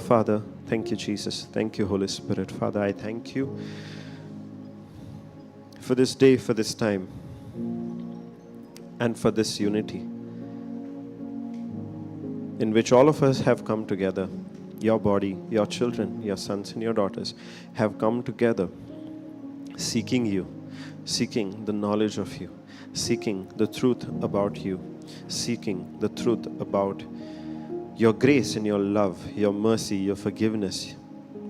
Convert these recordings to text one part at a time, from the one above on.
Father, thank you, Jesus. Thank you, Holy Spirit. Father, I thank you for this day, for this time, and for this unity in which all of us have come together. Your body, your children, your sons and your daughters have come together seeking you, seeking the knowledge of you, seeking the truth about you, seeking the truth about your grace and your love, your mercy, your forgiveness,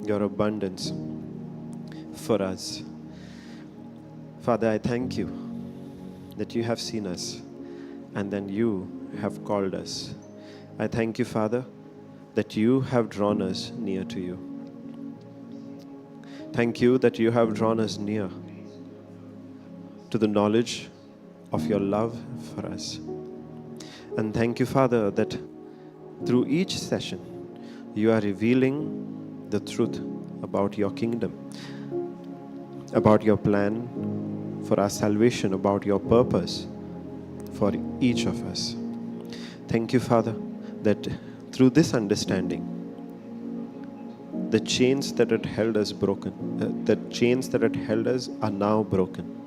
your abundance for us. Father, I thank you that you have seen us and then you have called us. I thank you, Father, that you have drawn us near to you. Thank you that you have drawn us near to the knowledge of your love for us. And thank you, Father, that through each session, you are revealing the truth about your kingdom, about your plan for our salvation, about your purpose for each of us. Thank you, Father, that through this understanding, the chains that had held us broken, the chains that had held us are now broken.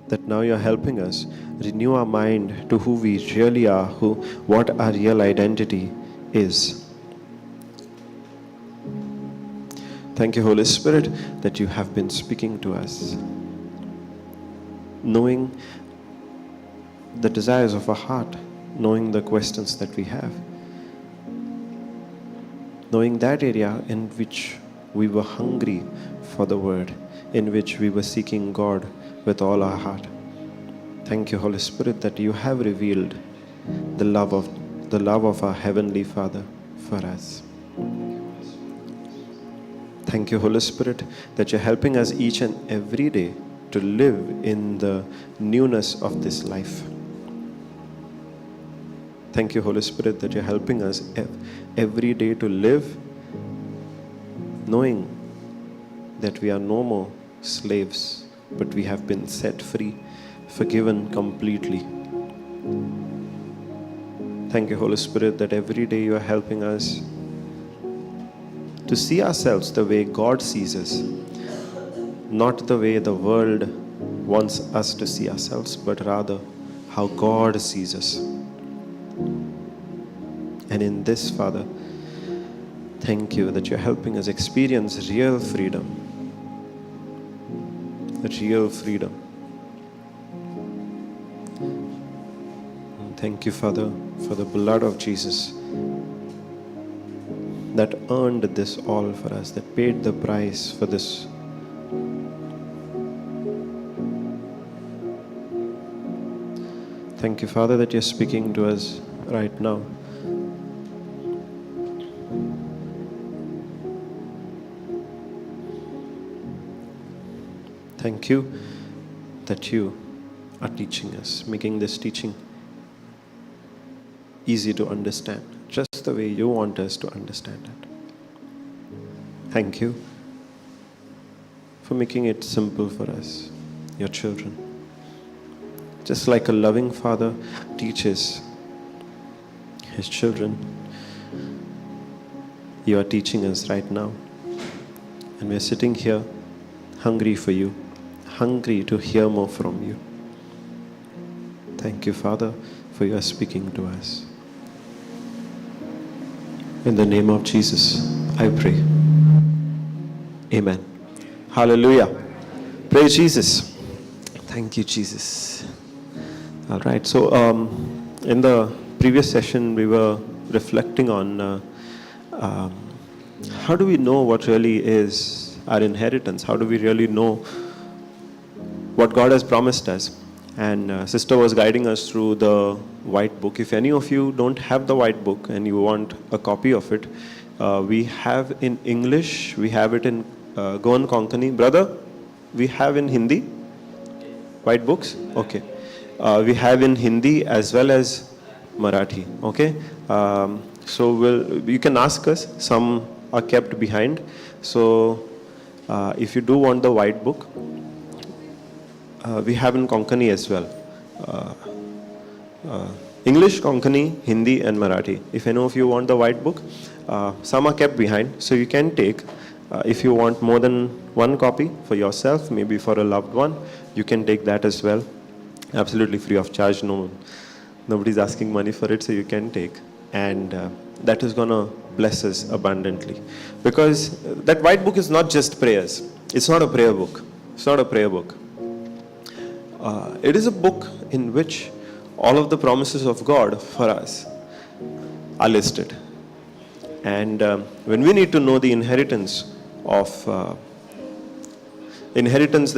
That now you're helping us renew our mind to who we really are, what our real identity is. Thank you, Holy Spirit, that you have been speaking to us, knowing the desires of our heart, knowing the questions that we have, knowing that area in which we were hungry for the word, in which we were seeking God with all our heart. Thank you, Holy Spirit, that you have revealed the love of our Heavenly Father for us. Thank you, Holy Spirit, that you're helping us each and every day to live in the newness of this life. Thank you, Holy Spirit, that you're helping us every day to live knowing that we are no more slaves, but we have been set free, forgiven completely. Thank you, Holy Spirit, that every day you are helping us to see ourselves the way God sees us, not the way the world wants us to see ourselves, but rather how God sees us. And in this, Father, thank you that you're helping us experience real freedom. Real freedom. And thank you, Father, for the blood of Jesus that earned this all for us, that paid the price for this. Thank you, Father, that you're speaking to us right now. Thank you that you are teaching us, making this teaching easy to understand, just the way you want us to understand it. Thank you for making it simple for us, your children. Just like a loving father teaches his children, you are teaching us right now. And we are sitting here hungry for you, hungry to hear more from you. Thank you, Father, for your speaking to us. In the name of Jesus, I pray. Amen. Hallelujah. Praise Jesus. Thank you, Jesus. All right. So, in the previous session, we were reflecting on how do we know what really is our inheritance? How do we really know what God has promised us? And Sister was guiding us through the white book. If any of you don't have the white book and you want a copy of it, we have in English, we have it in Goan Konkani. Brother, we have in Hindi white books? Okay. We have in Hindi as well as Marathi. Okay. So you can ask us. Some are kept behind. So if you do want the white book, we have in Konkani as well. English, Konkani, Hindi and Marathi. If any of you want the white book, some are kept behind, so you can take. If you want more than one copy for yourself, maybe for a loved one, you can take that as well. Absolutely free of charge. Nobody's asking money for it, so you can take. And that is going to bless us abundantly. Because that white book is not just prayers. It's not a prayer book. It's not a prayer book. It is a book in which all of the promises of God for us are listed. And when we need to know the inheritance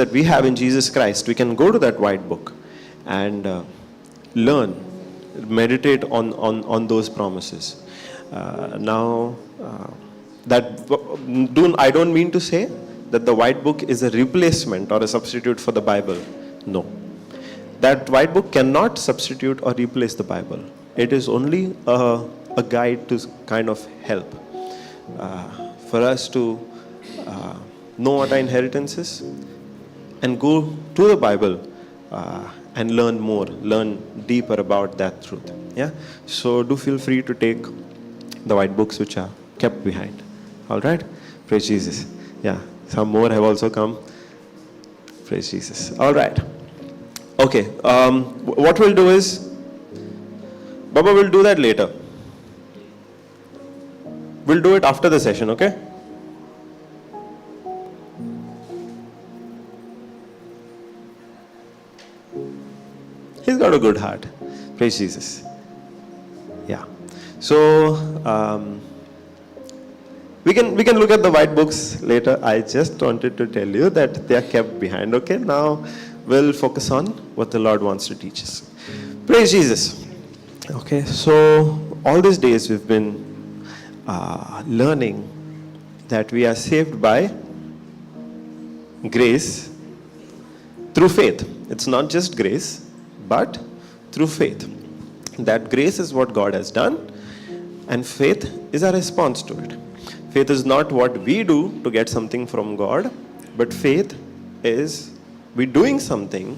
that we have in Jesus Christ, we can go to that white book and learn, meditate on those promises. I don't mean to say that the white book is a replacement or a substitute for the Bible. No. That white book cannot substitute or replace the Bible. It is only a guide to kind of help for us to know what our inheritance is and go to the Bible and learn more, learn deeper about that truth. Yeah. So do feel free to take the white books which are kept behind. All right. Praise Jesus. Yeah. Some more have also come. Praise Jesus. All right. Okay. What we'll do is, Baba will do that later. We'll do it after the session, okay? He's got a good heart. Praise Jesus. Yeah. So, we can look at the white books later. I just wanted to tell you that they are kept behind, okay? Now, we'll focus on what the Lord wants to teach us. Praise Jesus. Okay, so all these days we've been learning that we are saved by grace through faith. It's not just grace, but through faith. That grace is what God has done, and faith is a response to it. Faith is not what we do to get something from God, but faith is we doing something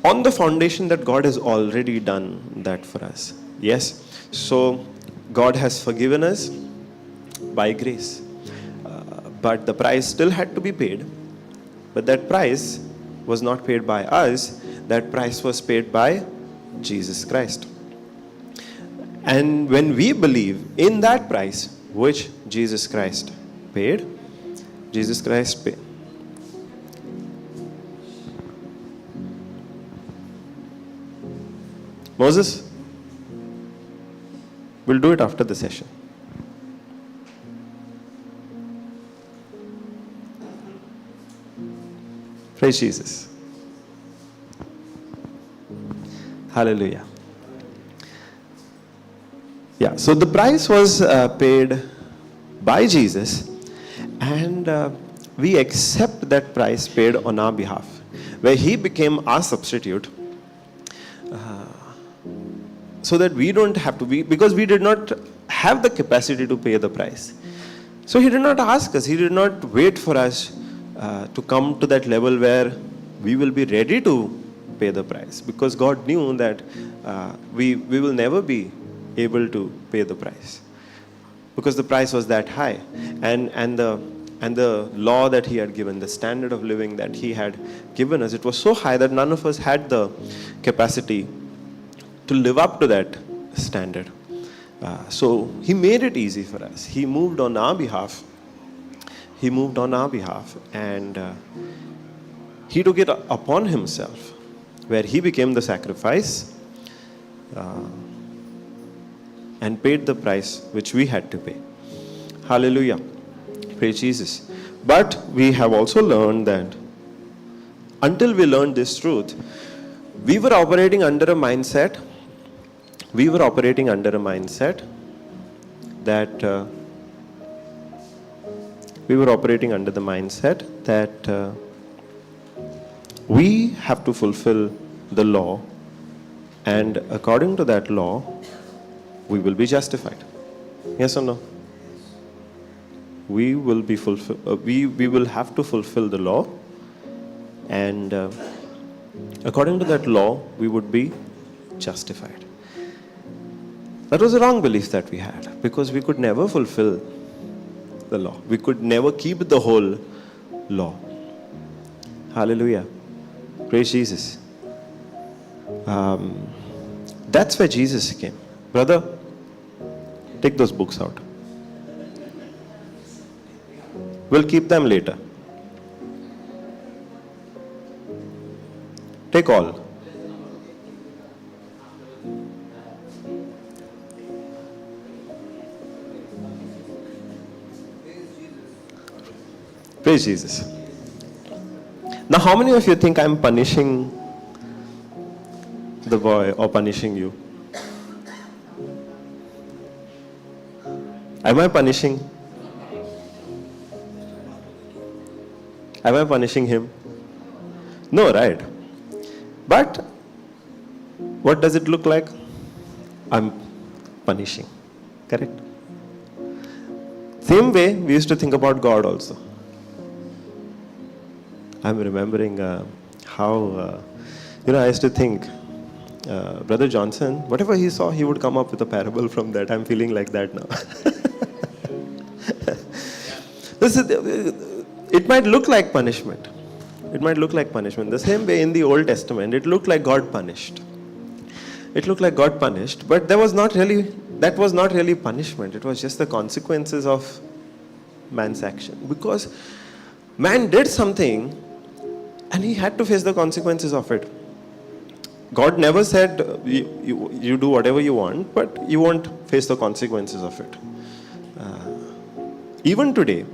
on the foundation that God has already done that for us. Yes. So God has forgiven us by grace. But the price still had to be paid. But that price was not paid by us. That price was paid by Jesus Christ. And when we believe in that price, which Jesus Christ paid, Moses, we'll do it after the session. Praise Jesus. Hallelujah. Yeah, so the price was paid by Jesus, and we accept that price paid on our behalf, where He became our substitute. So that we don't have to be, because we did not have the capacity to pay the price. So He did not ask us, He did not wait for us to come to that level where we will be ready to pay the price. Because God knew that we will never be able to pay the price. Because the price was that high. And the law that He had given, the standard of living that He had given us, it was so high that none of us had the capacity to live up to that standard. So He made it easy for us. He moved on our behalf. And He took it upon Himself, where He became the sacrifice and paid the price which we had to pay. Hallelujah. Praise Jesus. But we have also learned that until we learned this truth, we were operating under a mindset that we have to fulfill the law, and according to that law, we will be justified. Yes or no? We will be we will have to fulfill the law, and according to that law, we would be justified. That was a wrong belief that we had, because we could never fulfill the law. We could never keep the whole law. Hallelujah. Praise Jesus. That's where Jesus came. Brother, take those books out. We'll keep them later. Take all. Praise Jesus. Now, how many of you think I'm punishing the boy or punishing you? Am I punishing? Am I punishing him? No, right? But what does it look like? I'm punishing. Correct? Same way we used to think about God also. I'm remembering how, I used to think, Brother Johnson, whatever he saw, he would come up with a parable from that. I'm feeling like that now. It might look like punishment. It might look like punishment. The same way in the Old Testament, it looked like God punished. It looked like God punished, but that was not really punishment. It was just the consequences of man's action. Because man did something and he had to face the consequences of it. God never said, you do whatever you want, but you won't face the consequences of it. Even today,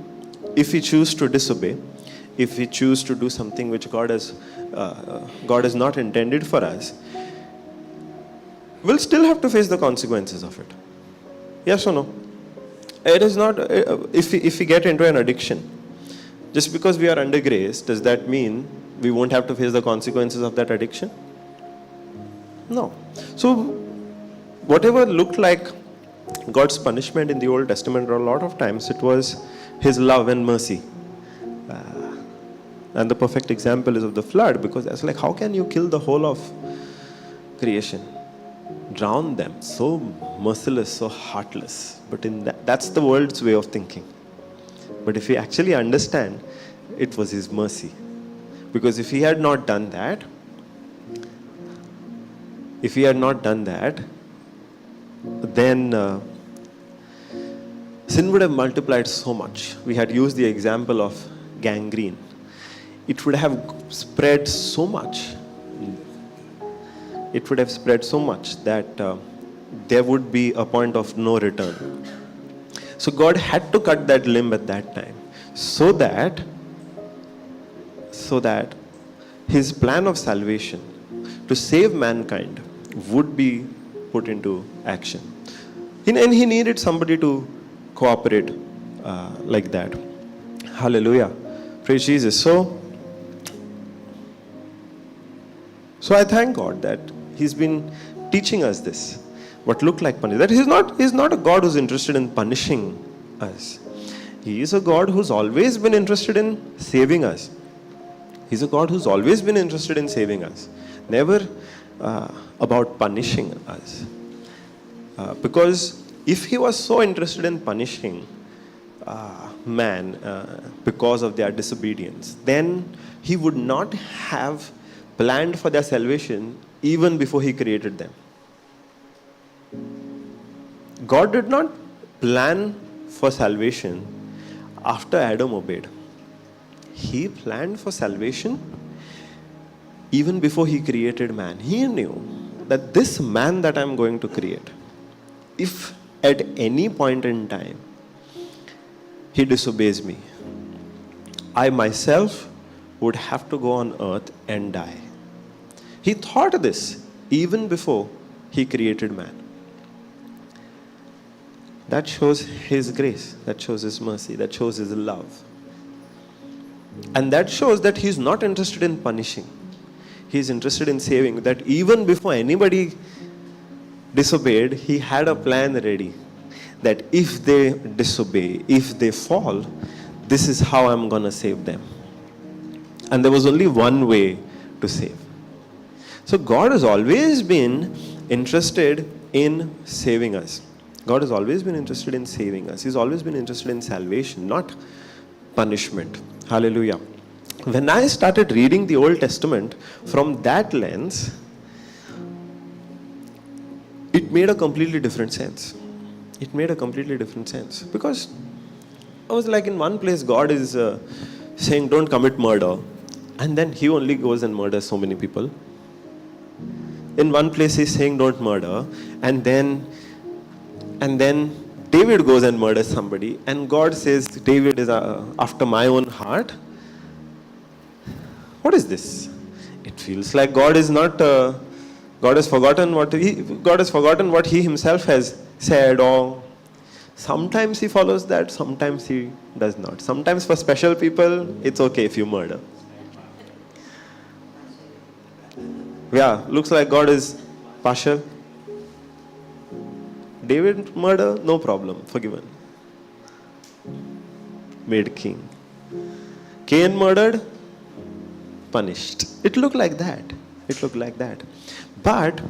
if we choose to disobey, if we choose to do something which God has not intended for us, we'll still have to face the consequences of it. Yes or no? It is not, if we get into an addiction, just because we are under grace, does that mean we won't have to face the consequences of that addiction? No. So, whatever looked like God's punishment in the Old Testament, a lot of times it was His love and mercy. And the perfect example is of the flood, because that's like, how can you kill the whole of creation? Drown them. So merciless, so heartless. But in that's the world's way of thinking. But if we actually understand, it was His mercy. Because if He had not done that, then sin would have multiplied so much. We had used the example of gangrene. It would have spread so much. It would have spread so much that there would be a point of no return. So God had to cut that limb at that time, so that His plan of salvation to save mankind would be put into action. And He needed somebody to cooperate like that. Hallelujah. Praise Jesus. So I thank God that He's been teaching us this. What looked like punishment. That He's not a God who's interested in punishing us. He is a God who's always been interested in saving us. He's a God who's always been interested in saving us. Never about punishing us. Because if He was so interested in punishing man because of their disobedience, then He would not have planned for their salvation even before He created them. God did not plan for salvation after Adam obeyed. He planned for salvation even before He created man. He knew that this man that I'm going to create, if at any point in time he disobeys me, I myself would have to go on earth and die. He thought this even before He created man. That shows His grace, that shows His mercy, that shows His love. And that shows that He's not interested in punishing. He's interested in saving. That even before anybody disobeyed, He had a plan ready. That if they disobey, if they fall, this is how I'm going to save them. And there was only one way to save. So God has always been interested in saving us. God has always been interested in saving us. He's always been interested in salvation, not punishment. Hallelujah. When I started reading the Old Testament from that lens, it made a completely different sense. It made a completely different sense. Because I was like, in one place, God is saying, don't commit murder. And then he only goes and murders so many people. In one place, he's saying, don't murder. And then David goes and murders somebody. And God says, David is after my own heart. What is this? It feels like God is not... God has forgotten what he himself has said, or sometimes he follows that, sometimes he does not. Sometimes for special people, it's okay if you murder. Yeah, looks like God is partial. David murder, no problem, forgiven. Made king. Cain murdered, punished. It looked like that. But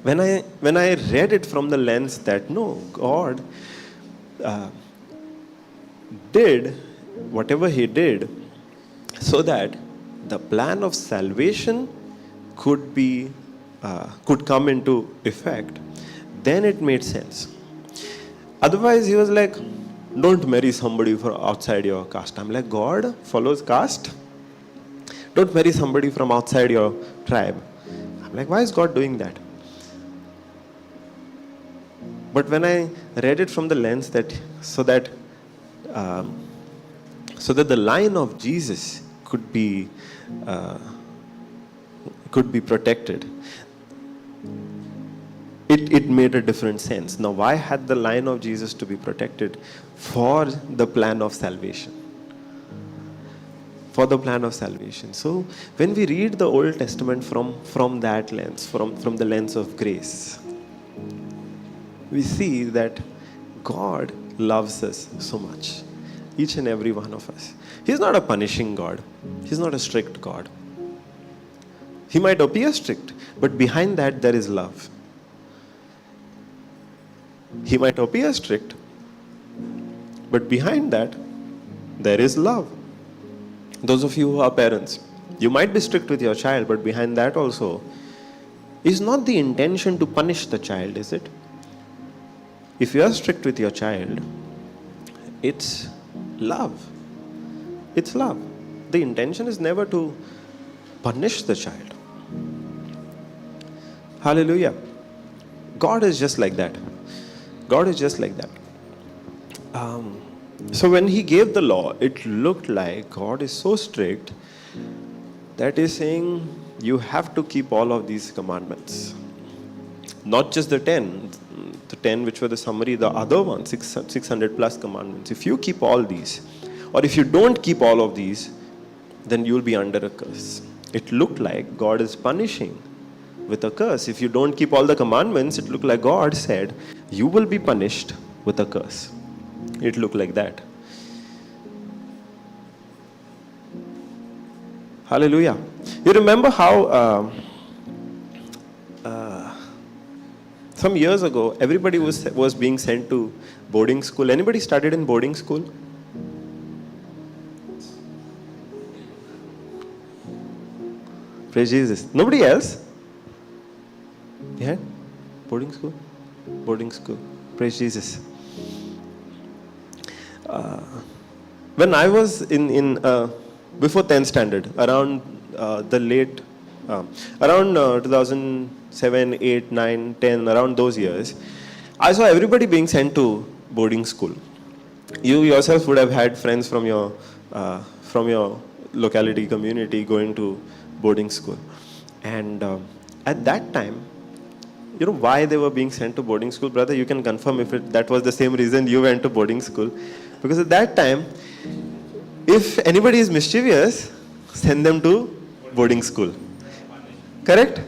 when I read it from the lens that no, God did whatever he did so that the plan of salvation could come into effect, then it made sense. Otherwise, he was like, don't marry somebody from outside your caste. I'm like, God follows caste? Don't marry somebody from outside your tribe. I'm like, why is God doing that? But when I read it from the lens that so that the line of Jesus could be protected, it made a different sense. Now, why had the line of Jesus to be protected? For the plan of salvation. For the plan of salvation. So, when we read the Old Testament from that lens, from the lens of grace, we see that God loves us so much. Each and every one of us. He's not a punishing God. He's not a strict God. He might appear strict, but behind that there is love. He might appear strict, but behind that there is love. Those of you who are parents, you might be strict with your child, but behind that also is not the intention to punish the child, is it? If you are strict with your child, it's love. It's love. The intention is never to punish the child. Hallelujah. God is just like that. God is just like that. So when he gave the law, it looked like God is so strict that he's saying you have to keep all of these commandments. Not just the 10 which were the summary, the other ones, 600 plus commandments. If you keep all these, or if you don't keep all of these, then you'll be under a curse. It looked like God is punishing with a curse. If you don't keep all the commandments, it looked like God said, you will be punished with a curse. It looked like that. Hallelujah. You remember how some years ago, everybody was being sent to boarding school. Anybody studied in boarding school? Praise Jesus. Nobody else? Yeah? Boarding school? Boarding school. Praise Jesus. When I was in before 10th standard, around around 2007, 8, 9, 10, around those years, I saw everybody being sent to boarding school. You yourself would have had friends from your locality, community going to boarding school. And at that time, you know why they were being sent to boarding school, brother? You can confirm if that was the same reason you went to boarding school. Because at that time, if anybody is mischievous, send them to boarding school. Correct?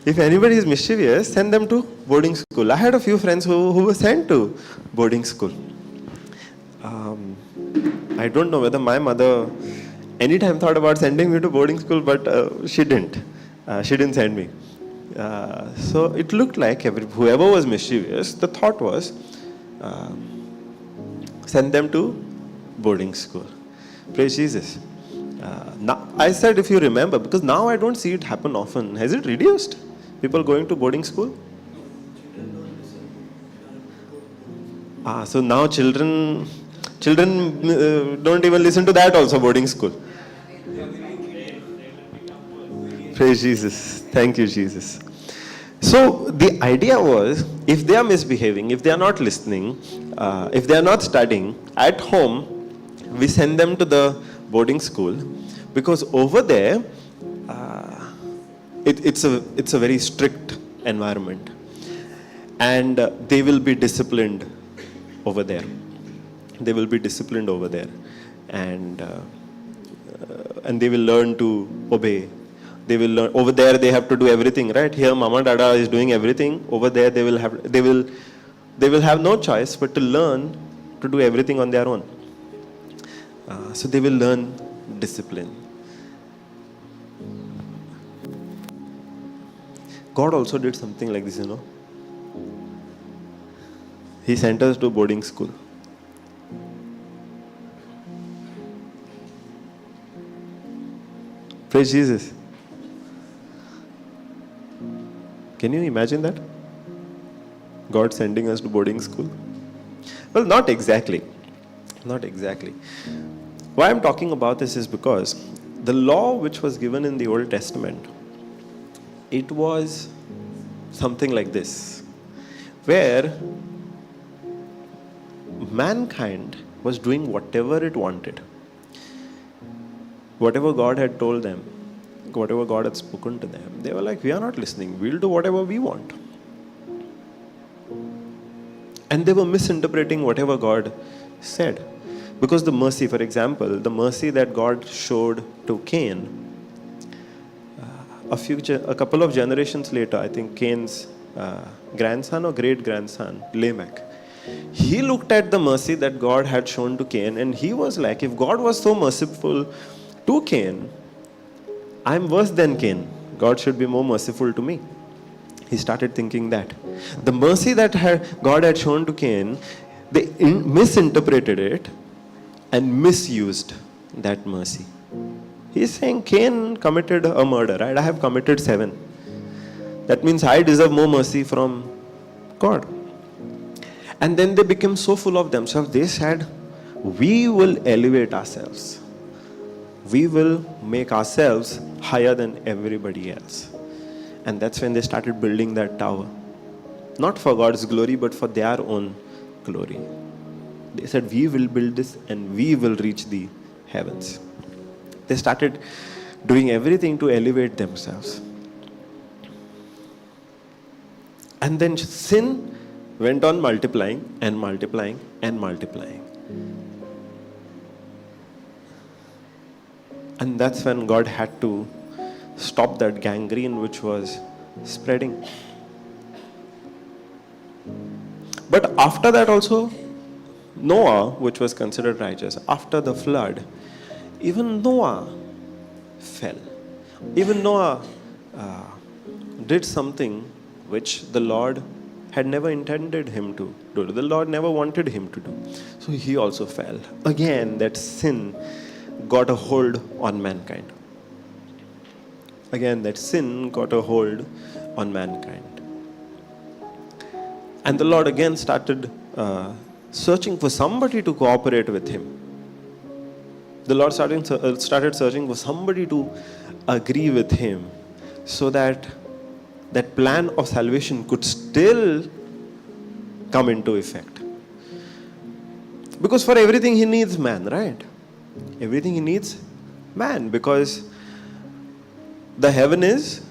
If anybody is mischievous, send them to boarding school. I had a few friends who were sent to boarding school. I don't know whether my mother anytime thought about sending me to boarding school, but she didn't. She didn't send me. So it looked like whoever was mischievous, the thought was send them to boarding school. Praise Jesus. Now, I said, if you remember, because now I don't see it happen often. Has it reduced? People going to boarding school? So now children don't even listen to that also, boarding school. Praise Jesus. Thank you, Jesus. So the idea was, if they are misbehaving, if they are not listening, if they are not studying, at home, we send them to the boarding school, because over there, it's a very strict environment. And they will be disciplined over there. They will be disciplined over there. And they will learn to obey. They will learn. Over there they have to do everything, right? Here Mama Dada is doing everything. Over there they will have no choice but to learn to do everything on their own. So they will learn discipline. God also did something like this, He sent us to boarding school. Praise Jesus. Can you imagine that? God sending us to boarding school? Well, not exactly. Not exactly. Why I'm talking about this is because the law which was given in the Old Testament, it was something like this, where mankind was doing whatever it wanted. Whatever God had told them, whatever God had spoken to them, they were like, we are not listening. We'll do whatever we want. And they were misinterpreting whatever God said. Because the mercy, for example, the mercy that God showed to Cain, a couple of generations later, I think Cain's grandson or great-grandson, Lamech, he looked at the mercy that God had shown to Cain, and he was like, if God was so merciful to Cain, I'm worse than Cain. God should be more merciful to me. He started thinking that. The mercy that God had shown to Cain, they misinterpreted it and misused that mercy. He's saying Cain committed a murder, right? I have committed 7. That means I deserve more mercy from God. And then they became so full of themselves, they said, we will elevate ourselves. We will make ourselves higher than everybody else. And that's when they started building that tower. Not for God's glory, but for their own glory. They said, we will build this and we will reach the heavens. They started doing everything to elevate themselves. And then sin went on multiplying and multiplying and multiplying. And that's when God had to stop that gangrene which was spreading. But after that also, Noah, which was considered righteous, after the flood, even Noah fell. Even Noah did something which the Lord had never intended him to do. The Lord never wanted him to do. So he also fell. Again, that sin got a hold on mankind. Again, that sin got a hold on mankind. And the Lord again started searching for somebody to cooperate with him. The Lord started searching for somebody to agree with him so that that plan of salvation could still come into effect. Because for everything he needs man, right? Everything he needs man, because the heaven is,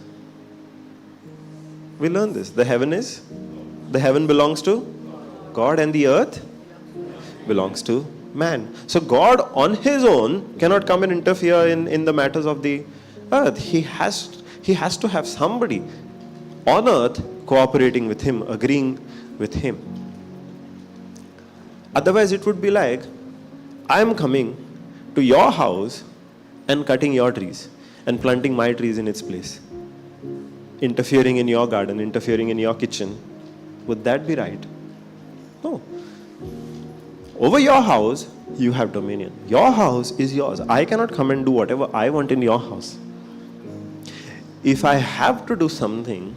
we learn this, the heaven belongs to God and the earth belongs to man. So God on his own cannot come and interfere in the matters of the earth. He has to have somebody on earth cooperating with him, agreeing with him. Otherwise it would be like, I am coming to your house and cutting your trees and planting my trees in its place. interfering in your garden, interfering in your kitchen, would that be right? No. Over your house, you have dominion. Your house is yours. I cannot come and do whatever I want in your house. If I have to do something,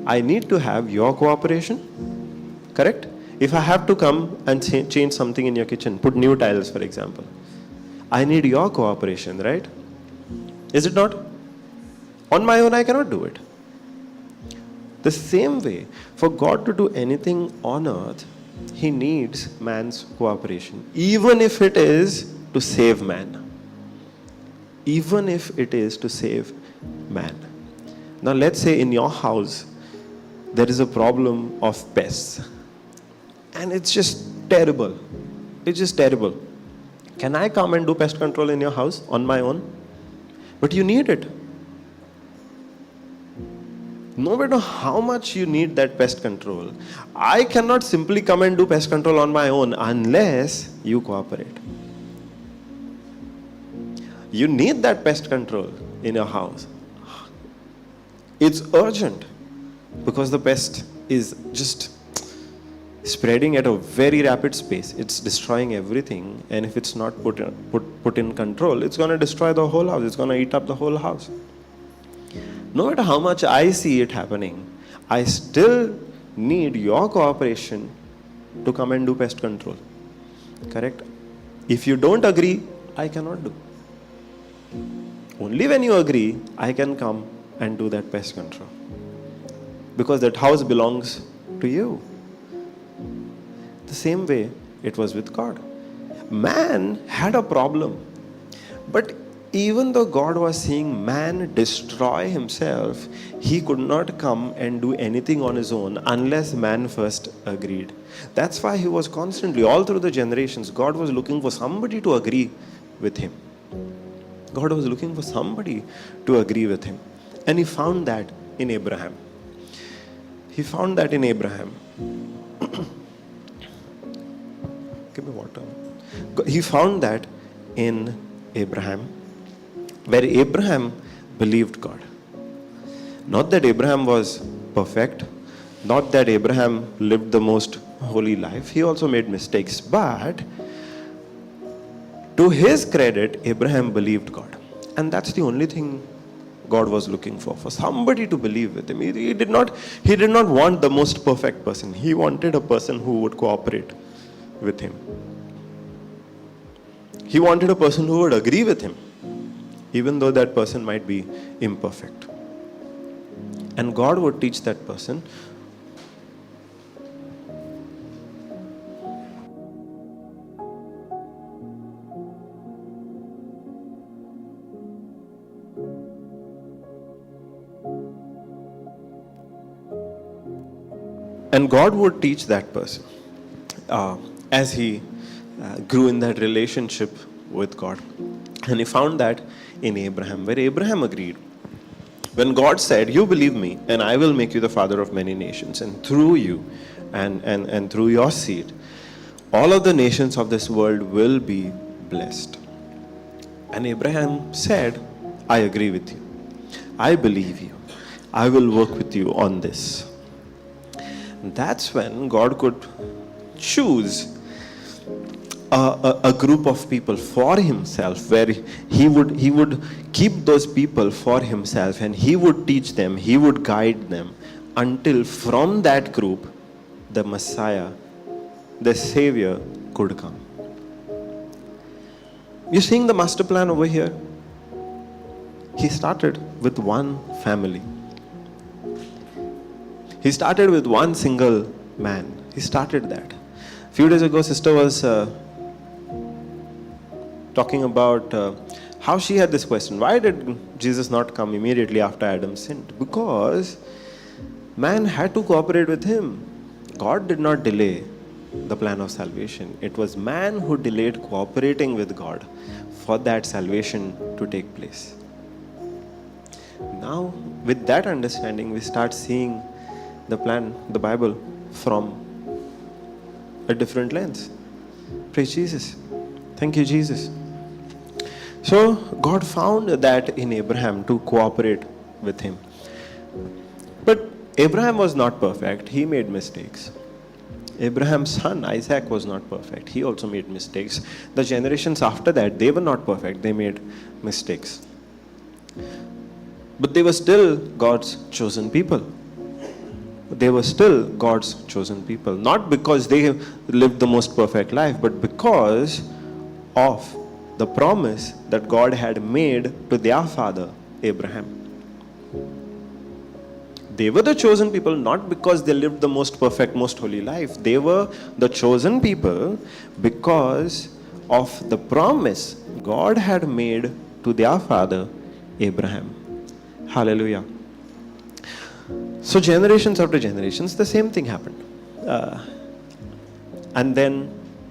I need to have your cooperation. Correct? If I have to come and change something in your kitchen, put new tiles, for example, I need your cooperation, right? Is it not? On my own, I cannot do it. The same way, for God to do anything on earth, He needs man's cooperation, even if it is to save man. Even if it is to save man. Now let's say in your house, there is a problem of pests. And it's just terrible. It's just terrible. Can I come and do pest control in your house on my own? But you need it. No matter how much you need that pest control, I cannot simply come and do pest control on my own unless you cooperate. You need that pest control in your house. It's urgent because the pest is just spreading at a very rapid pace. It's destroying everything, and if it's not put in control, it's going to destroy the whole house. It's going to eat up the whole house. No matter how much I see it happening, I still need your cooperation to come and do pest control. Correct? If you don't agree, I cannot do. Only when you agree, I can come and do that pest control. Because that house belongs to you. The same way it was with God. Man had a problem. But even though God was seeing man destroy himself, He could not come and do anything on his own unless man first agreed. That's why He was constantly, all through the generations, God was looking for somebody to agree with Him. God was looking for somebody to agree with Him. And He found that in Abraham. He found that in Abraham. Give me water. He found that in Abraham, where Abraham believed God. Not that Abraham was perfect, not that Abraham lived the most holy life. He also made mistakes. But to his credit, Abraham believed God. And that's the only thing God was looking for somebody to believe with Him. He did not want the most perfect person. He wanted a person who would cooperate with Him. He wanted a person who would agree with Him, even though that person might be imperfect. And God would teach that person as he grew in that relationship with God. And he found that in Abraham, where Abraham agreed. When God said, "You believe me, and I will make you the father of many nations, and through you and through your seed, all of the nations of this world will be blessed." And Abraham said, "I agree with you. I believe you. I will work with you on this." That's when God could choose a group of people for Himself, where He would keep those people for Himself, and He would teach them, He would guide them, until from that group the Messiah, the Savior, could come. You're seeing the master plan over here? He started with one family. He started with one single man. He started that. A few days ago, sister was talking about how she had this question. Why did Jesus not come immediately after Adam sinned? Because man had to cooperate with Him. God did not delay the plan of salvation. It was man who delayed cooperating with God for that salvation to take place. Now, with that understanding, we start seeing the plan, the Bible, from a different lens. Praise Jesus. Thank you, Jesus. So, God found that in Abraham to cooperate with Him. Abraham was not perfect. He made mistakes. Abraham's son Isaac was not perfect. He also made mistakes. The generations after that, they were not perfect. They made mistakes. But they were still God's chosen people. They were still God's chosen people. Not because they lived the most perfect life, but because of the promise that God had made to their father, Abraham. They were the chosen people not because they lived the most perfect, most holy life. They were the chosen people because of the promise God had made to their father, Abraham. Hallelujah. So generations after generations, the same thing happened. And then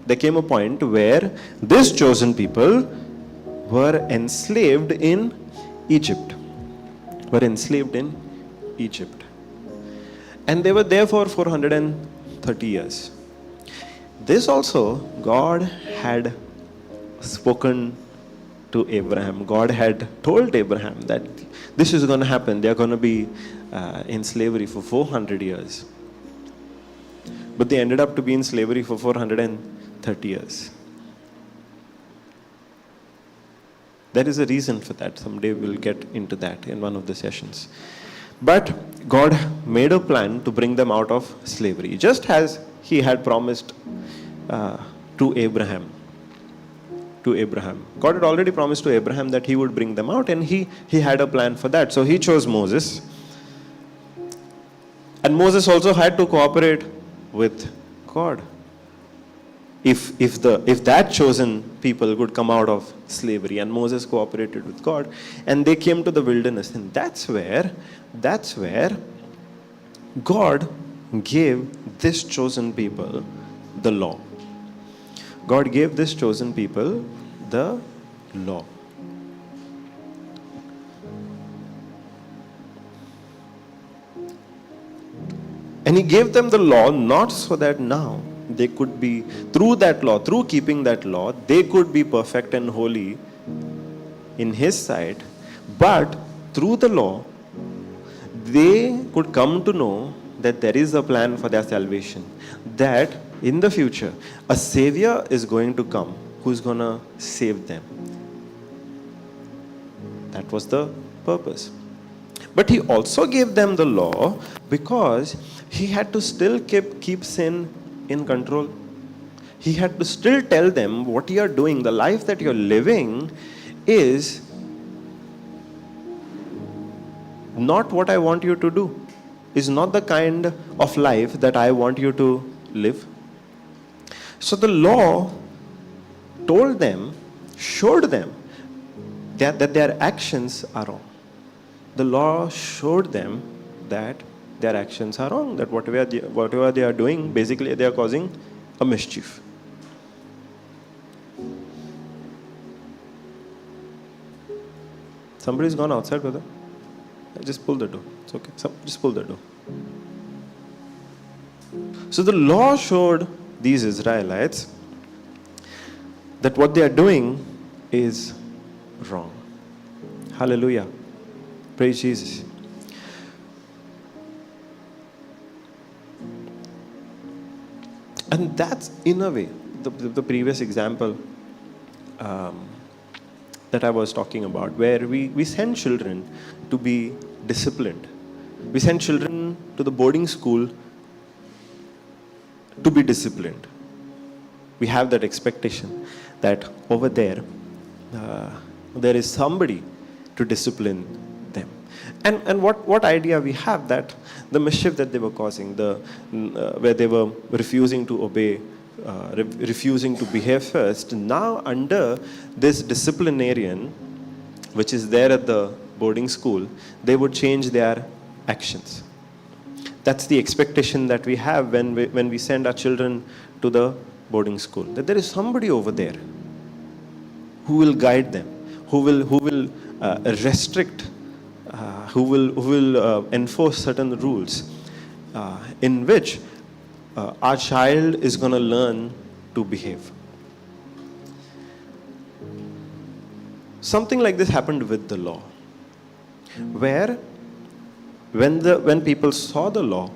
there came a point where this chosen people were enslaved in Egypt. And they were there for 430 years. This also, God had spoken to Abraham. God had told Abraham that this is going to happen. They are going to be in slavery for 400 years. But they ended up to be in slavery for 430 years. There is a reason for that. Someday we'll get into that in one of the sessions. But God made a plan to bring them out of slavery, just as He had promised to Abraham. God had already promised to Abraham that He would bring them out, and He had a plan for that. So He chose Moses. And Moses also had to cooperate with God. If that chosen people would come out of slavery, and Moses cooperated with God, and they came to the wilderness, and that's where God gave this chosen people the law. God gave this chosen people the law. And He gave them the law not so that now they could be, through that law, through keeping that law, they could be perfect and holy in His sight, but through the law, they could come to know that there is a plan for their salvation. That in the future, a Savior is going to come who's going to save them. That was the purpose. But He also gave them the law because He had to still keep sin in control. He had to still tell them what you are doing, the life that you're living is not what I want you to do, is not the kind of life that I want you to live. So the law told them, showed them that their actions are wrong. The law showed them that their actions are wrong, that whatever they are doing, basically they are causing a mischief. Somebody's gone outside, brother. Just pull the door. It's okay. Just pull the door. So the law showed these Israelites that what they are doing is wrong. Hallelujah. Praise Jesus. And that's, in a way, the previous example that I was talking about, where we send children to be disciplined. We send children to the boarding school to be disciplined. We have that expectation that over there, there is somebody to discipline them. And what idea we have that the mischief that they were causing, where they were refusing to obey, refusing to behave first, now under this disciplinarian, which is there at the boarding school, they would change their actions. That's the expectation that we have when we send our children to the boarding school, that there is somebody over there who will guide them, who will restrict, who will enforce certain rules, in which our child is going to learn to behave. Something like this happened with the law, where when people saw the law,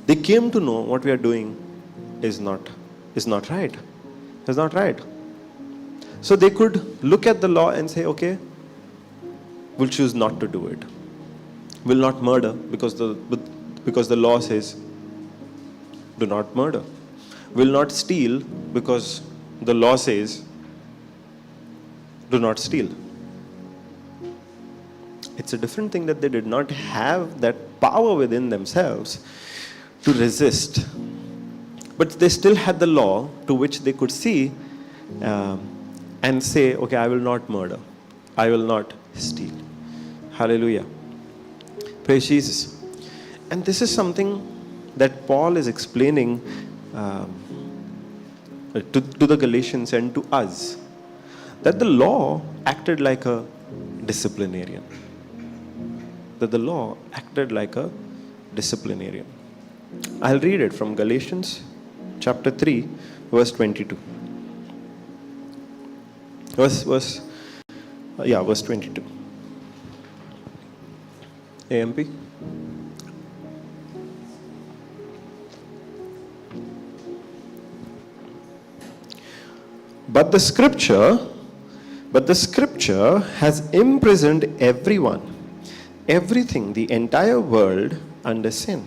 they came to know what we are doing is not right. Is not right. So they could look at the law and say, okay, we'll choose not to do it. Will not murder because the law says do not murder. Will not steal because the law says do not steal. It's a different thing that they did not have that power within themselves to resist. But they still had the law to which they could see and say, okay, I will not murder. I will not steal. Hallelujah. Praise Jesus. And this is something that Paul is explaining to the Galatians and to us. That the law acted like a disciplinarian. That the law acted like a disciplinarian. I'll read it from Galatians chapter 3, verse 22. Verse 22. AMP. But the scripture has imprisoned everything, the entire world under sin,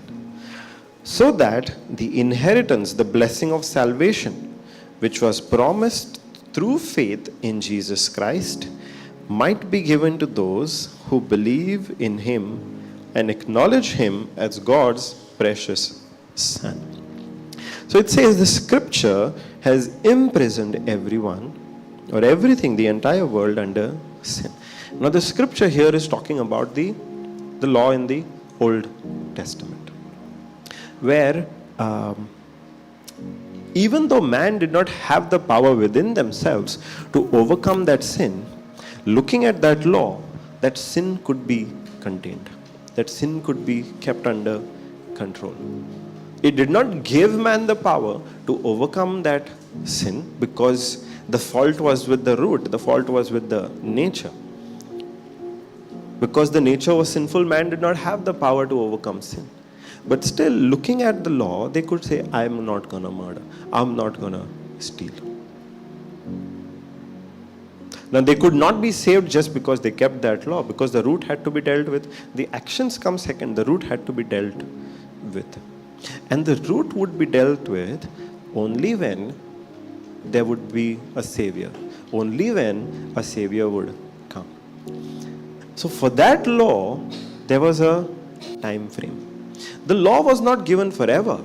so that the inheritance, the blessing of salvation, which was promised through faith in Jesus Christ, might be given to those who believe in Him and acknowledge Him as God's precious Son. So it says the scripture has imprisoned everyone or everything, the entire world under sin. Now the scripture here is talking about the law in the Old Testament, where even though man did not have the power within themselves to overcome that sin, looking at that law, that sin could be contained. That sin could be kept under control. It did not give man the power to overcome that sin because the fault was with the root, the fault was with the nature. Because the nature was sinful, man did not have the power to overcome sin. But still, looking at the law, they could say, I'm not going to murder. I'm not going to steal. Now, they could not be saved just because they kept that law, because the root had to be dealt with. The actions come second. The root had to be dealt with. And the root would be dealt with only when there would be a Savior. Only when a Savior would come. So for that law, there was a time frame. The law was not given forever.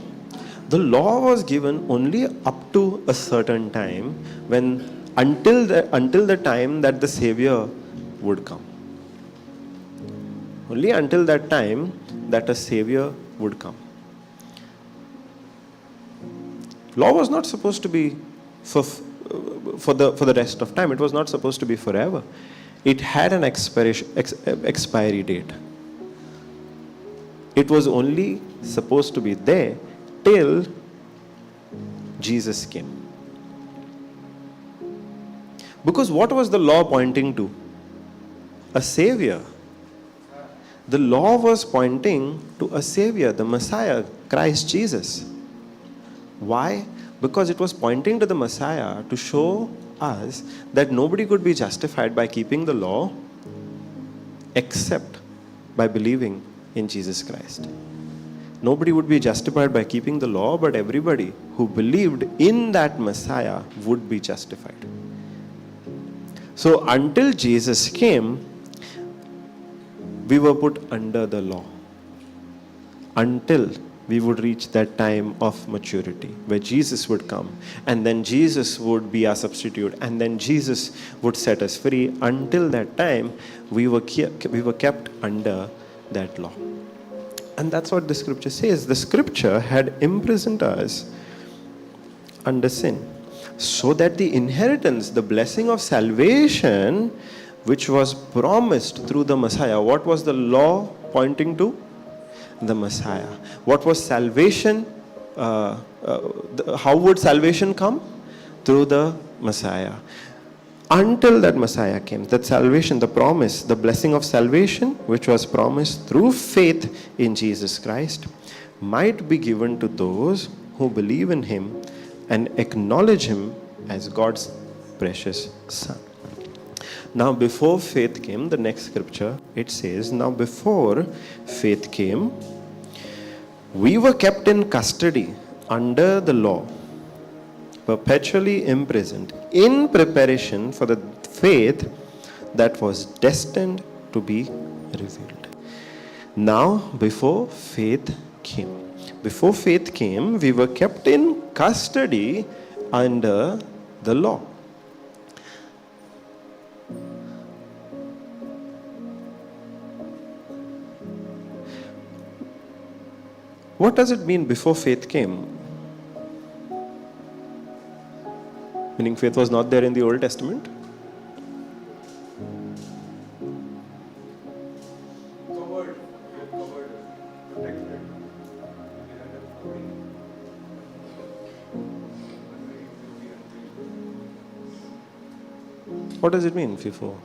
The law was given only up to a certain time, until the time that the Savior would come. Only until that time that a Savior would come. Law was not supposed to be for the rest of time. It was not supposed to be forever. It had an expiry date. It was only supposed to be there till Jesus came. Because what was the law pointing to? A Savior. The law was pointing to a Savior, the Messiah, Christ Jesus. Why? Because it was pointing to the Messiah to show us that nobody could be justified by keeping the law except by believing in Jesus Christ. Nobody would be justified by keeping the law, but everybody who believed in that Messiah would be justified. So until Jesus came, we were put under the law. Until we would reach that time of maturity where Jesus would come, and then Jesus would be our substitute, and then Jesus would set us free. Until that time, we were kept under that law. And that's what the scripture says. The scripture had imprisoned us under sin, so that the inheritance, the blessing of salvation, which was promised through the Messiah. What was the law pointing to? The Messiah. What was salvation? How would salvation come? Through the Messiah. until that Messiah came, that salvation, the promise, the blessing of salvation, which was promised through faith in Jesus Christ, might be given to those who believe in him and acknowledge him as God's precious Son. Now before faith came, the next scripture, it says, now before faith came, we were kept in custody under the law, perpetually imprisoned, in preparation for the faith that was destined to be revealed. Now, before faith came, we were kept in custody under the law. What does it mean before faith came? Meaning faith was not there in the Old Testament? Covered, protected. What does it mean before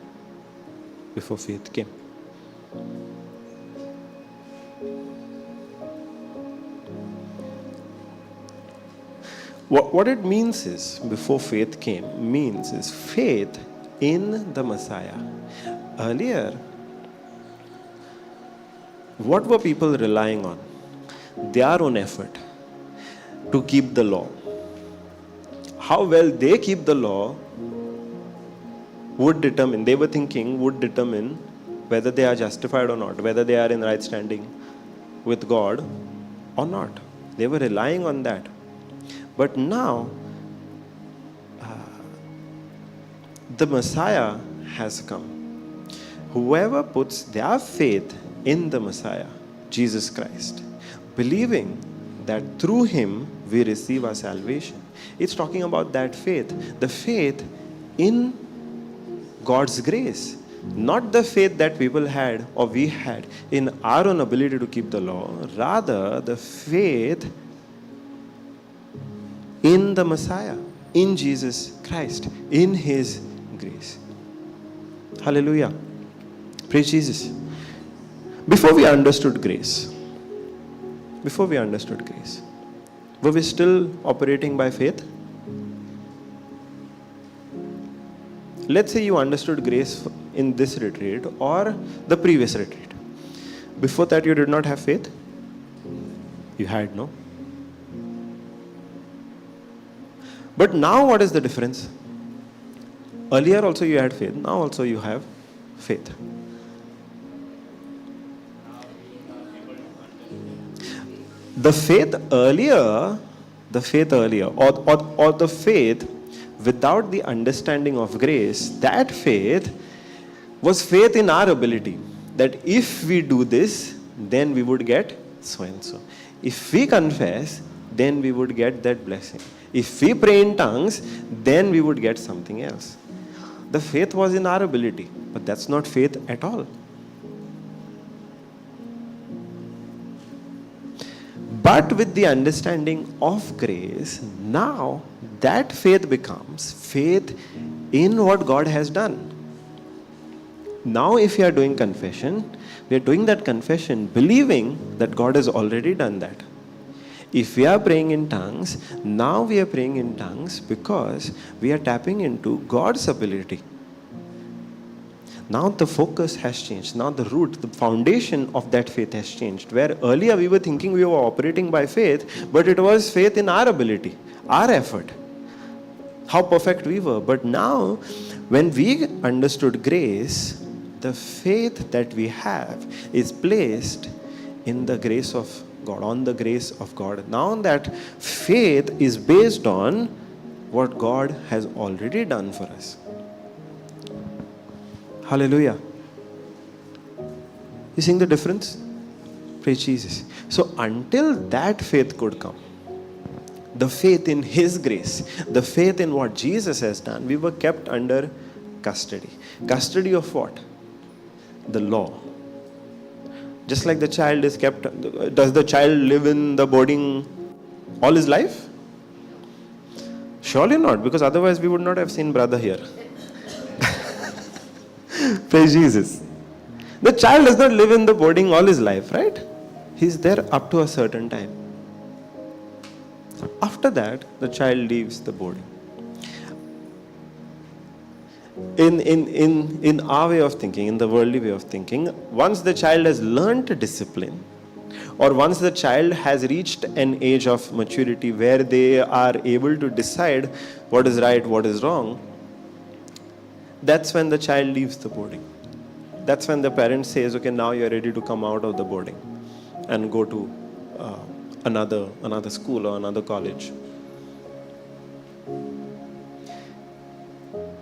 faith came? What it means is, before faith came, means is faith in the Messiah. Earlier, what were people relying on? Their own effort to keep the law. How well they keep the law would determine, they were thinking, would determine whether they are justified or not, whether they are in right standing with God or not. They were relying on that. But now, the Messiah has come. Whoever puts their faith in the Messiah, Jesus Christ, believing that through him we receive our salvation. It's talking about that faith, the faith in God's grace, not the faith that people had or we had in our own ability to keep the law, rather the faith in the Messiah, in Jesus Christ, in his grace. Hallelujah. Praise Jesus. Before we understood grace, were we still operating by faith? Let's say you understood grace in this retreat or the previous retreat. Before that you did not have faith? You had, no? But now what is the difference? Earlier also you had faith, now also you have faith. The faith earlier, or the faith without the understanding of grace, that faith was faith in our ability. That if we do this, then we would get so and so. If we confess, then we would get that blessing. If we pray in tongues, then we would get something else. The faith was in our ability, but that's not faith at all. But with the understanding of grace, now that faith becomes faith in what God has done. Now if we are doing confession, we are doing that confession believing that God has already done that. If we are praying in tongues, now we are praying in tongues because we are tapping into God's ability. Now the focus has changed. Now the root, the foundation of that faith has changed. Where earlier we were thinking we were operating by faith, but it was faith in our ability, our effort, how perfect we were. But now, when we understood grace, the faith that we have is placed in the grace of God, on the grace of God. Now that faith is based on what God has already done for us. Hallelujah. You seeing the difference? Praise Jesus. So until that faith could come, the faith in his grace, the faith in what Jesus has done, we were kept under custody. Custody of what? The law. Just like the child is kept, does the child live in the boarding all his life? Surely not, because otherwise we would not have seen brother here. Praise Jesus. The child does not live in the boarding all his life, right? He's there up to a certain time. After that, the child leaves the boarding. In our way of thinking, in the worldly way of thinking, once the child has learned discipline, or once the child has reached an age of maturity where they are able to decide what is right, what is wrong, that's when the child leaves the boarding. That's when the parent says, okay, now you're ready to come out of the boarding and go to another school or another college.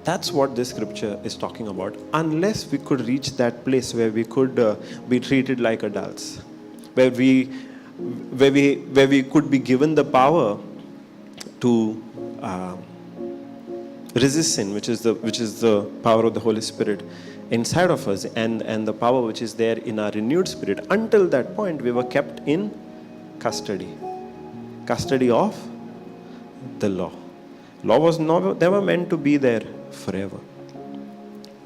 That's what this scripture is talking about. Unless we could reach that place where we could be treated like adults, where we could be given the power to resist sin, which is the power of the Holy Spirit inside of us, and the power which is there in our renewed spirit. Until that point, we were kept in custody of the law. Law was never meant to be there forever.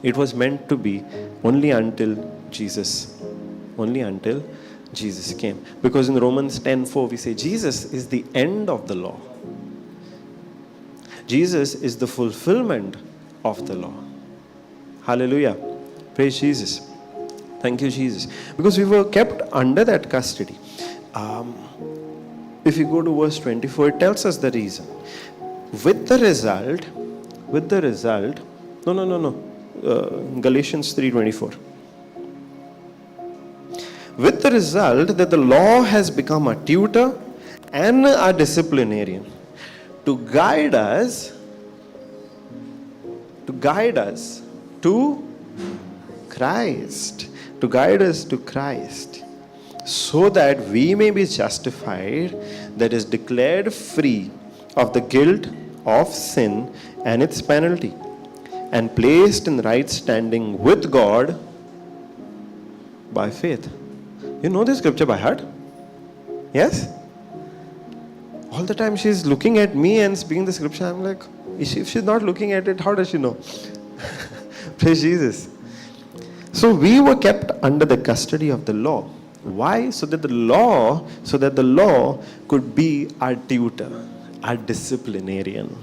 It was meant to be only until Jesus came. Because in Romans 10:4 we say Jesus is the end of the law. Jesus is the fulfillment of the law. Hallelujah. Praise Jesus. Thank you, Jesus. Because we were kept under that custody. If you go to verse 24, it tells us the reason. Galatians 3:24. With the result that the law has become a tutor and a disciplinarian to guide us to Christ, so that we may be justified, that is, declared free of the guilt of sin and its penalty, and placed in right standing with God by faith. You know this scripture by heart? Yes? All the time she's looking at me and speaking the scripture. I'm like, if she's not looking at it, how does she know? Praise Jesus. So we were kept under the custody of the law. Why? So that the law could be our tutor, our disciplinarian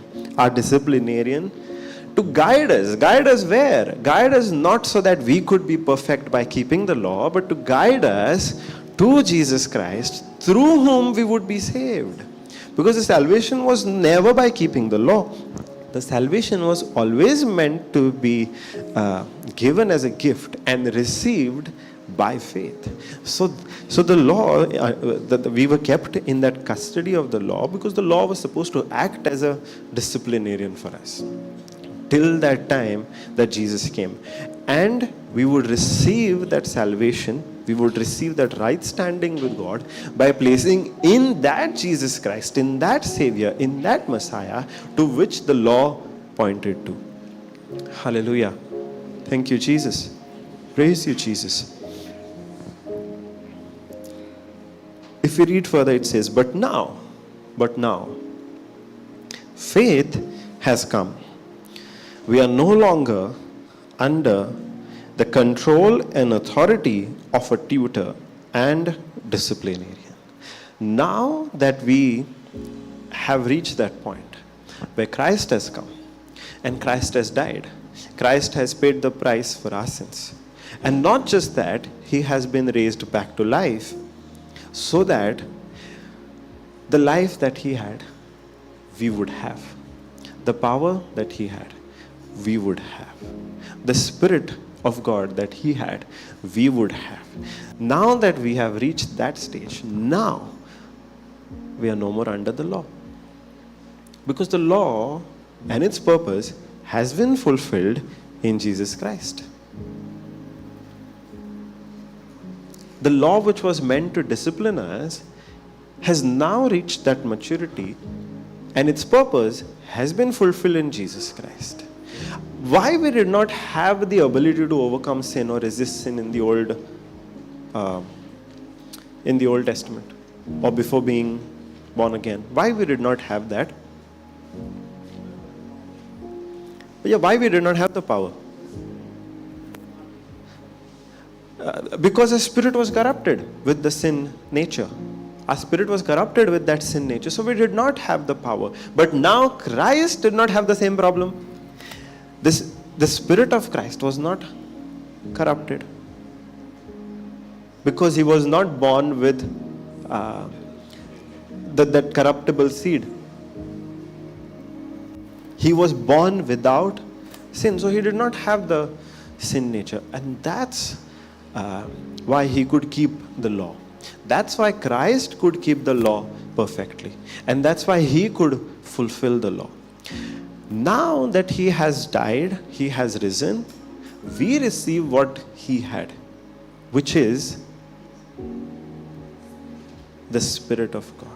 to guide us. Guide us where? Guide us not so that we could be perfect by keeping the law, but to guide us to Jesus Christ, through whom we would be saved. Because the salvation was never by keeping the law. The salvation was always meant to be given as a gift and received by faith. So the law, we were kept in that custody of the law because the law was supposed to act as a disciplinarian for us till that time that Jesus came. And we would receive that salvation, we would receive that right standing with God by placing in that Jesus Christ, in that Savior, in that Messiah to which the law pointed to. Hallelujah. Thank you, Jesus. Praise you, Jesus. If we read further, it says, but now, faith has come. We are no longer under the control and authority of a tutor and disciplinarian. Now that we have reached that point where Christ has come and Christ has died, Christ has paid the price for our sins. And not just that, he has been raised back to life so that the life that he had, we would have. The power that he had, we would have. The Spirit of God that he had, we would have. Now that we have reached that stage, now we are no more under the law. Because the law and its purpose has been fulfilled in Jesus Christ. The law which was meant to discipline us has now reached that maturity, and its purpose has been fulfilled in Jesus Christ. Why we did not have the ability to overcome sin or resist sin in the Old Testament or before being born again? Why we did not have that? Why we did not have the power? Because our spirit was corrupted with the sin nature. Our spirit was corrupted with that sin nature. So we did not have the power. But now Christ did not have the same problem. The spirit of Christ was not corrupted. Because he was not born with that corruptible seed. He was born without sin. So he did not have the sin nature. And that's why he could keep the law. That's why Christ could keep the law perfectly. And that's why he could fulfill the law. Now that he has died, he has risen, we receive what he had, which is the Spirit of God.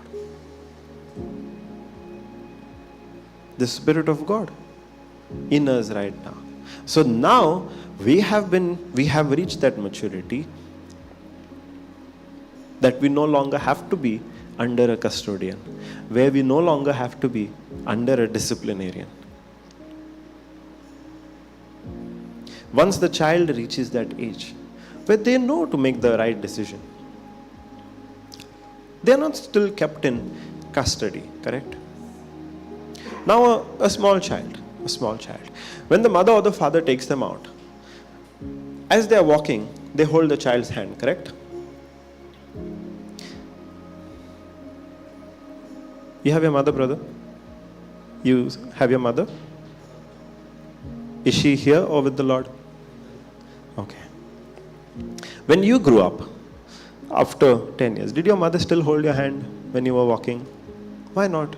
The Spirit of God in us right now. So now we have reached that maturity that we no longer have to be under a custodian, where we no longer have to be under a disciplinarian. Once the child reaches that age where they know to make the right decision, they are not still kept in custody, correct? Now a small child, when the mother or the father takes them out, as they are walking, they hold the child's hand, correct? You have your mother, brother? You have your mother? Is she here or with the Lord? Okay. When you grew up, after 10 years, did your mother still hold your hand when you were walking? Why not?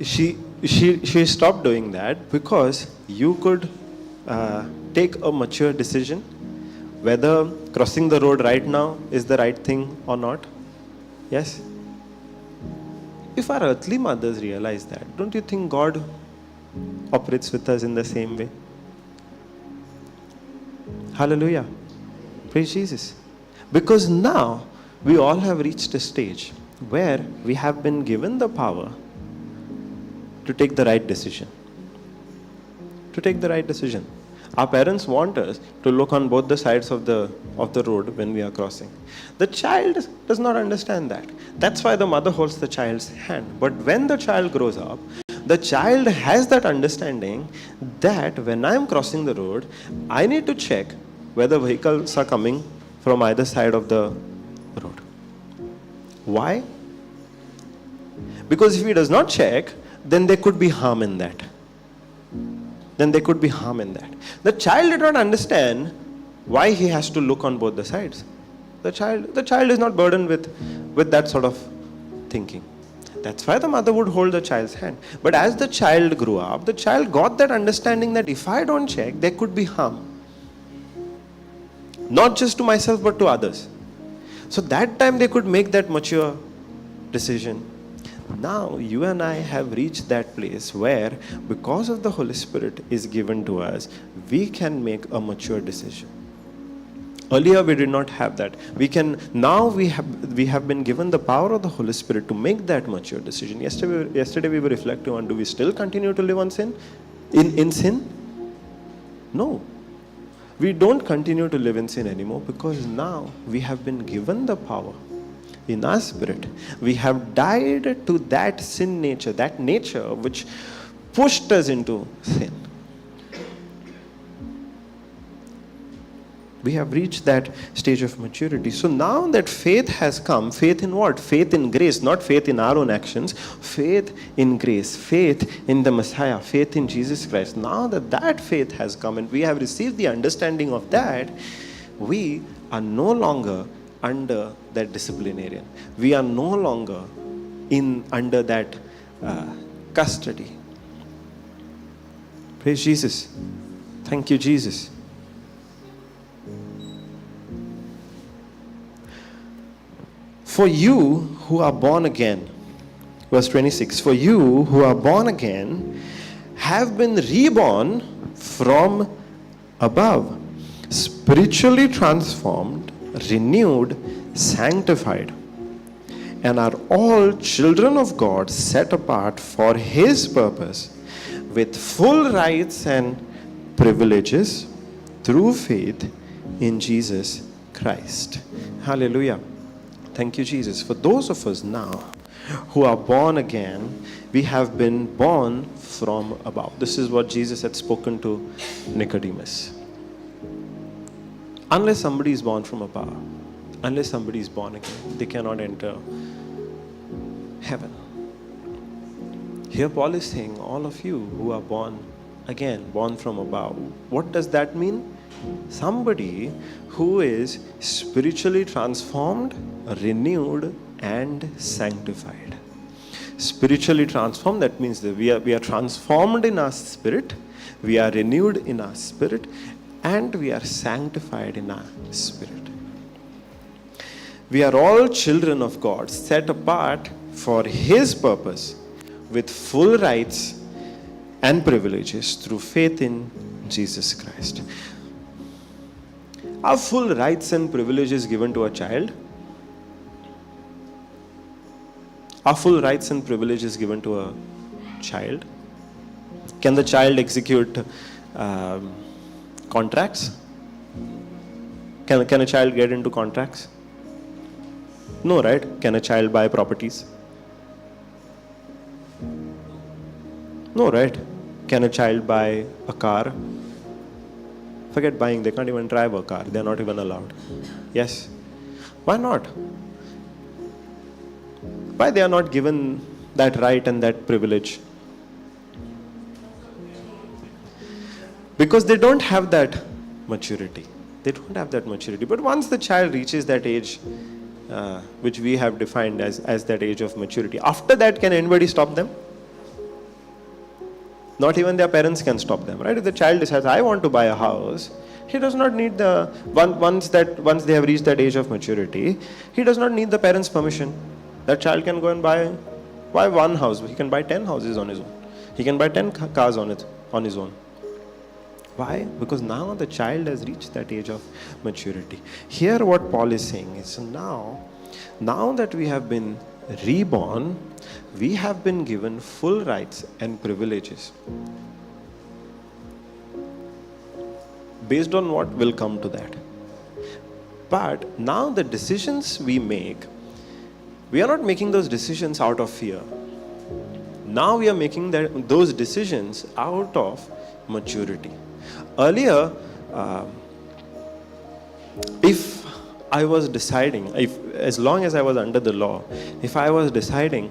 She stopped doing that because you could take a mature decision whether crossing the road right now is the right thing or not. Yes? If our earthly mothers realize that, don't you think God operates with us in the same way? Hallelujah. Praise Jesus. Because now we all have reached a stage where we have been given the power to take the right decision. To take the right decision. Our parents want us to look on both the sides of the road when we are crossing. The child does not understand that. That's why the mother holds the child's hand. But when the child grows up, the child has that understanding that when I am crossing the road, I need to check whether vehicles are coming from either side of the road. Why? Because if he does not check, then there could be harm in that. The child did not understand why he has to look on both the sides. The child is not burdened with that sort of thinking. That's why the mother would hold the child's hand. But as the child grew up, the child got that understanding that if I don't check, there could be harm. Not just to myself, but to others. So that time they could make that mature decision. Now you and I have reached that place where, because of the Holy Spirit is given to us, we can make a mature decision. Earlier we did not have that. We have been given the power of the Holy Spirit to make that mature decision. Yesterday we were reflecting on, do we still continue to live on sin? In sin? No. We don't continue to live in sin anymore because now we have been given the power. In our spirit, we have died to that sin nature, that nature which pushed us into sin. We have reached that stage of maturity. So now that faith has come, faith in what? Faith in grace, not faith in our own actions. Faith in grace, faith in the Messiah, faith in Jesus Christ. Now that faith has come and we have received the understanding of that, we are no longer under that disciplinarian. We are no longer under that custody. Praise Jesus. Thank you, Jesus. For you who are born again, verse 26, for you who are born again have been reborn from above, spiritually transformed, renewed, sanctified, and are all children of God, set apart for His purpose, with full rights and privileges through faith in Jesus Christ. Hallelujah. Thank you, Jesus. For those of us now who are born again, we have been born from above. This is what Jesus had spoken to Nicodemus. Unless somebody is born from above, unless somebody is born again, they cannot enter heaven. Here Paul is saying, all of you who are born again, born from above. What does that mean? Somebody who is spiritually transformed, renewed, and sanctified. Spiritually transformed, that means that we are transformed in our spirit, we are renewed in our spirit, and we are sanctified in our spirit. We are all children of God, set apart for His purpose, with full rights and privileges through faith in Jesus Christ. Are full rights and privileges given to a child? Are full rights and privileges given to a child? Can the child execute contracts? Can a child get into contracts? No, right? Can a child buy properties? No, right? Can a child buy a car? Forget buying, they can't even drive a car. They're not even allowed. Yes? Why not? Why they are not given that right and that privilege? Because they don't have that maturity. They don't have that maturity. But once the child reaches that age, which we have defined as that age of maturity, after that, can anybody stop them? Not even their parents can stop them, right? If the child decides, I want to buy a house, he does not need once they have reached that age of maturity, he does not need the parents' permission. That child can go and buy one house. He can buy 10 houses on his own. He can buy 10 cars on his own. Why? Because now the child has reached that age of maturity. Here what Paul is saying is, now that we have been reborn, we have been given full rights and privileges. Based on what? Will come to that. But now the decisions we make, we are not making those decisions out of fear. Now we are making those decisions out of maturity. Earlier, if I was deciding, as long as I was under the law, if I was deciding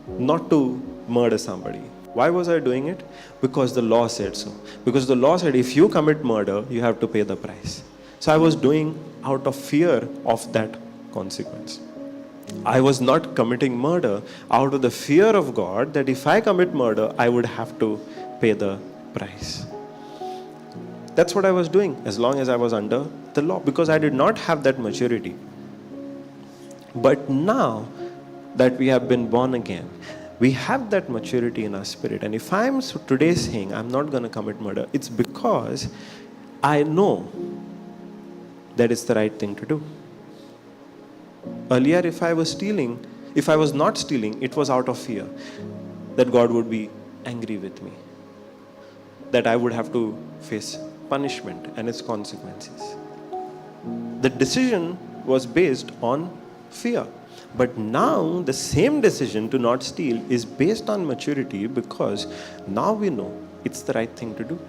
not to murder somebody, why was I doing it? Because the law said so. Because the law said if you commit murder, you have to pay the price. So I was doing out of fear of that consequence. I was not committing murder out of the fear of God that if I commit murder, I would have to pay the price. That's what I was doing as long as I was under the law, because I did not have that maturity. But now that we have been born again, we have that maturity in our spirit. And if I'm today saying I'm not going to commit murder, it's because I know that it's the right thing to do. Earlier, if I was not stealing, it was out of fear that God would be angry with me, that I would have to face punishment and its consequences. The decision was based on fear. But now the same decision to not steal is based on maturity, because now we know it's the right thing to do.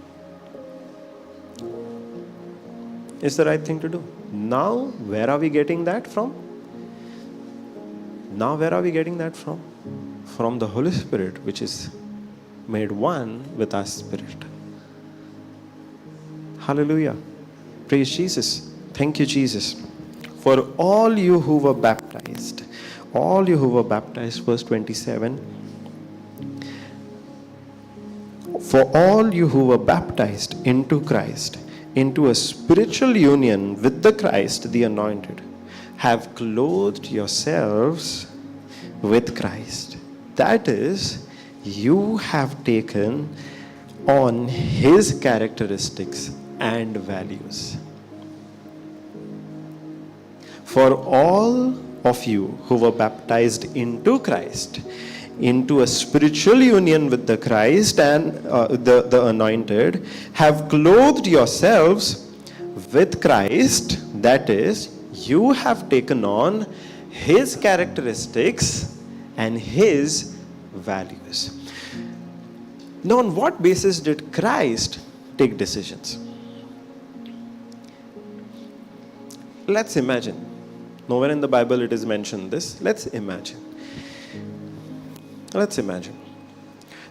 It's the right thing to do. Now, where are we getting that from? From the Holy Spirit, which is made one with our spirit. Hallelujah. Praise Jesus. Thank you, Jesus. For all you who were baptized, verse 27. For all you who were baptized into Christ, into a spiritual union with the Christ, the Anointed, have clothed yourselves with Christ. That is, you have taken on His characteristics and values. For all of you who were baptized into Christ, into a spiritual union with the Christ and the anointed, have clothed yourselves with Christ. That is, you have taken on his characteristics and his values. Now, on what basis did Christ take decisions? Let's imagine. Nowhere in the Bible it is mentioned this. Let's imagine.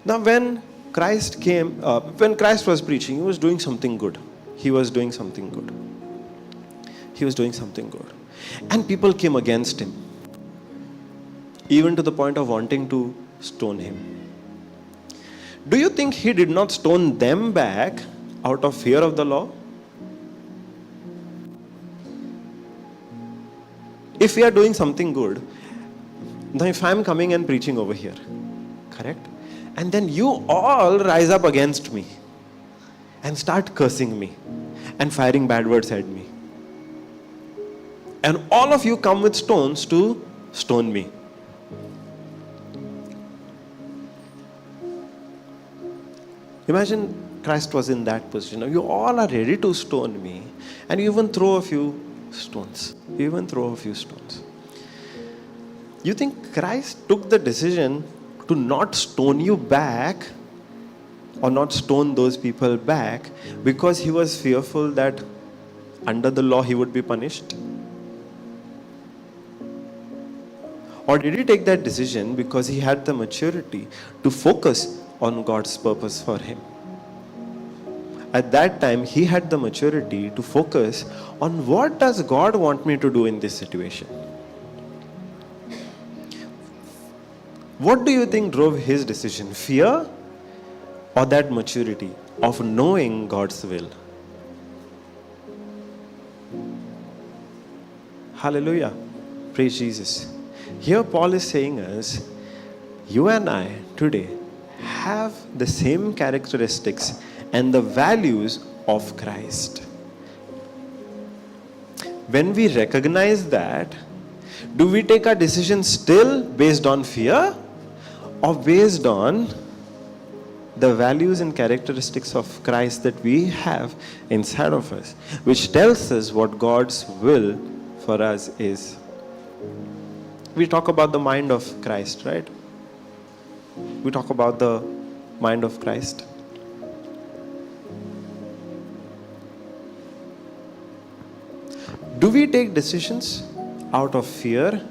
Now, when Christ came, when Christ was preaching, he was doing something good. And people came against him, even to the point of wanting to stone him. Do you think he did not stone them back out of fear of the law? If we are doing something good, now if I am coming and preaching over here, correct? And then you all rise up against me and start cursing me and firing bad words at me. And all of you come with stones to stone me. Imagine Christ was in that position. You all are ready to stone me, and you even throw a few stones. You think Christ took the decision to not stone you back or not stone those people back because he was fearful that under the law he would be punished? Or did he take that decision because he had the maturity to focus on God's purpose for him? At that time, he had the maturity to focus on what does God want me to do in this situation. What do you think drove his decision? Fear or that maturity of knowing God's will? Hallelujah. Praise Jesus. Here Paul is saying us, you and I today have the same characteristics and the values of Christ. When we recognize that, do we take our decisions still based on fear or based on the values and characteristics of Christ that we have inside of us, which tells us what God's will for us is? We talk about the mind of Christ, right? We talk about the mind of Christ. Do we take decisions out of fear,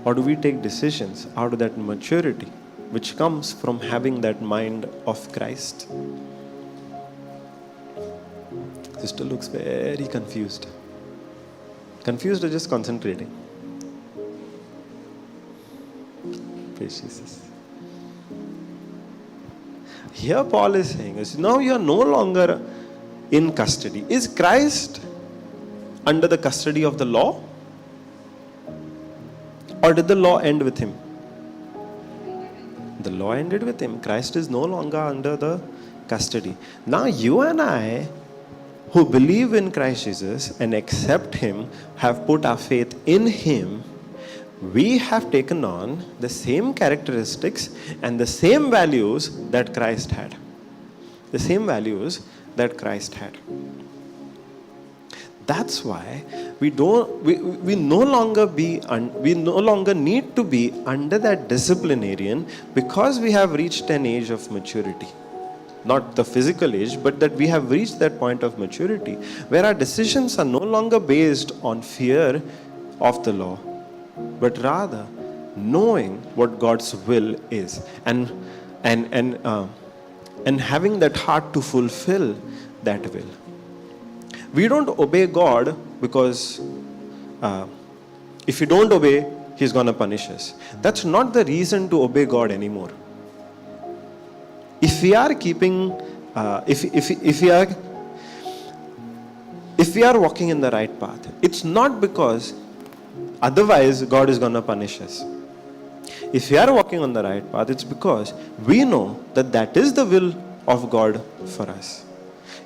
or do we take decisions out of that maturity which comes from having that mind of Christ? Sister looks very confused. Confused or just concentrating? Praise Jesus. Here Paul is saying, now you are no longer in custody. Is Christ under the custody of the law? Or did the law end with him? The law ended with him. Christ is no longer under the custody. Now you and I, who believe in Christ Jesus and accept him, have put our faith in him, we have taken on the same characteristics and the same values that Christ had. The same values that Christ had. That's why we no longer need to be under that disciplinarian, because we have reached an age of maturity. Not the physical age, but that we have reached that point of maturity where our decisions are no longer based on fear of the law, but rather knowing what God's will is and having that heart to fulfill that will. We don't obey God because if you don't obey, he's going to punish us. That's not the reason to obey God anymore. If we are keeping, if we are walking in the right path, it's not because otherwise God is going to punish us. If we are walking on the right path, it's because we know that that is the will of God for us.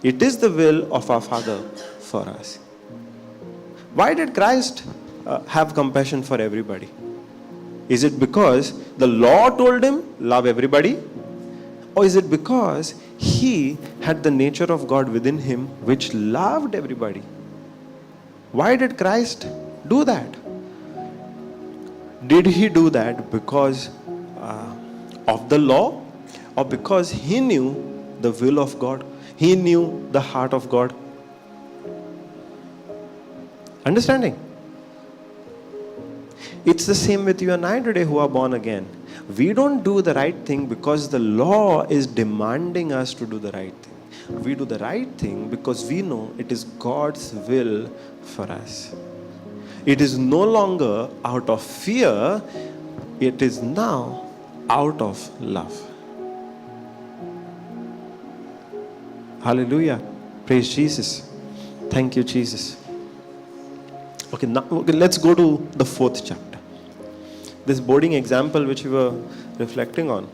It is the will of our Father for us. Why did Christ have compassion for everybody? Is it because the law told him, love everybody? Or is it because he had the nature of God within him which loved everybody? Why did Christ do that? Did he do that because of the law, or because he knew the will of God? He knew the heart of God. Understanding? It's the same with you and I today who are born again. We don't do the right thing because the law is demanding us to do the right thing. We do the right thing because we know it is God's will for us. It is no longer out of fear, it is now out of love. Hallelujah. Praise Jesus. Thank you, Jesus. Okay, now let's go to the 4th chapter. This boarding example which we were reflecting on,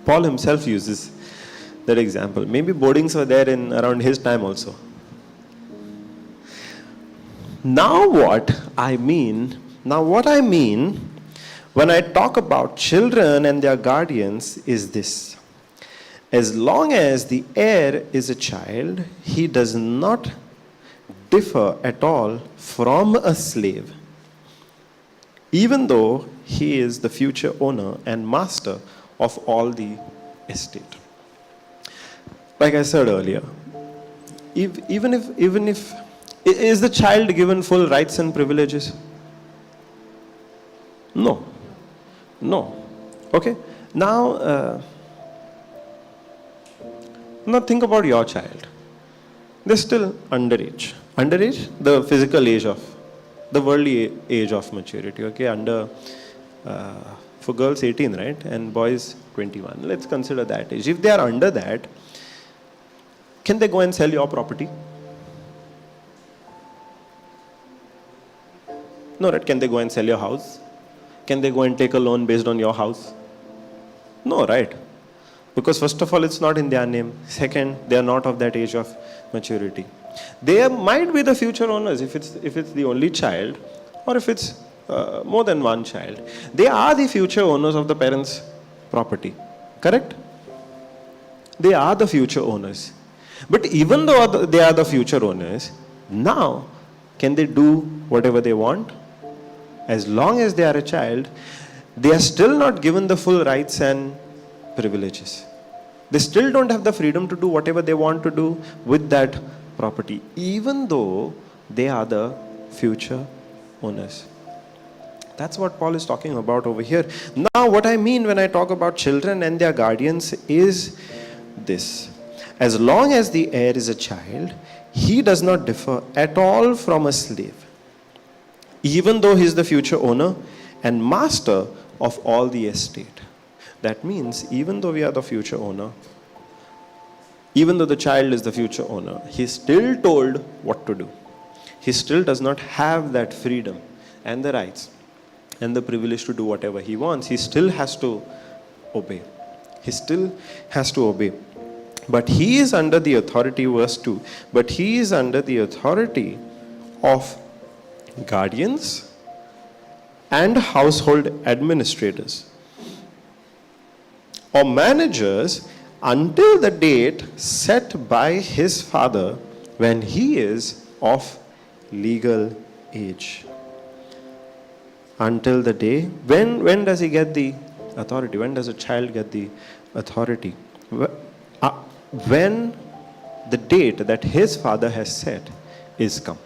Paul himself uses that example. Maybe boardings were there in around his time also. Now what I mean when I talk about children and their guardians is this. As long as the heir is a child, he does not differ at all from a slave, even though he is the future owner and master of all the estate. Like I said earlier, even if is the child given full rights and privileges? No. Okay. Now think about your child. They're still underage. Underage, the physical age of, the worldly age of maturity. Okay, for girls 18, right? And boys 21. Let's consider that age. If they are under that, can they go and sell your property? No, right? Can they go and sell your house? Can they go and take a loan based on your house? No, right? Because first of all, it's not in their name. Second, they are not of that age of maturity. They might be the future owners if it's the only child, or if it's more than one child. They are the future owners of the parents' property. Correct? They are the future owners. But even though they are the future owners, now can they do whatever they want? As long as they are a child, they are still not given the full rights and privileges. They still don't have the freedom to do whatever they want to do with that property, even though they are the future owners. That's what Paul is talking about over here. Now, what I mean when I talk about children and their guardians is this. As long as the heir is a child, he does not differ at all from a slave, even though he is the future owner and master of all the estate. That means, even though we are the future owner, even though the child is the future owner, he is still told what to do. He still does not have that freedom and the rights and the privilege to do whatever he wants. He still has to obey. He still has to obey. But he is under the authority, verse 2, but he is under the authority of guardians and household administrators or managers until the date set by his father when he is of legal age. Until the day, when does he get the authority? When does a child get the authority? When the date that his father has set is come.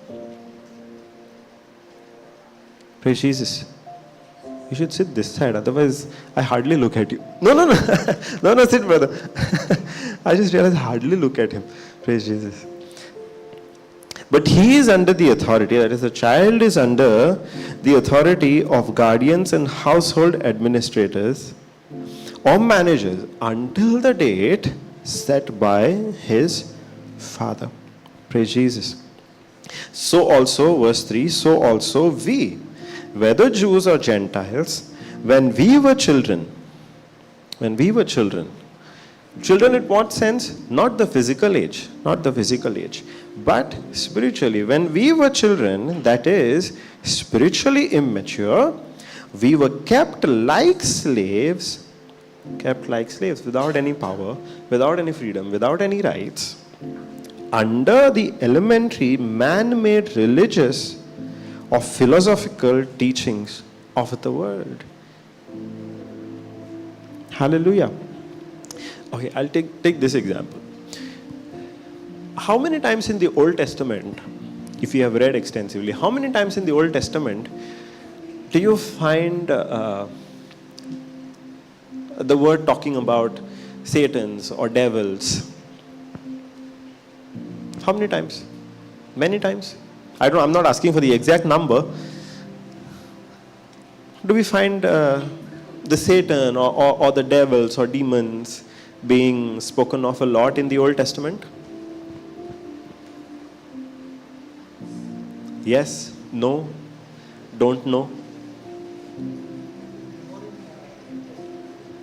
Praise Jesus. You should sit this side, otherwise I hardly look at you. No, sit brother. I just realized I hardly look at him. Praise Jesus. But he is under the authority, that is, the child is under the authority of guardians and household administrators or managers until the date set by his father. Praise Jesus. So also, verse 3, so also we, whether Jews or Gentiles, when we were children, Children in what sense? Not the physical age, but spiritually. When we were children, that is, spiritually immature, we were kept like slaves, without any power, without any freedom, without any rights, under the elementary man-made religious or philosophical teachings of the world. Hallelujah. Okay, I'll take this example. How many times in the Old Testament, if you have read extensively, how many times in the Old Testament do you find the word talking about Satans or devils? How many times? Many times? I'm not asking for the exact number. Do we find the Satan or the devils or demons being spoken of a lot in the Old Testament? Yes, no, don't know.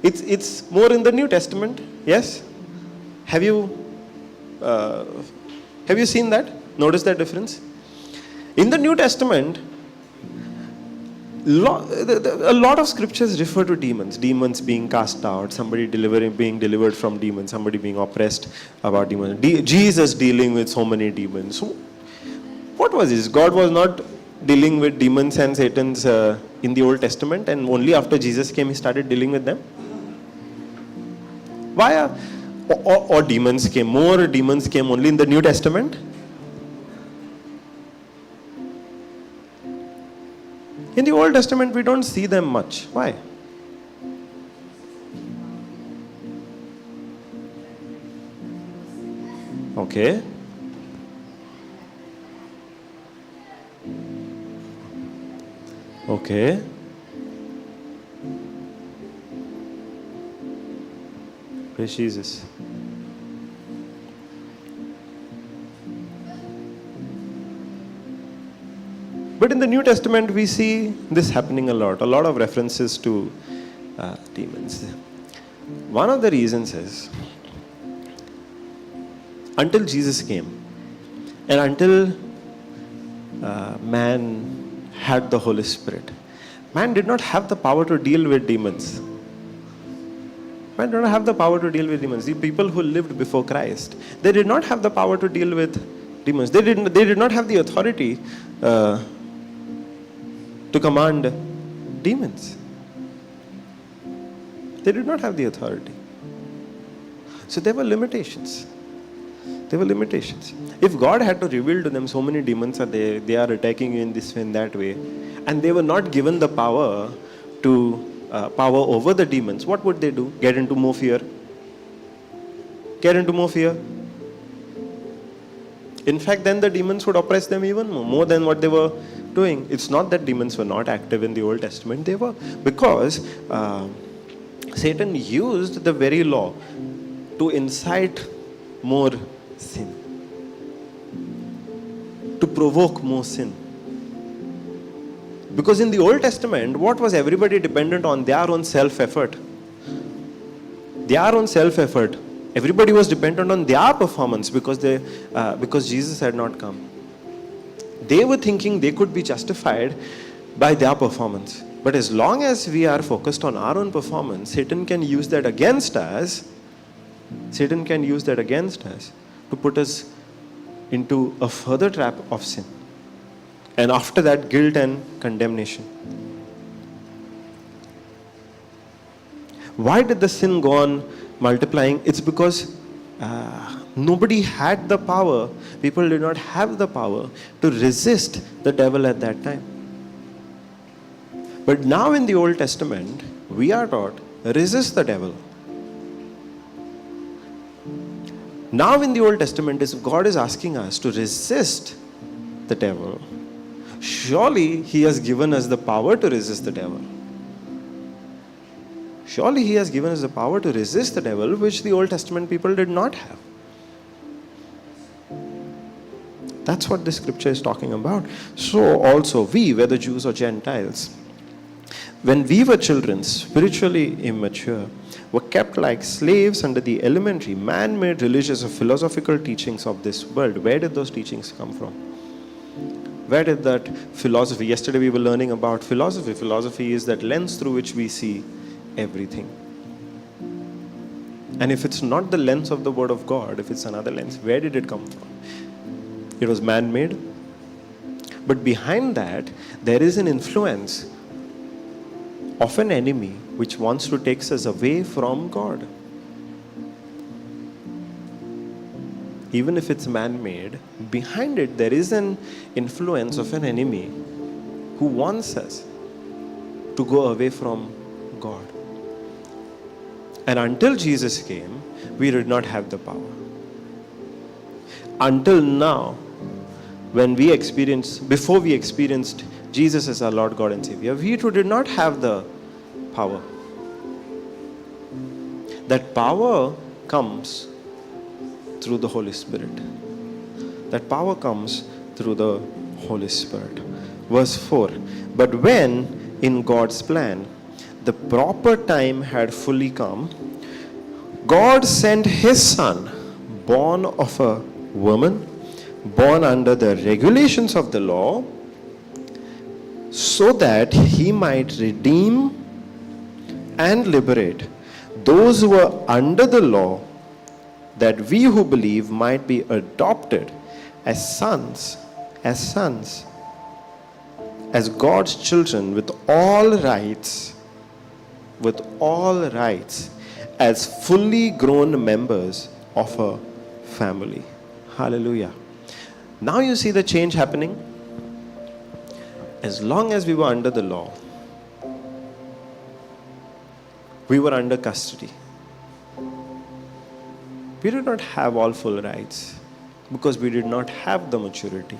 It's more in the New Testament. Yes. Have you seen that? Notice that difference? In the New Testament, a lot of scriptures refer to demons. Demons being cast out, somebody being delivered from demons, somebody being oppressed about demons. Jesus dealing with so many demons. So, what was this? God was not dealing with demons and Satans in the Old Testament, and only after Jesus came, he started dealing with them. Why? Or demons came. More demons came only in the New Testament. In the Old Testament, we don't see them much. Why? Okay. Okay. Praise Jesus. But in the New Testament, we see this happening a lot of references to demons. One of the reasons is, until Jesus came, and until man had the Holy Spirit, man did not have the power to deal with demons. Man did not have the power to deal with demons. The people who lived before Christ, they did not have the power to deal with demons. They did not have the authority to command demons. They did not have the authority. So there were limitations. If God had to reveal to them so many demons are there, they are attacking you in this way and that way, and they were not given the power to power over the demons, what would they do? Get into more fear. In fact, then the demons would oppress them even more than what they were doing. It's not that demons were not active in the Old Testament. They were, because Satan used the very law to incite more sin, to provoke more sin. Because in the Old Testament, what was everybody dependent on? Their own self-effort. Everybody was dependent on their performance because Jesus had not come. They were thinking they could be justified by their performance. But as long as we are focused on our own performance, Satan can use that against us. To put us into a further trap of sin. And after that, guilt and condemnation. Why did the sin go on multiplying? It's because nobody had the power. People did not have the power to resist the devil at that time. But now in the Old Testament, we are taught, resist the devil. Now in the Old Testament, God is asking us to resist the devil. Surely He has given us the power to resist the devil. Surely He has given us the power to resist the devil, which the Old Testament people did not have. That's what this scripture is talking about. So also we, whether Jews or Gentiles, when we were children, spiritually immature, were kept like slaves under the elementary, man-made religious or philosophical teachings of this world. Where did those teachings come from? Where did that philosophy? Yesterday we were learning about philosophy. Philosophy is that lens through which we see everything. And if it's not the lens of the Word of God, if it's another lens, where did it come from? It was man-made. But behind that, there is an influence of an enemy which wants to take us away from God. Even if it's man-made, behind it there is an influence of an enemy who wants us to go away from God. And until Jesus came, we did not have the power. Until now, before we experienced Jesus as our Lord, God and Savior, we too did not have the power. That power comes through the Holy Spirit. That power comes through the Holy Spirit. Verse 4. But when, in God's plan, the proper time had fully come, God sent His Son, born of a woman, born under the regulations of the law, so that He might redeem and liberate those who were under the law, that we who believe might be adopted as sons, as God's children with all rights, as fully grown members of a family. Hallelujah. Now you see the change happening. As long as we were under the law, we were under custody. We did not have all full rights because we did not have the maturity.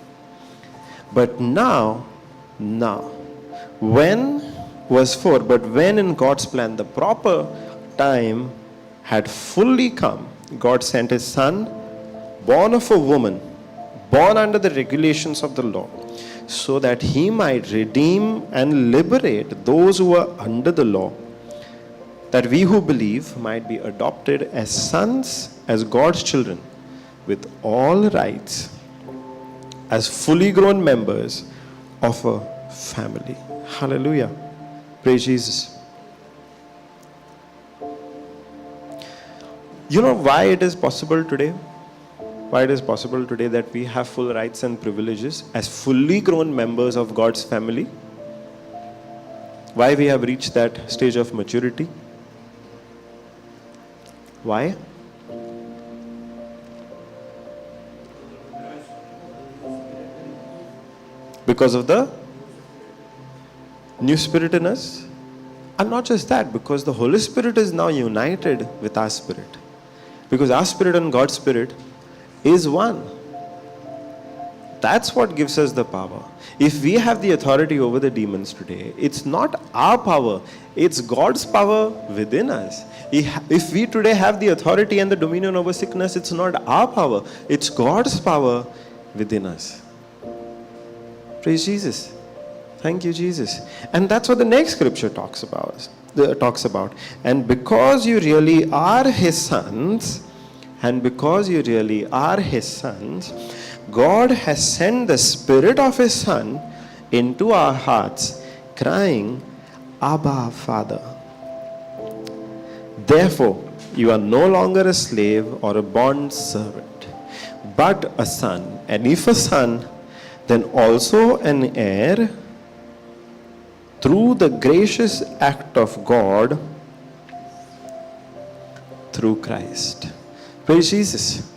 But now, when, verse 4, but when in God's plan the proper time had fully come, God sent His Son, born of a woman, born under the regulations of the law, so that He might redeem and liberate those who were under the law, that we who believe might be adopted as sons, as God's children, with all rights, as fully grown members of a family. Hallelujah. Praise Jesus. You know why it is possible today? Why it is possible today that we have full rights and privileges as fully grown members of God's family? Why we have reached that stage of maturity? Why? Because of the new spirit in us. And not just that, because the Holy Spirit is now united with our spirit. Because our spirit and God's spirit is one. That's what gives us the power. If we have the authority over the demons today, it's not our power, it's God's power within us. If we today have the authority and the dominion over sickness, it's not our power, it's God's power within us. Praise Jesus. Thank you, Jesus. And that's what the next scripture talks about. And because you really are His sons, God has sent the Spirit of His Son into our hearts, crying, Abba, Father. Therefore, you are no longer a slave or a bond servant, but a son. And if a son, then also an heir through the gracious act of God through Christ. Praise Jesus.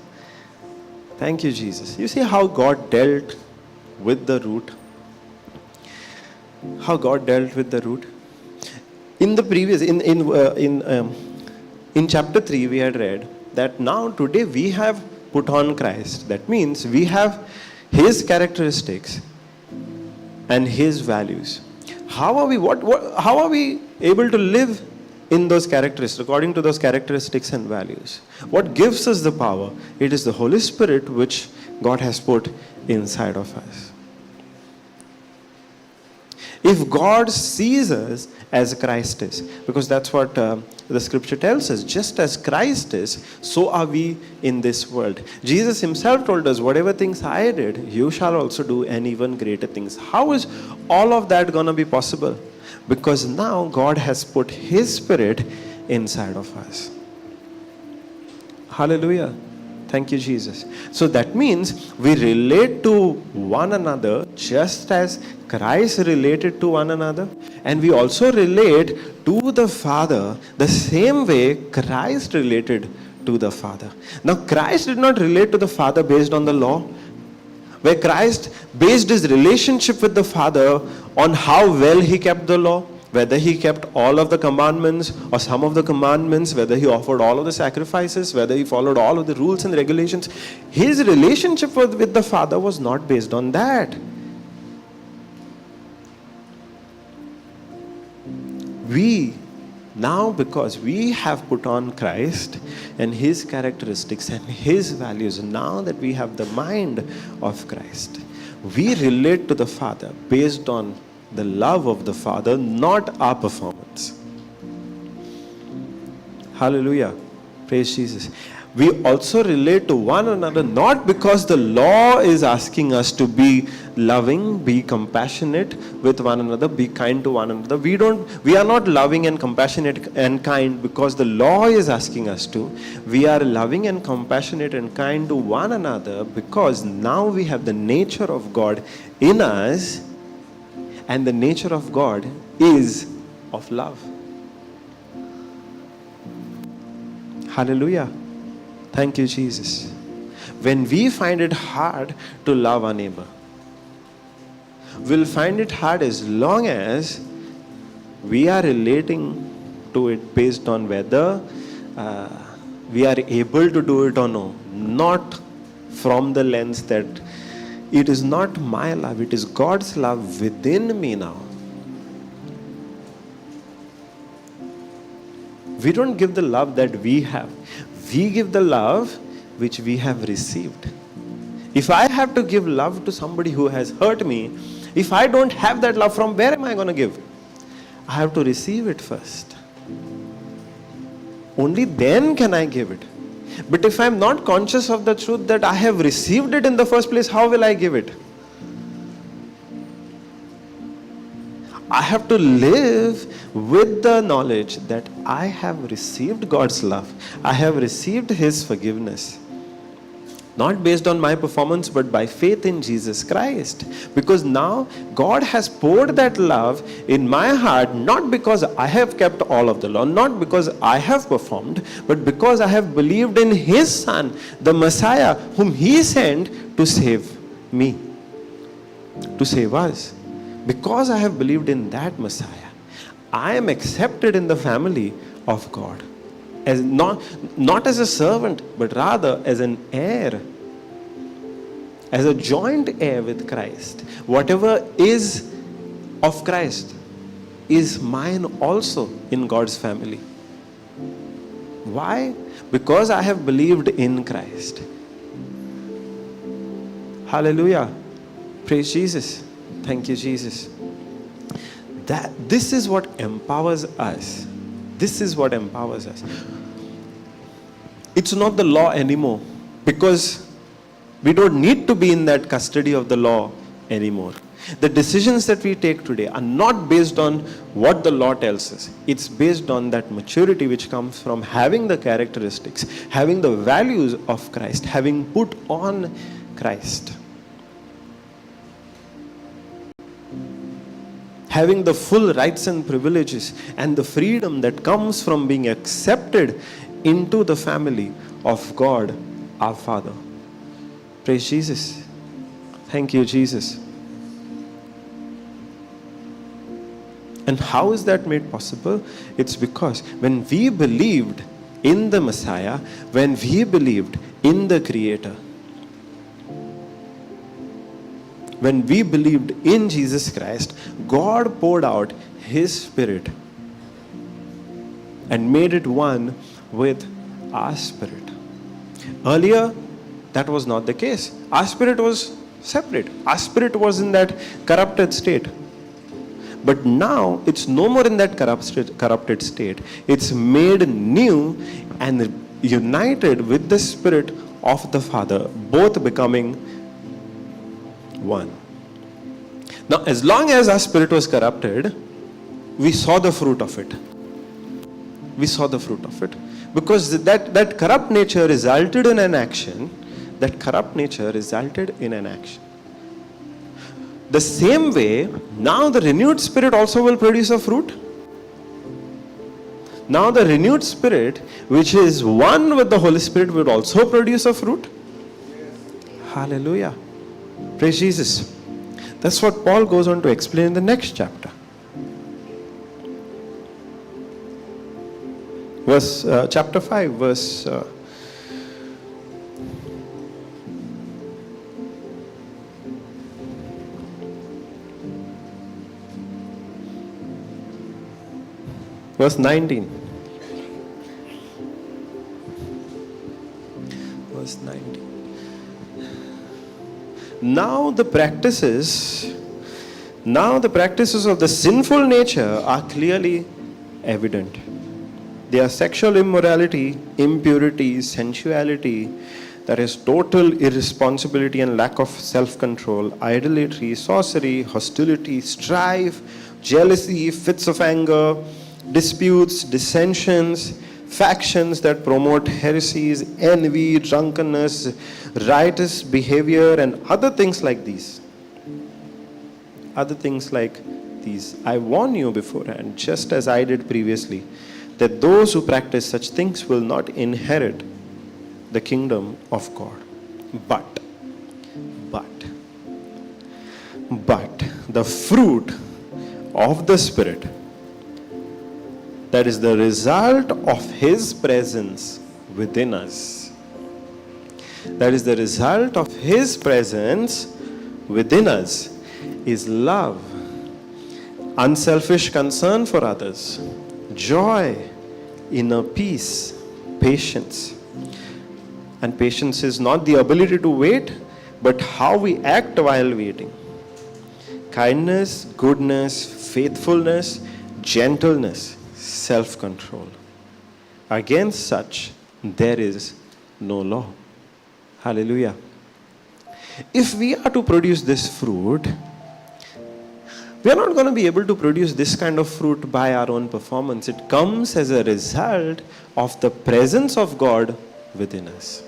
Thank you, Jesus. You see how God dealt with the root? How God dealt with the root? In the previous, in chapter 3, we had read that now today we have put on Christ. That means we have His characteristics and His values. How are we able to live in those characteristics, according to those characteristics and values? What gives us the power? It is the Holy Spirit which God has put inside of us. If God sees us as Christ is, because that's what the scripture tells us, just as Christ is, so are we in this world. Jesus himself told us, whatever things I did, you shall also do, and even greater things. How is all of that going to be possible? Because now God has put his Spirit inside of us. Hallelujah. Thank you, Jesus. So that means we relate to one another just as Christ related to one another. And we also relate to the Father the same way Christ related to the Father. Now, Christ did not relate to the Father based on the law, where Christ based his relationship with the Father on how well he kept the law, whether he kept all of the commandments or some of the commandments, whether he offered all of the sacrifices, whether he followed all of the rules and regulations. His relationship with the Father was not based on that. We now, because we have put on Christ and his characteristics and his values, now that we have the mind of Christ, we relate to the Father based on the love of the Father, not our performance. Hallelujah. Praise Jesus. We also relate to one another not because the law is asking us to be loving, be compassionate with one another, be kind to one another. We are not loving and compassionate and kind because the law is asking us to. We are loving and compassionate and kind to one another because now we have the nature of God in us. And the nature of God is of love. Hallelujah. Thank you, Jesus. When we find it hard to love our neighbor, we'll find it hard as long as we are relating to it based on whether we are able to do it or no. Not from the lens that it is not my love, it is God's love within me now. We don't give the love that we have. We give the love which we have received. If I have to give love to somebody who has hurt me, if I don't have that love, from where am I going to give? I have to receive it first. Only then can I give it. But if I am not conscious of the truth that I have received it in the first place, how will I give it? I have to live with the knowledge that I have received God's love. I have received his forgiveness. Not based on my performance, but by faith in Jesus Christ. Because now God has poured that love in my heart, not because I have kept all of the law, not because I have performed, but because I have believed in his Son, the Messiah, whom he sent to save me, to save us. Because I have believed in that Messiah, I am accepted in the family of God. As not as a servant, but rather as an heir, as a joint heir with Christ. Whatever is of Christ is mine also in God's family. Why? Because I have believed in Christ. Hallelujah. Praise Jesus. Thank you, Jesus. This is what empowers us. This is what empowers us. It's not the law anymore, because we don't need to be in that custody of the law anymore. The decisions that we take today are not based on what the law tells us. It's based on that maturity which comes from having the characteristics, having the values of Christ, having put on Christ. Having the full rights and privileges and the freedom that comes from being accepted into the family of God, our Father. Praise Jesus. Thank you, Jesus. And how is that made possible? It's because when we believed in the Messiah, when we believed in the Creator, when we believed in Jesus Christ, God poured out his Spirit and made it one with our spirit. Earlier, that was not the case. Our spirit was separate. Our spirit was in that corrupted state. But now it's no more in that corrupted state. It's made new and united with the Spirit of the Father, both becoming one. Now, as long as our spirit was corrupted, we saw the fruit of it. We saw the fruit of it. Because that corrupt nature resulted in an action. That corrupt nature resulted in an action. The same way, now the renewed spirit also will produce a fruit. Now the renewed spirit, which is one with the Holy Spirit, will also produce a fruit. Hallelujah. Praise Jesus. That's what Paul goes on to explain in the next chapter. Chapter 5, verse 19. Verse 19. Now the practices of the sinful nature are clearly evident. They are sexual immorality, impurity, sensuality, that is total irresponsibility and lack of self-control, idolatry, sorcery, hostility, strife, jealousy, fits of anger, disputes, dissensions, factions that promote heresies, envy, drunkenness, riotous behavior, and other things like these. I warn you beforehand, just as I did previously, that those who practice such things will not inherit the kingdom of God. But the fruit of the Spirit, that is the result of His presence within us. That is the result of His presence within us is love, unselfish concern for others, joy, inner peace, patience. And patience is not the ability to wait, but how we act while waiting. Kindness, goodness, faithfulness, gentleness, self-control. Against such, there is no law. Hallelujah. If we are to produce this fruit, we are not going to be able to produce this kind of fruit by our own performance. It comes as a result of the presence of God within us.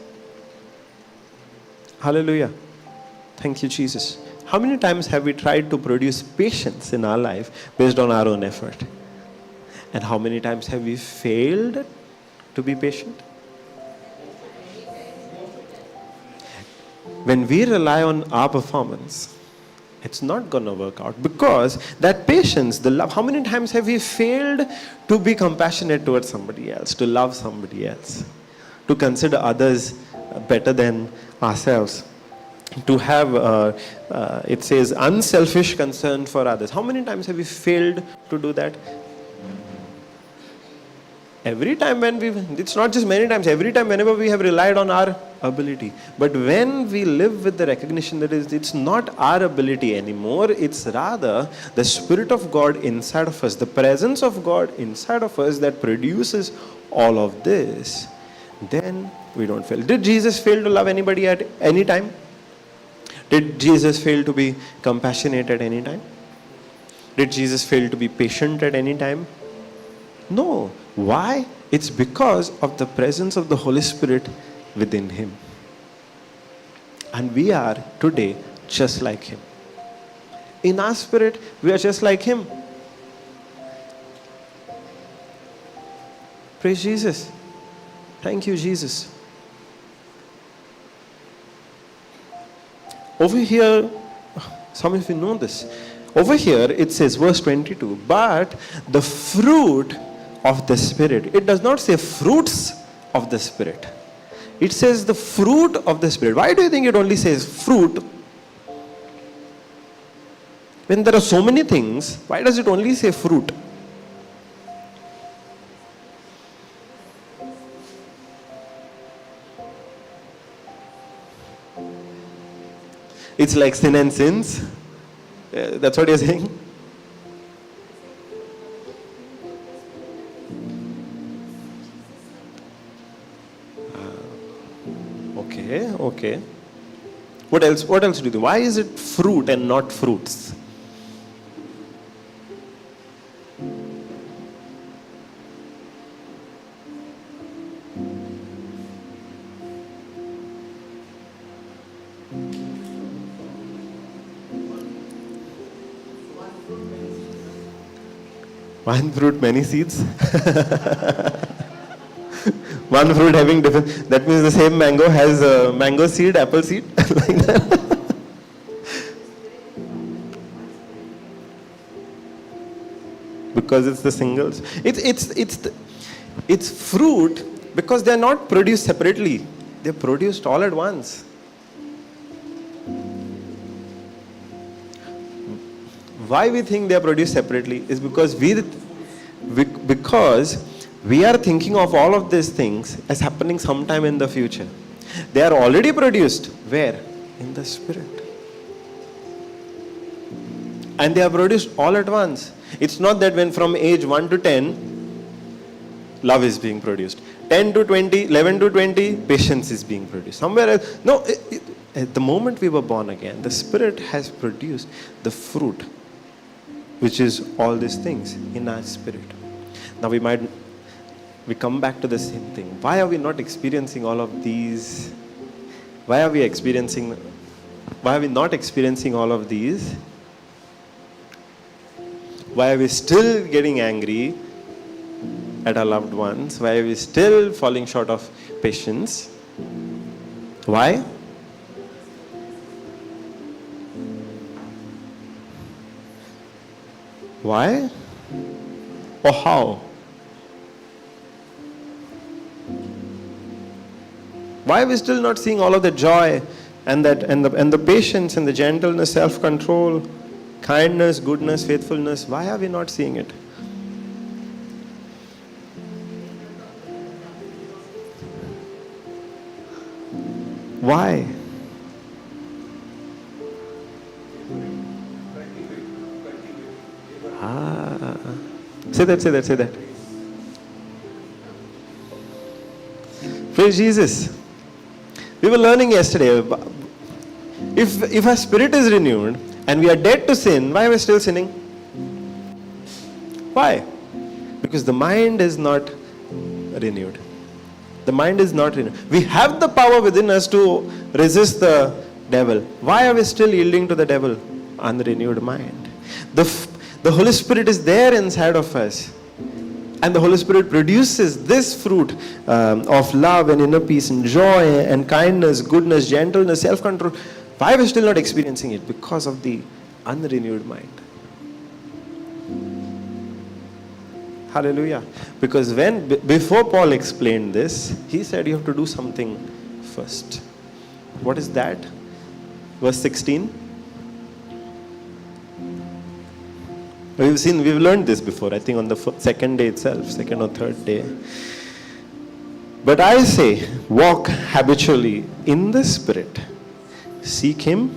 Hallelujah. Thank you, Jesus. How many times have we tried to produce patience in our life based on our own effort? And how many times have we failed to be patient? When we rely on our performance, it's not going to work out, because that patience, the love, how many times have we failed to be compassionate towards somebody else, to love somebody else, to consider others better than ourselves, to have, it says, unselfish concern for others. How many times have we failed to do that? Every time it's not just many times, every time whenever we have relied on our ability. But when we live with the recognition that it's not our ability anymore, it's rather the Spirit of God inside of us, the presence of God inside of us that produces all of this, then we don't fail. Did Jesus fail to love anybody at any time? Did Jesus fail to be compassionate at any time? Did Jesus fail to be patient at any time? No. Why? It's because of the presence of the Holy Spirit within Him. And we are today just like Him. In our spirit, we are just like Him. Praise Jesus. Thank you, Jesus. Over here, some of you know this. Over here, it says, verse 22, but the fruit of the Spirit. It does not say fruits of the Spirit. It says the fruit of the Spirit. Why do you think it only says fruit? When there are so many things, why does it only say fruit? It's like sin and sins. That's what you're saying? What else? What else do you think? Why is it fruit and not fruits? One fruit, many seeds. One fruit having different. That means the same mango has mango seed, apple seed, like that. Because it's the singles. It's fruit because they are not produced separately. They are produced all at once. Why we think they are produced separately is because we are thinking of all of these things as happening sometime in the future. They are already produced. Where? In the spirit. And they are produced all at once. It's not that when from age 1 to 10, love is being produced. 10 to 20, 11 to 20, patience is being produced. Somewhere else. No, at the moment we were born again, the Spirit has produced the fruit, which is all these things in our spirit. Now we come back to the same thing. Why are we not experiencing all of these? Why are we not experiencing all of these? Why are we still getting angry at our loved ones? Why are we still falling short of patience? Why? Why? Or how? Why are we still not seeing all of the joy and the patience and the gentleness, self-control, kindness, goodness, faithfulness? Why are we not seeing it? Why? Say that. Praise Jesus. We were learning yesterday, if our spirit is renewed and we are dead to sin, why are we still sinning? Why? Because the mind is not renewed. The mind is not renewed. We have the power within us to resist the devil. Why are we still yielding to the devil? Unrenewed mind. The Holy Spirit is there inside of us. And the Holy Spirit produces this fruit of love and inner peace and joy and kindness, goodness, gentleness, self-control. Why are we still not experiencing it? Because of the unrenewed mind. Hallelujah. Because before Paul explained this, he said you have to do something first. What is that? Verse 16. We've learned this before, I think on the second day itself, second or third day. But I say, walk habitually in the Spirit, seek Him,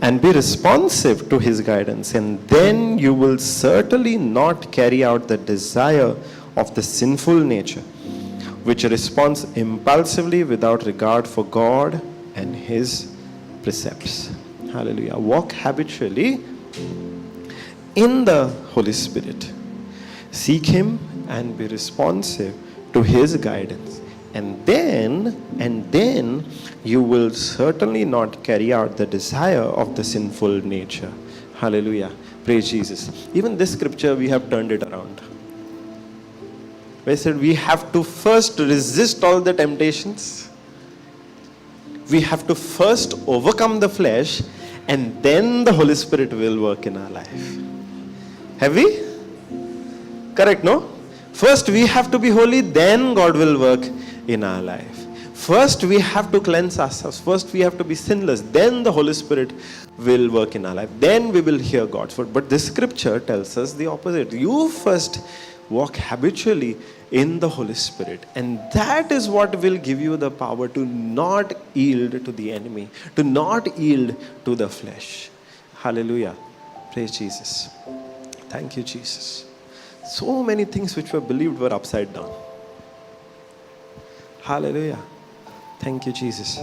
and be responsive to His guidance, and then you will certainly not carry out the desire of the sinful nature, which responds impulsively without regard for God and His precepts. Hallelujah. Walk habitually in the Holy Spirit. Seek Him and be responsive to His guidance. And then you will certainly not carry out the desire of the sinful nature. Hallelujah. Praise Jesus. Even this scripture we have turned it around. We said we have to first resist all the temptations. We have to first overcome the flesh, and then the Holy Spirit will work in our life. Have we? Correct, no? First we have to be holy, then God will work in our life. First we have to cleanse ourselves. First we have to be sinless. Then the Holy Spirit will work in our life. Then we will hear God's word. But this scripture tells us the opposite. You first walk habitually in the Holy Spirit. And that is what will give you the power to not yield to the enemy. To not yield to the flesh. Hallelujah. Praise Jesus. Thank you, Jesus. So many things which were believed were upside down. Hallelujah. Thank you, Jesus.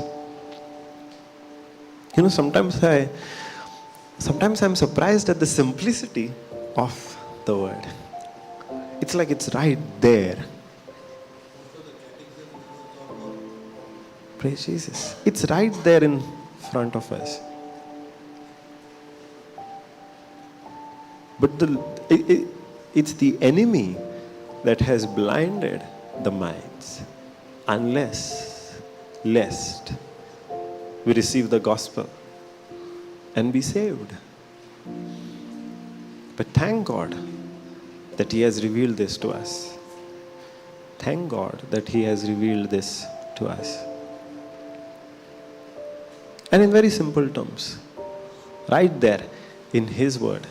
Sometimes I'm surprised at the simplicity of the word. It's like it's right there. Praise Jesus. It's right there in front of us. But it's the enemy that has blinded the minds, lest we receive the gospel and be saved. But thank God that He has revealed this to us. Thank God that He has revealed this to us. And in very simple terms, right there in His word,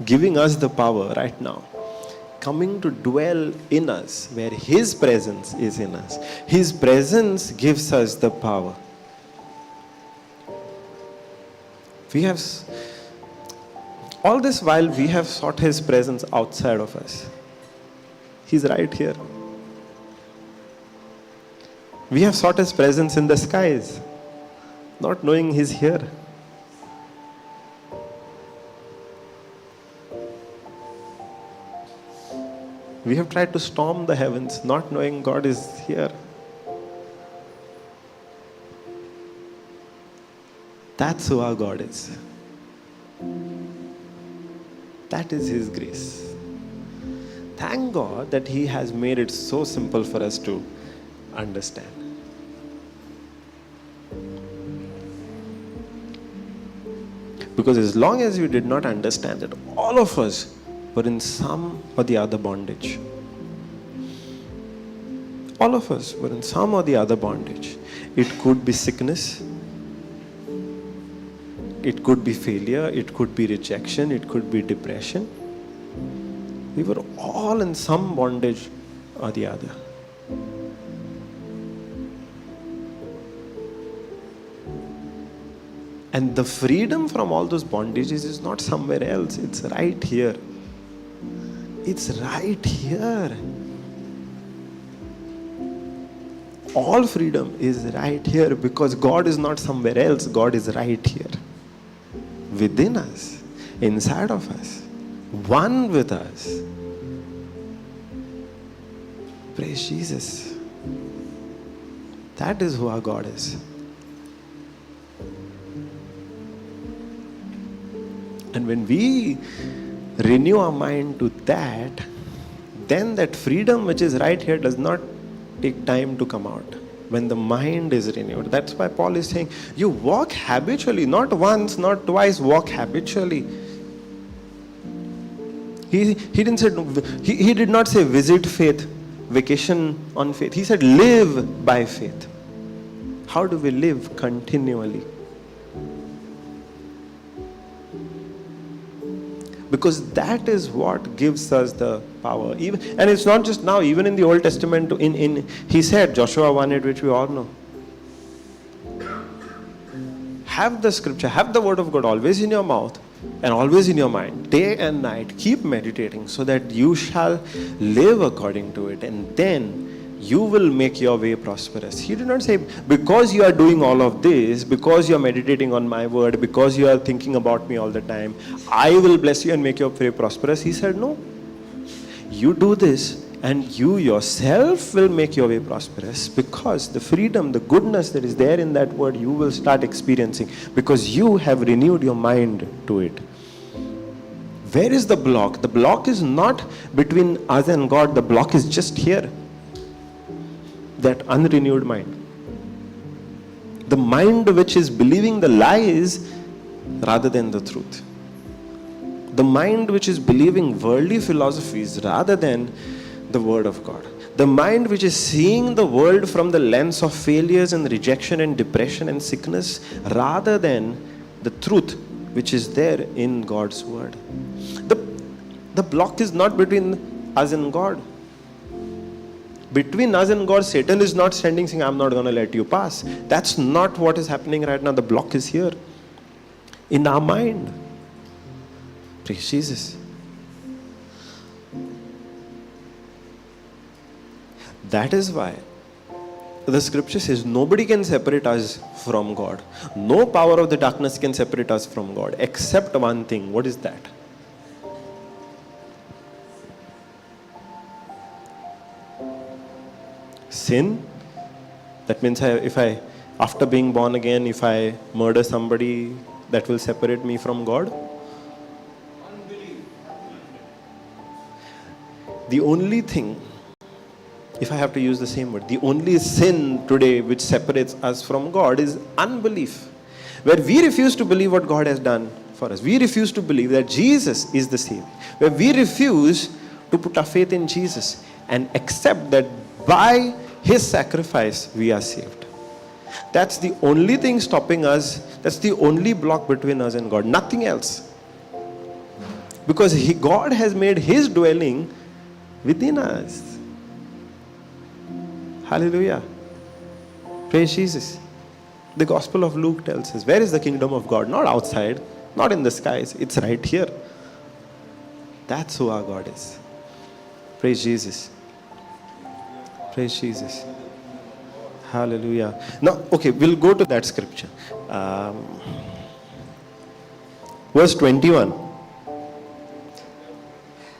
giving us the power right now, coming to dwell in us, where His presence is in us. His presence gives us the power. All this while we have sought His presence outside of us. He's right here. We have sought His presence in the skies, not knowing He's here. We have tried to storm the heavens, not knowing God is here. That's who our God is. That is His grace. Thank God that He has made it so simple for us to understand. Because as long as you did not understand it, all of us were in some or the other bondage. All of us were in some or the other bondage. It could be sickness. It could be failure. It could be rejection. It could be depression. We were all in some bondage or the other. And the freedom from all those bondages is not somewhere else. It's right here. It's right here. All freedom is right here because God is not somewhere else. God is right here. Within us, inside of us, one with us. Praise Jesus. That is who our God is. And when we renew our mind to that, then that freedom which is right here does not take time to come out. When the mind is renewed. That's why Paul is saying, you walk habitually, not once, not twice, walk habitually. He didn't say, he did not say visit faith, vacation on faith. He said live by faith. How do we live continually? Because that is what gives us the power. And it's not just now, even in the Old Testament, he said, Joshua 1:8, which we all know. Have the scripture, have the word of God always in your mouth and always in your mind, day and night. Keep meditating so that you shall live according to it. And then you will make your way prosperous. He did not say, because you are doing all of this, because you are meditating on my word, because you are thinking about me all the time, I will bless you and make your way prosperous. He said, no. You do this and you yourself will make your way prosperous, because the freedom, the goodness that is there in that word, you will start experiencing because you have renewed your mind to it. Where is the block? The block is not between us and God. The block is just here. That unrenewed mind. The mind which is believing the lies rather than the truth. The mind which is believing worldly philosophies rather than the word of God. The mind which is seeing the world from the lens of failures and rejection and depression and sickness rather than the truth which is there in God's word. The block is not between us and God. Between us and God, Satan is not standing saying, I'm not going to let you pass. That's not what is happening right now. The block is here. In our mind. Praise Jesus. That is why the scripture says nobody can separate us from God. No power of the darkness can separate us from God except one thing. What is that? Sin. That means if I, after being born again, if I murder somebody, that will separate me from God? Unbelief. The only thing, if I have to use the same word, the only sin today which separates us from God is unbelief. Where we refuse to believe what God has done for us. We refuse to believe that Jesus is the Savior. Where we refuse to put our faith in Jesus and accept that by His sacrifice we are saved. That's the only thing stopping us. That's the only block between us and God. Nothing else. Because God has made His dwelling within us. Hallelujah. Praise Jesus. The Gospel of Luke tells us, where is the kingdom of God? Not outside, not in the skies. It's right here. That's who our God is. Praise Jesus. Praise Jesus. Hallelujah. Now, okay, we'll go to that scripture. Verse 21.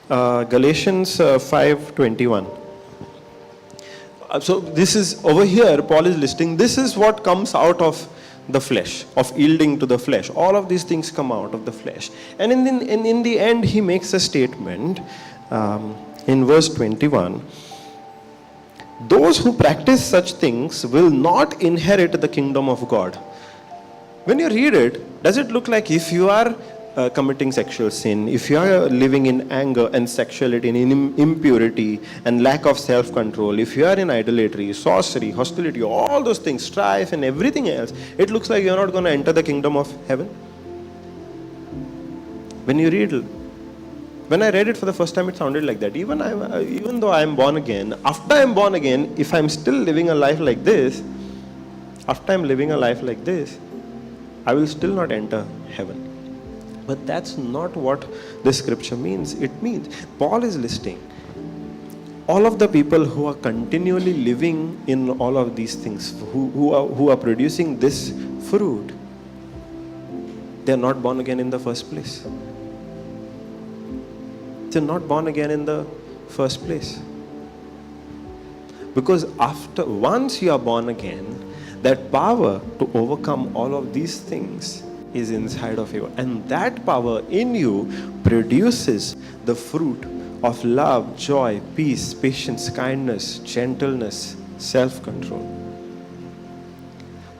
Galatians 5:21. So this is, over here, Paul is listing, this is what comes out of the flesh, of yielding to the flesh. All of these things come out of the flesh. And in the end, he makes a statement in verse 21. Those who practice such things will not inherit the kingdom of God. When you read it, does it look like if you are committing sexual sin, if you are living in anger and sexuality and in impurity and lack of self-control, if you are in idolatry, sorcery, hostility, all those things, strife and everything else, it looks like you're not going to enter the kingdom of heaven? When you read, when I read it for the first time, it sounded like that. Even though I am born again, after I am born again, if I'm still living a life like this, after I'm living a life like this, I will still not enter heaven. But that's not what the scripture means. It means, Paul is listing all of the people who are continually living in all of these things, who are producing this fruit, they are not born again in the first place. They're not born again in the first place. Because once you are born again, that power to overcome all of these things is inside of you. And that power in you produces the fruit of love, joy, peace, patience, kindness, gentleness, self-control.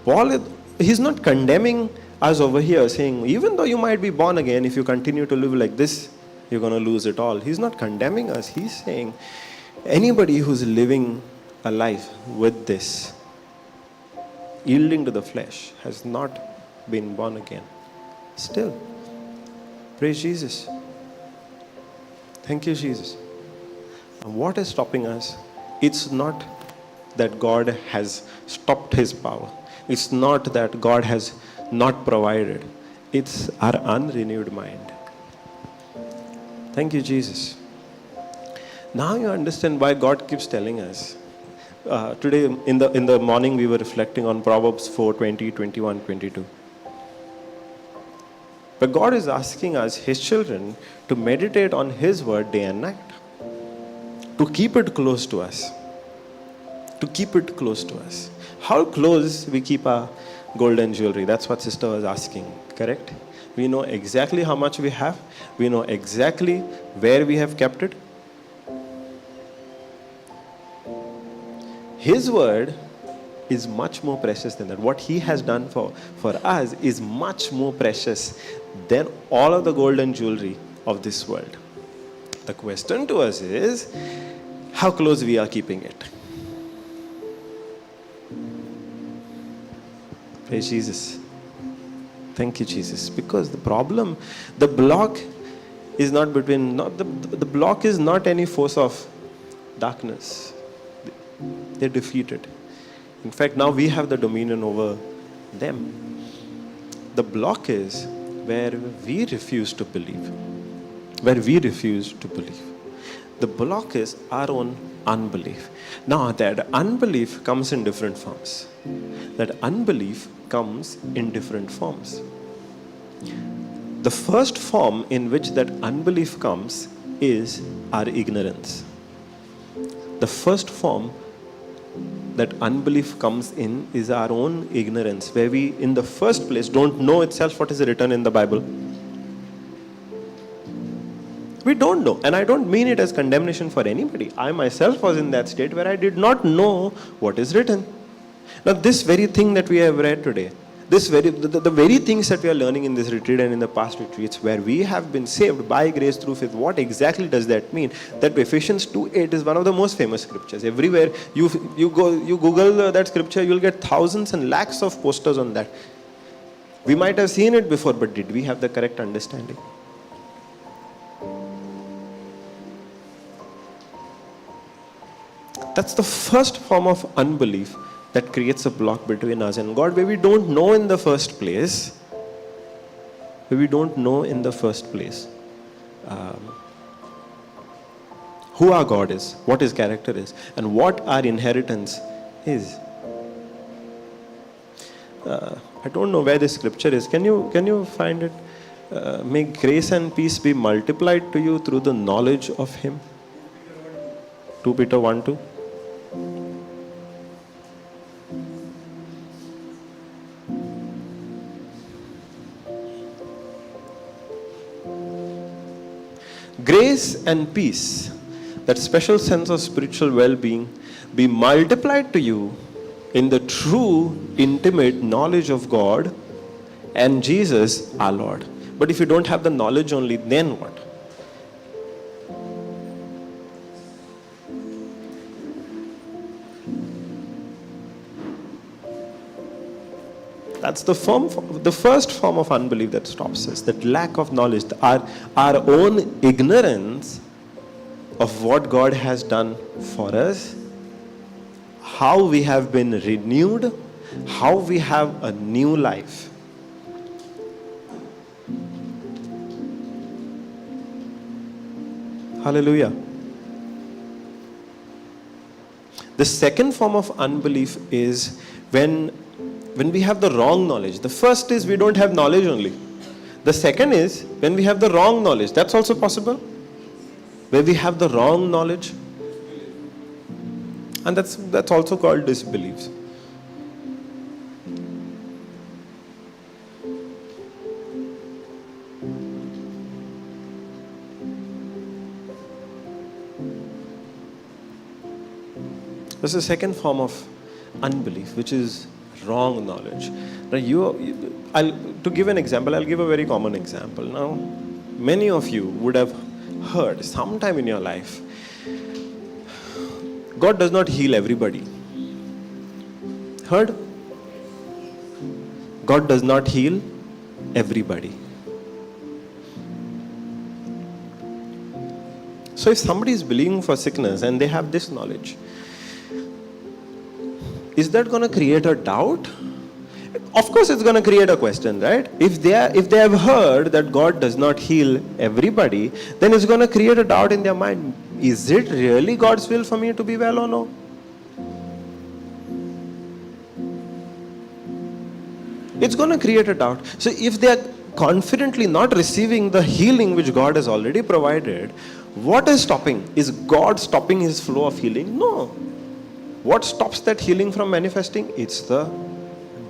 Paul, he's not condemning us over here, saying, even though you might be born again, if you continue to live like this, you're going to lose it all. He's not condemning us. He's saying, anybody who's living a life with this, yielding to the flesh, has not been born again. Still. Praise Jesus. Thank you, Jesus. And what is stopping us? It's not that God has stopped His power. It's not that God has not provided. It's our unrenewed mind. Thank you, Jesus. Now you understand why God keeps telling us. Today in the morning we were reflecting on Proverbs 4:20, 21, 22. But God is asking us, His children, to meditate on His word day and night. To keep it close to us. To keep it close to us. How close we keep our golden jewelry? That's what sister was asking, correct? We know exactly how much we have. We know exactly where we have kept it. His word is much more precious than that. What He has done for us is much more precious than all of the golden jewelry of this world. The question to us is, how close we are keeping it. Praise Jesus. Thank you, Jesus. Because the problem, the block is not between, the block is not any force of darkness. They're defeated. In fact, now we have the dominion over them. The block is where we refuse to believe. Where we refuse to believe. The block is our own unbelief. Now, that unbelief comes in different forms. That unbelief comes in different forms. The first form in which that unbelief comes is our ignorance. The first form that unbelief comes in is our own ignorance, where we, in the first place, don't know itself what is written in the Bible. We don't know. And I don't mean it as condemnation for anybody. I myself was in that state where I did not know what is written. Now, this very thing that we have read today, the very things that we are learning in this retreat and in the past retreats, where we have been saved by grace through faith, what exactly does that mean? That Ephesians 2:8 is one of the most famous scriptures. Everywhere you Google that scripture, you'll get thousands and lakhs of posters on that. We might have seen it before, but did we have the correct understanding? That's the first form of unbelief that creates a block between us and God, where we don't know in the first place. Who our God is, what His character is, and what our inheritance is. I don't know where this scripture is. Can you find it? May grace and peace be multiplied to you through the knowledge of Him. 2 Peter 1:2. Grace and peace, that special sense of spiritual well-being, be multiplied to you in the true, intimate knowledge of God and Jesus our Lord. But if you don't have the knowledge only, then what? That's the first form of unbelief that stops us. That lack of knowledge, our own ignorance of what God has done for us, how we have been renewed, how we have a new life. Hallelujah. The second form of unbelief is when we have the wrong knowledge. The first is we don't have knowledge only. The second is when we have the wrong knowledge. That's also possible. Where we have the wrong knowledge. And that's also called disbeliefs. There's a second form of unbelief, which is wrong knowledge. Now, to give an example, I'll give a very common example. Now, many of you would have heard sometime in your life, God does not heal everybody. Heard? God does not heal everybody. So if somebody is believing for sickness and they have this knowledge, is that going to create a doubt? Of course it's going to create a question, right? If they have heard that God does not heal everybody, then it's going to create a doubt in their mind. Is it really God's will for me to be well or no? It's going to create a doubt. So if they are confidently not receiving the healing which God has already provided, what is stopping? Is God stopping His flow of healing? No. What stops that healing from manifesting? It's the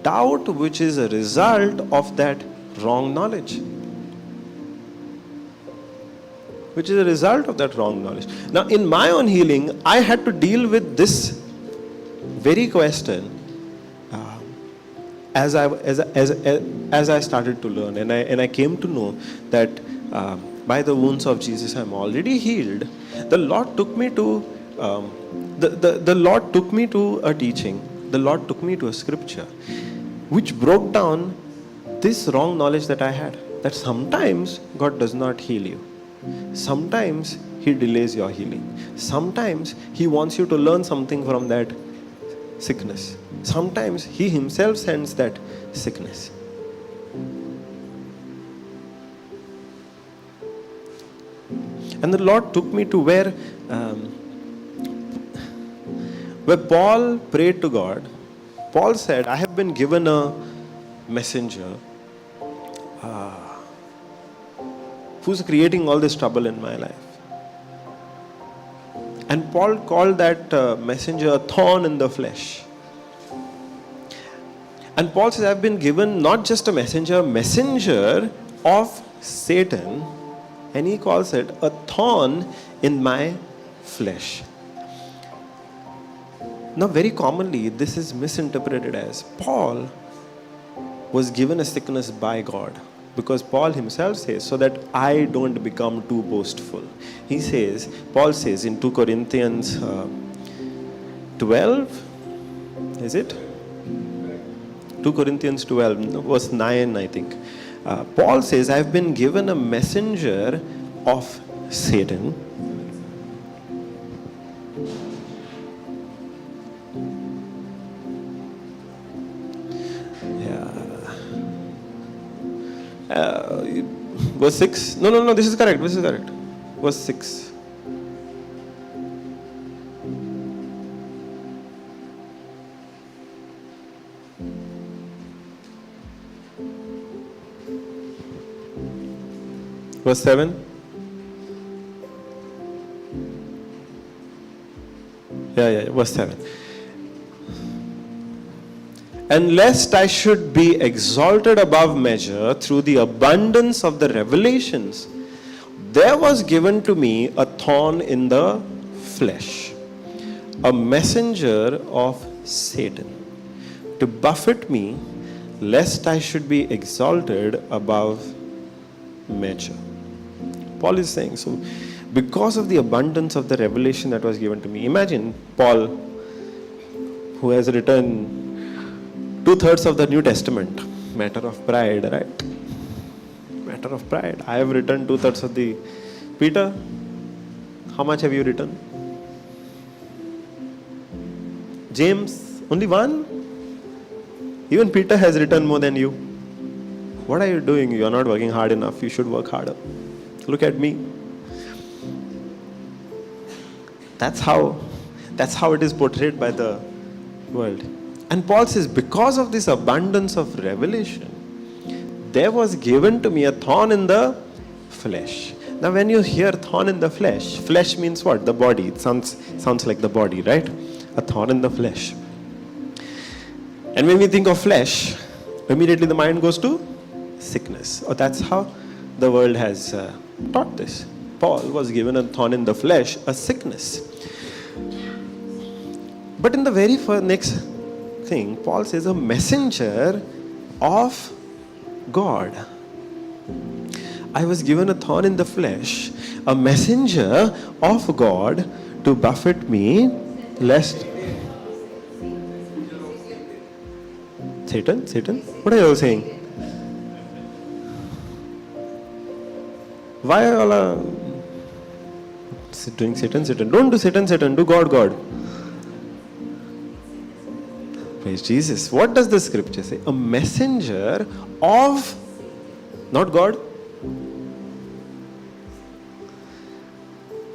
doubt which is a result of that wrong knowledge. Which is a result of that wrong knowledge. Now, in my own healing, I had to deal with this very question as I started to learn, and I came to know that by the wounds of Jesus, I'm already healed. The Lord took me to the Lord took me to a teaching. The Lord took me to a scripture, which broke down this wrong knowledge that I had. That sometimes God does not heal you. Sometimes He delays your healing. Sometimes He wants you to learn something from that sickness. Sometimes He Himself sends that sickness. And the Lord took me to where Where Paul prayed to God, Paul said, I have been given a messenger who's creating all this trouble in my life. And Paul called that messenger a thorn in the flesh. And Paul says, I've been given not just a messenger of Satan, and he calls it a thorn in my flesh. Now, very commonly, this is misinterpreted as Paul was given a sickness by God. Because Paul himself says, so that I don't become too boastful. Paul says in 2 Corinthians 12, is it? 2 Corinthians 12, verse 9, I think. Paul says, I've been given a messenger of Satan. Verse 6. No, this is correct. Verse 6. Verse 7. Verse 7. And lest I should be exalted above measure through the abundance of the revelations, there was given to me a thorn in the flesh, a messenger of Satan, to buffet me, lest I should be exalted above measure. Paul is saying, so because of the abundance of the revelation that was given to me, imagine Paul, who has written 2/3 of the New Testament, matter of pride, right? Matter of pride. I have written 2/3 of the Peter. How much have you written? James, only one? Even Peter has written more than you. What are you doing? You are not working hard enough. You should work harder. Look at me. That's how it is portrayed by the world. And Paul says, because of this abundance of revelation, there was given to me a thorn in the flesh. Now when you hear thorn in the flesh means what? The body. It sounds like the body, right? A thorn in the flesh. And when we think of flesh, immediately the mind goes to sickness. Or that's how the world has taught this. Paul was given a thorn in the flesh, a sickness. But in the very next thing, Paul says, a messenger of God. I was given a thorn in the flesh, a messenger of God to buffet me, lest... Satan? What are you all saying? Why are all doing Satan? Don't do Satan, do God. Praise Jesus. What does the scripture say? A messenger of, not God,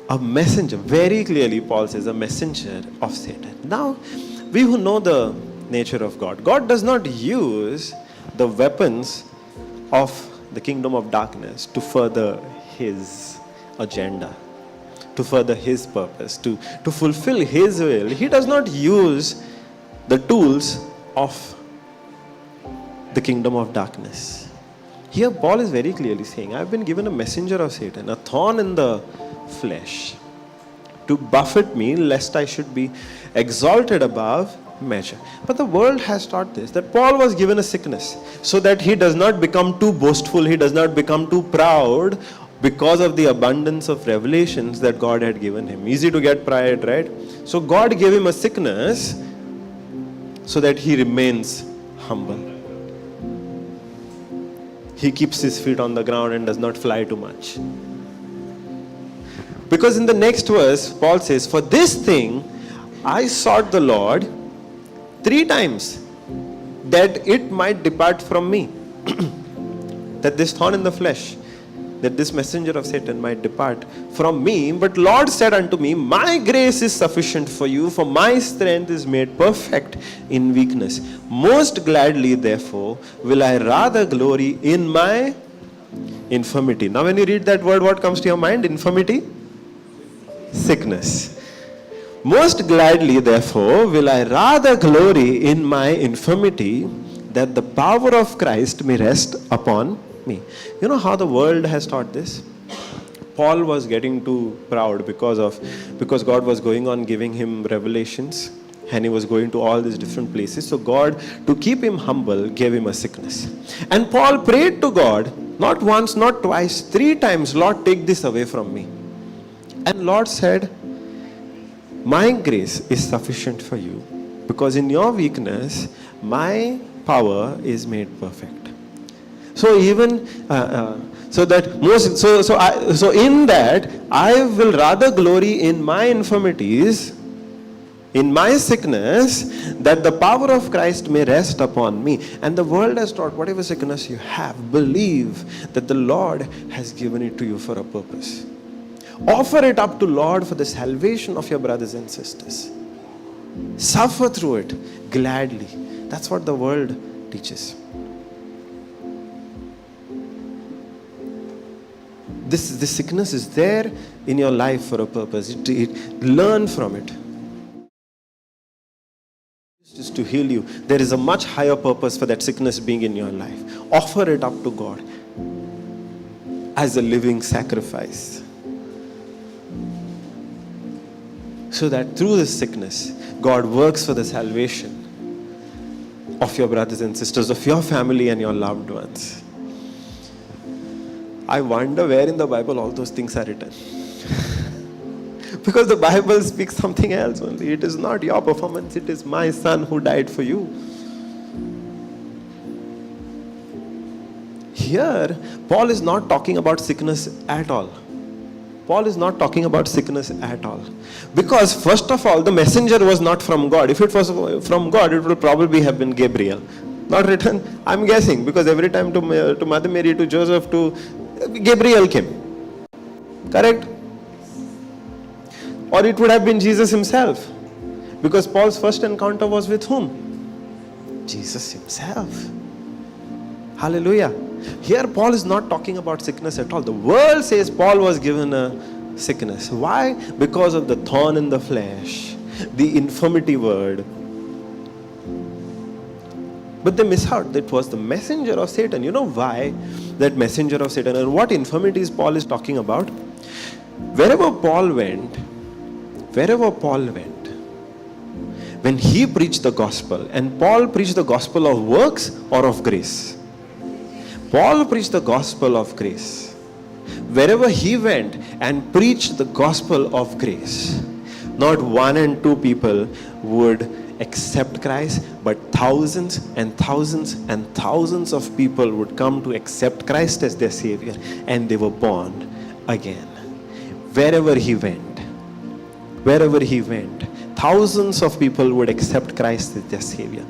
a messenger. Very clearly Paul says a messenger of Satan. Now, we who know the nature of God, God does not use the weapons of the kingdom of darkness to further his agenda, to further his purpose, to fulfill his will. He does not use the tools of the kingdom of darkness. Here Paul is very clearly saying, I have been given a messenger of Satan, a thorn in the flesh, to buffet me lest I should be exalted above measure. But the world has taught this, that Paul was given a sickness so that he does not become too boastful, he does not become too proud because of the abundance of revelations that God had given him. Easy to get pride, right? So God gave him a sickness so that he remains humble. He keeps his feet on the ground and does not fly too much. Because in the next verse, Paul says, for this thing I sought the Lord 3 times, that it might depart from me. That this thorn in the flesh that this messenger of Satan might depart from me. But Lord said unto me, my grace is sufficient for you, for my strength is made perfect in weakness. Most gladly, therefore, will I rather glory in my infirmity. Now when you read that word, what comes to your mind? Infirmity? Sickness. Most gladly, therefore, will I rather glory in my infirmity, that the power of Christ may rest upon me. You know how the world has taught this? Paul was getting too proud because God was going on giving him revelations, and he was going to all these different places. So God, to keep him humble, gave him a sickness. And Paul prayed to God, not once, not twice, 3 times, Lord, take this away from me. And Lord said, my grace is sufficient for you, because in your weakness, my power is made perfect. So even so in that I will rather glory in my infirmities, in my sickness, that the power of Christ may rest upon me. And the world has taught, whatever sickness you have, believe that the Lord has given it to you for a purpose. Offer it up to Lord for the salvation of your brothers and sisters. Suffer through it gladly. That's what the world teaches. This sickness is there in your life for a purpose. Learn from it. Just to heal you. There is a much higher purpose for that sickness being in your life. Offer it up to God as a living sacrifice, so that through this sickness, God works for the salvation of your brothers and sisters, of your family and your loved ones. I wonder where in the Bible all those things are written. Because the Bible speaks something else only. It is not your performance, it is my son who died for you. Here, Paul is not talking about sickness at all. Paul is not talking about sickness at all. Because first of all, the messenger was not from God. If it was from God, it would probably have been Gabriel. Not written, I'm guessing, because every time to Mother Mary, to Joseph, to Gabriel came. Correct? Or it would have been Jesus himself. Because Paul's first encounter was with whom? Jesus himself. Hallelujah. Here Paul is not talking about sickness at all. The world says Paul was given a sickness. Why? Because of the thorn in the flesh, the infirmity word. But they miss out. That was the messenger of Satan. You know why? That messenger of Satan. And what infirmities Paul is talking about? Wherever Paul went, when he preached the gospel, and Paul preached the gospel of works or of grace? Paul preached the gospel of grace. Wherever he went and preached the gospel of grace, not 1 and 2 people would accept Christ, but thousands and thousands and thousands of people would come to accept Christ as their Savior, and they were born again. Wherever he went, thousands of people would accept Christ as their Savior.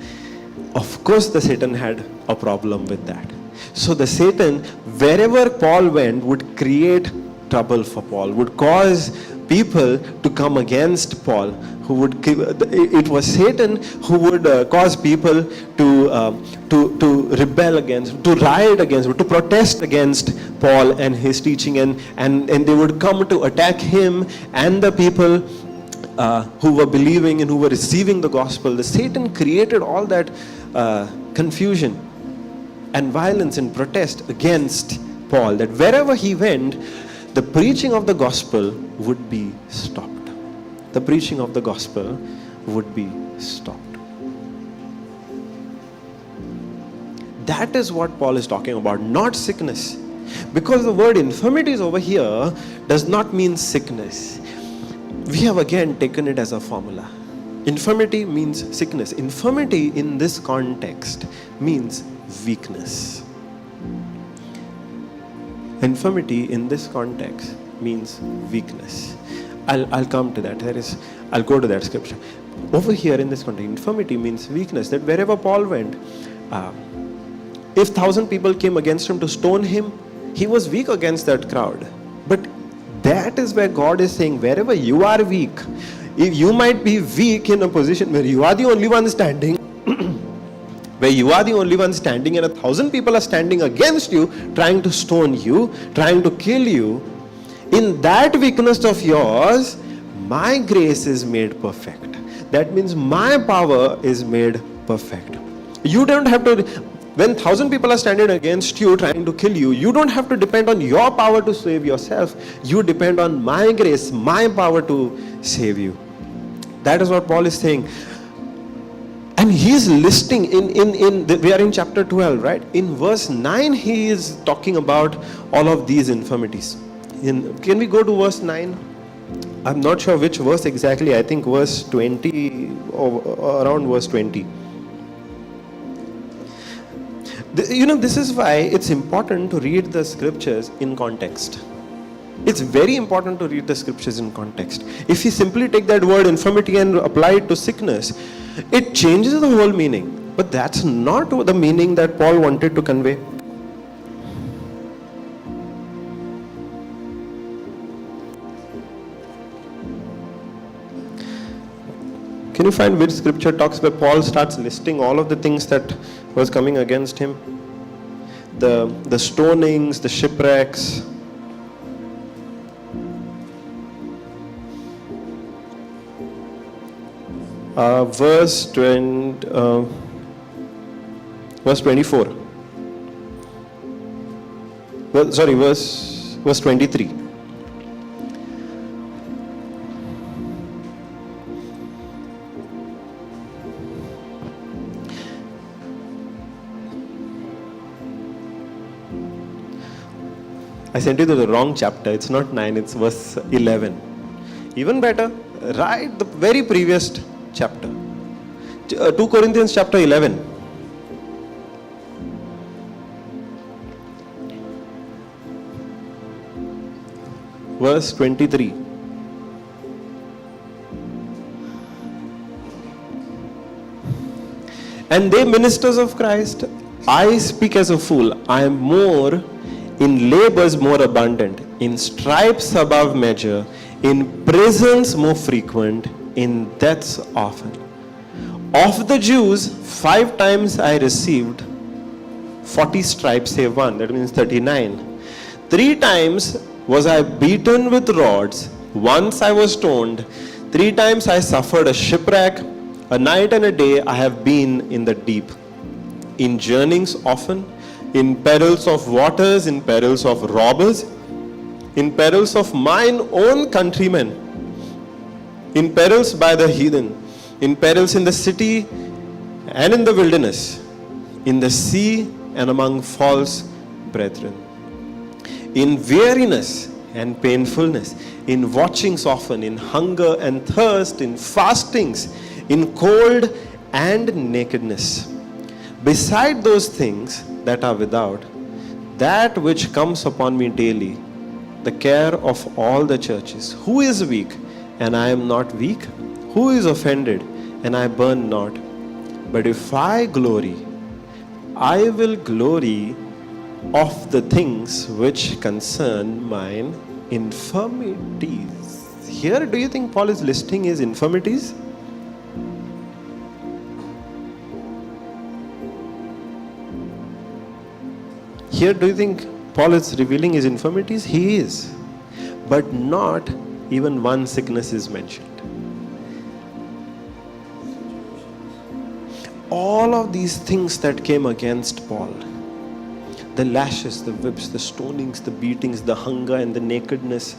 Of course, the Satan had a problem with that. So the Satan, wherever Paul went, would create trouble for Paul, would cause people to come against Paul. It was Satan who would cause people to rebel against, to riot against, to protest against Paul and his teaching, and they would come to attack him and the people who were believing and who were receiving the gospel. The Satan created all that confusion and violence and protest against Paul, that wherever he went, the preaching of the gospel would be stopped. The preaching of the gospel would be stopped. That is what Paul is talking about, not sickness. Because the word infirmities over here does not mean sickness. We have again taken it as a formula. Infirmity means sickness. Infirmity in this context means weakness. Infirmity in this context means weakness. I'll come to that. I'll go to that scripture. Over here in this context, infirmity means weakness. That wherever Paul went, if 1,000 people came against him to stone him, He was weak against that crowd. But that is where God is saying, wherever you are weak, if you might be weak in a position where you are the only one standing, where you are the only one standing and 1,000 people are standing against you, trying to stone you, trying to kill you, in that weakness of yours, my grace is made perfect. That means my power is made perfect. You don't have to, when 1,000 people are standing against you, trying to kill you, you don't have to depend on your power to save yourself. You depend on my grace, my power to save you. That is what Paul is saying. And he is listing we are in chapter 12, right? In verse 9, he is talking about all of these infirmities. Can we go to verse 9? I'm not sure which verse exactly. I think verse 20 or around verse 20. This is why it's important to read the scriptures in context. It's very important to read the scriptures in context. If you simply take that word infirmity and apply it to sickness, it changes the whole meaning. But that's not the meaning that Paul wanted to convey. Can you find which scripture talks where Paul starts listing all of the things that was coming against him? The stonings, the shipwrecks. Verse 24. Verse 23. I sent you to the wrong chapter. It's not 9, it's verse 11. Even better, right the very previous chapter. 2 Corinthians chapter 11. Verse 23. And they ministers of Christ, I speak as a fool. I am more in labors more abundant, in stripes above measure, in prisons more frequent, in deaths often. Of the Jews, 5 times I received 40 stripes save 1, that means 39. 3 times was I beaten with rods, once I was stoned, 3 times I suffered a shipwreck, a night and a day I have been in the deep. In journeyings often, in perils of waters, in perils of robbers, in perils of mine own countrymen, in perils by the heathen, in perils in the city and in the wilderness, in the sea and among false brethren, in weariness and painfulness, in watchings often, in hunger and thirst, in fastings, in cold and nakedness. Beside those things that are without, that which comes upon me daily, the care of all the churches. Who is weak, and I am not weak? Who is offended, and I burn not? But if I glory, I will glory of the things which concern mine infirmities. Here, do you think Paul is listing his infirmities? Here, do you think Paul is revealing his infirmities? He is. But not even one sickness is mentioned. All of these things that came against Paul, the lashes, the whips, the stonings, the beatings, the hunger and the nakedness,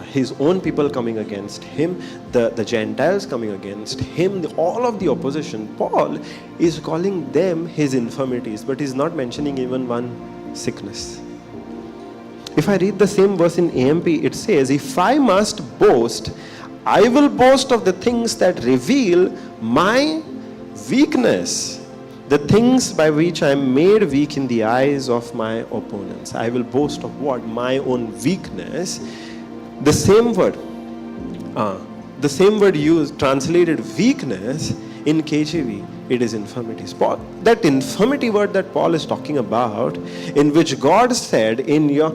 his own people coming against him, the Gentiles coming against him, all of the opposition, Paul is calling them his infirmities, but he's not mentioning even one sickness. If I read the same verse in AMP, it says, if I must boast, I will boast of the things that reveal my weakness, the things by which I am made weak in the eyes of my opponents. I will boast of what? My own weakness. The same word used, translated weakness, In KJV, it is infirmities. That infirmity word that Paul is talking about, in which God said, in your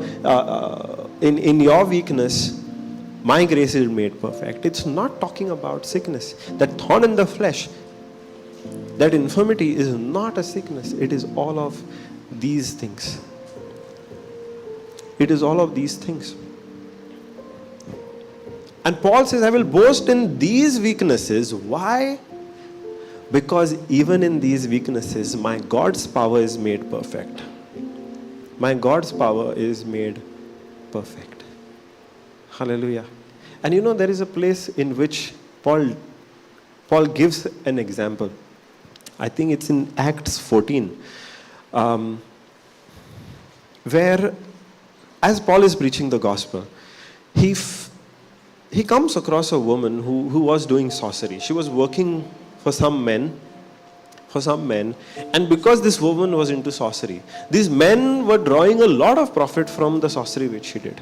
weakness, my grace is made perfect. It's not talking about sickness. That thorn in the flesh, that infirmity is not a sickness. It is all of these things. It is all of these things. And Paul says, I will boast in these weaknesses. Why? Because even in these weaknesses, my God's power is made perfect. My God's power is made perfect. Hallelujah. And you know, there is a place in which Paul gives an example. I think it's in Acts 14. Where, as Paul is preaching the gospel, he comes across a woman who was doing sorcery. She was working for some men, and because this woman was into sorcery, these men were drawing a lot of profit from the sorcery which she did.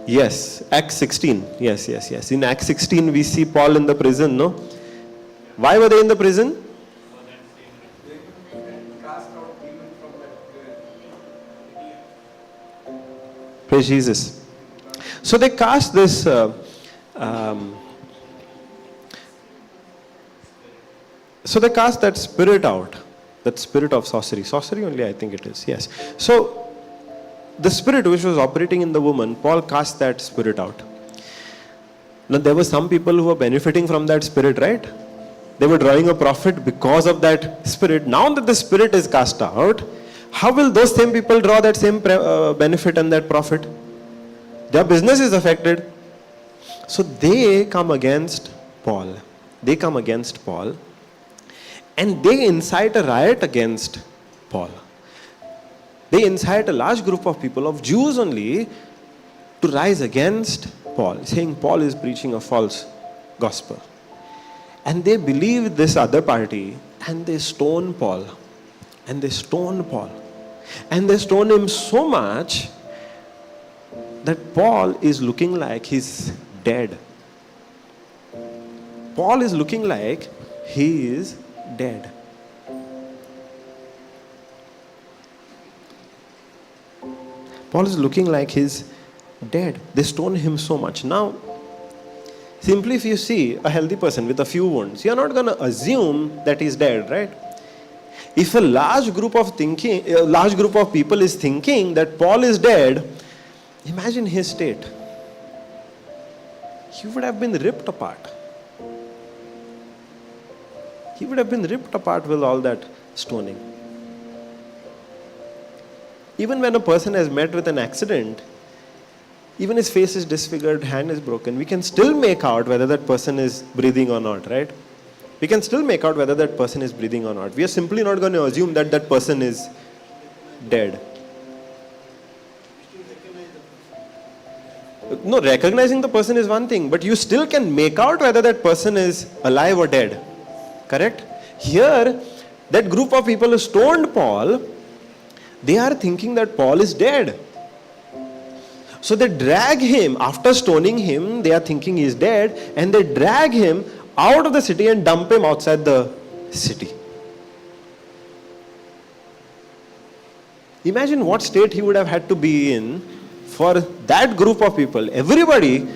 Yes, Acts 16. Yes. In Acts 16, we see Paul in the prison, no? Why were they in the prison? Praise Jesus. So they cast this so they cast that spirit out, that spirit of sorcery only, I think it is. Yes. So the spirit which was operating in the woman, Paul cast that spirit out. Now there were some people who were benefiting from that spirit, right? They were drawing a profit because of that spirit. Now that the spirit is cast out, how will those same people draw that same benefit and that profit? Their business is affected. So they come against Paul. And they incite a riot against Paul. They incite a large group of people, of Jews only, to rise against Paul, saying Paul is preaching a false gospel. And they believe this other party, and they stone Paul. And they stone him so much that Paul is looking like he's dead. Paul is looking like he is dead. Paul is looking like he's dead. They stone him so much. Now, simply if you see a healthy person with a few wounds, you're not going to assume that he's dead, right? If a large group of people is thinking that Paul is dead, imagine his state. He would have been ripped apart. He would have been ripped apart with all that stoning. Even when a person has met with an accident, even his face is disfigured, hand is broken, we can still make out whether that person is breathing or not, right? We can still make out whether that person is breathing or not. We are simply not going to assume that that person is dead. No, recognizing the person is one thing, but you still can make out whether that person is alive or dead. Correct? Here, that group of people who stoned Paul, they are thinking that Paul is dead. So they drag him, after stoning him, they are thinking he is dead, and they drag him out of the city and dump him outside the city. Imagine what state he would have had to be in for that group of people, everybody,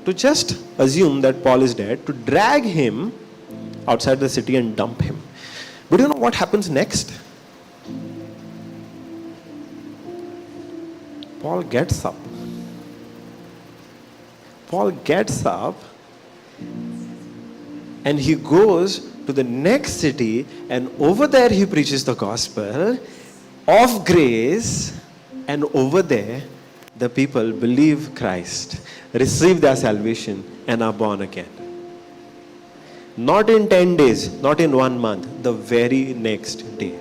to just assume that Paul is dead, to drag him outside the city and dump him. But you know what happens next? Paul gets up. And he goes to the next city, and over there he preaches the gospel of grace, and over there the people believe Christ, receive their salvation, and are born again. Not in 10 days, not in 1 month, the very next day.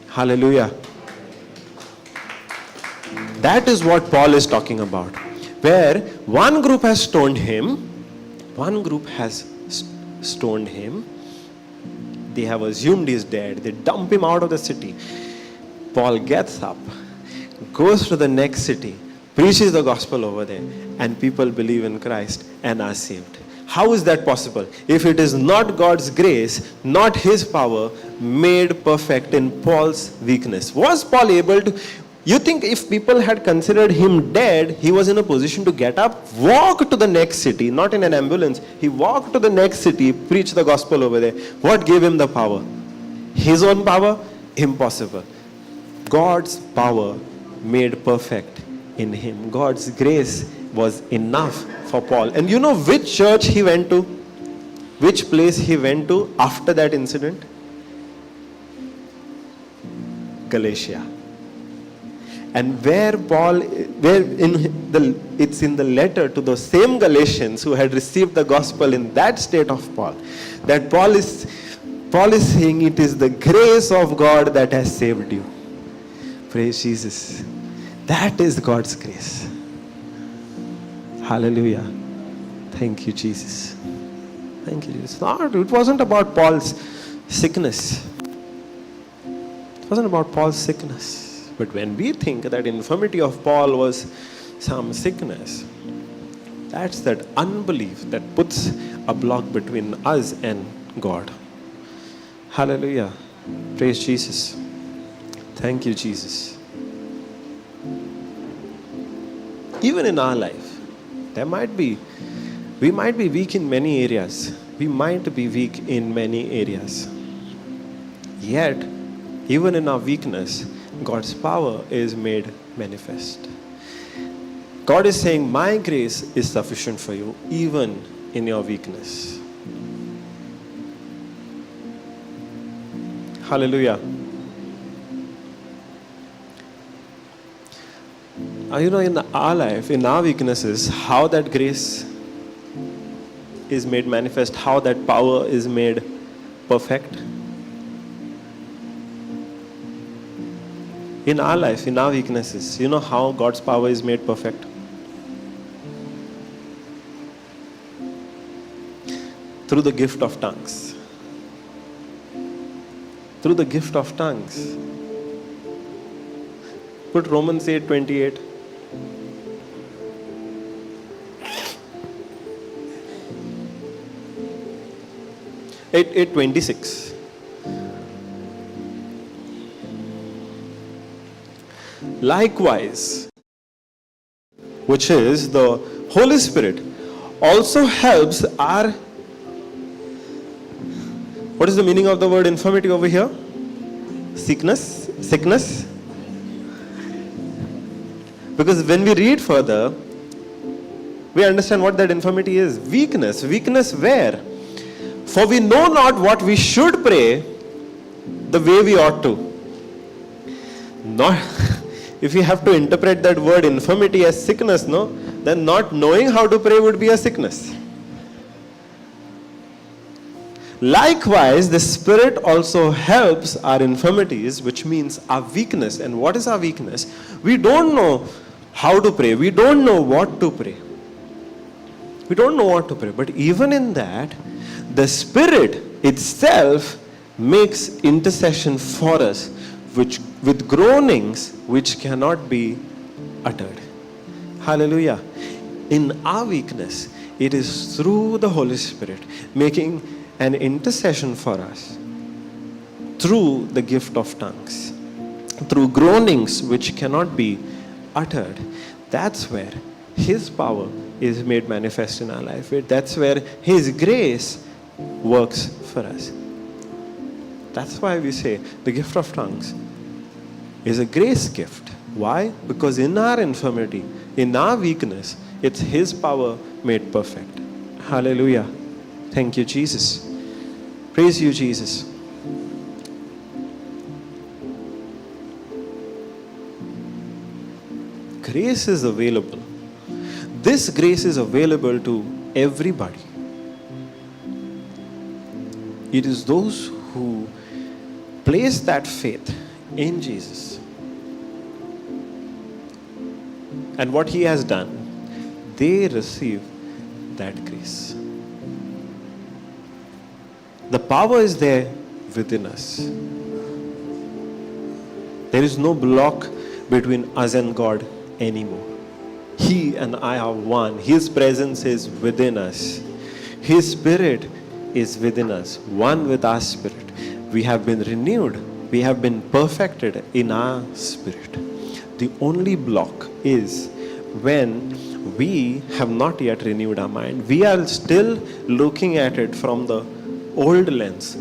Hallelujah. That is what Paul is talking about. Where one group has stoned him, they have assumed he is dead, they dump him out of the city. Paul gets up, goes to the next city, preaches the gospel over there, and people believe in Christ and are saved. How is that possible? If it is not God's grace, not his power, made perfect in Paul's weakness. Was Paul able to? You think if people had considered him dead, he was in a position to get up, walk to the next city, not in an ambulance. He walked to the next city, preached the gospel over there. What gave him the power? His own power? Impossible. God's power made perfect in him. God's grace was enough for Paul. And you know which church he went to? Which place he went to after that incident? Galatia. And it's in the letter to those same Galatians who had received the gospel in that state of Paul, that Paul is saying it is the grace of God that has saved you. Praise Jesus. That is God's grace. Hallelujah. Thank you, Jesus. Thank you, Jesus. It wasn't about Paul's sickness. It wasn't about Paul's sickness. But when we think that infirmity of Paul was some sickness, that's that unbelief that puts a block between us and God. Hallelujah. Praise Jesus. Thank you, Jesus. Even in our life, we might be weak in many areas. We might be weak in many areas. Yet, even in our weakness, God's power is made manifest. God is saying, my grace is sufficient for you, even in your weakness. Hallelujah. In our life, in our weaknesses, how that grace is made manifest, how that power is made perfect. In our life, in our weaknesses, you know how God's power is made perfect? Through the gift of tongues. Through the gift of tongues. Put Romans 8:28. 8:26. Likewise, which is the Holy Spirit, also helps our... What is the meaning of the word infirmity over here? Sickness? Because when we read further, we understand what that infirmity is. Weakness. Weakness where? For we know not what we should pray the way we ought to. Not... If you have to interpret that word infirmity as sickness, then not knowing how to pray would be a sickness. Likewise, the Spirit also helps our infirmities, which means our weakness. And what is our weakness? We don't know how to pray. We don't know what to pray. We don't know what to pray. But even in that, the Spirit itself makes intercession for us, with groanings which cannot be uttered. Hallelujah. In our weakness, it is through the Holy Spirit making an intercession for us through the gift of tongues, through groanings which cannot be uttered. That's where His power is made manifest in our life. That's where His grace works for us. That's why we say the gift of tongues is a grace gift. Why? Because in our infirmity, in our weakness, it's His power made perfect. Hallelujah. Thank you, Jesus. Praise you, Jesus. Grace is available. This grace is available to everybody. It is those who place that faith in Jesus and what He has done, they receive that grace. The power is there within us. There is no block between us and God anymore. He and I are one. His presence is within us. His Spirit is within us, one with our spirit. We have been renewed. We have been perfected in our spirit. The only block is when we have not yet renewed our mind. We are still looking at it from the old lens,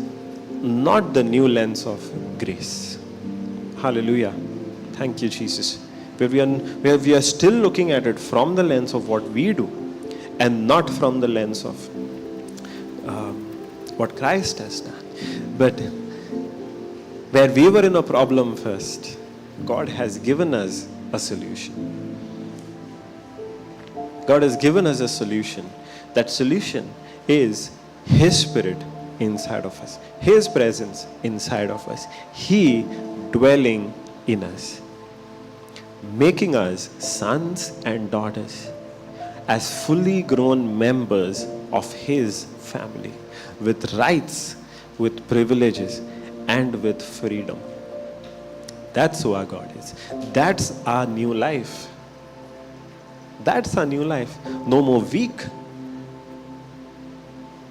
not the new lens of grace. Hallelujah. Thank you, Jesus. Where we are still looking at it from the lens of what we do and not from the lens of what Christ has done. But where we were in a problem first, God has given us a solution. God has given us a solution. That solution is His Spirit inside of us, His presence inside of us, He dwelling in us, making us sons and daughters as fully grown members of His family, with rights, with privileges, and with freedom. That's who our God is. That's our new life. That's our new life. No more weak,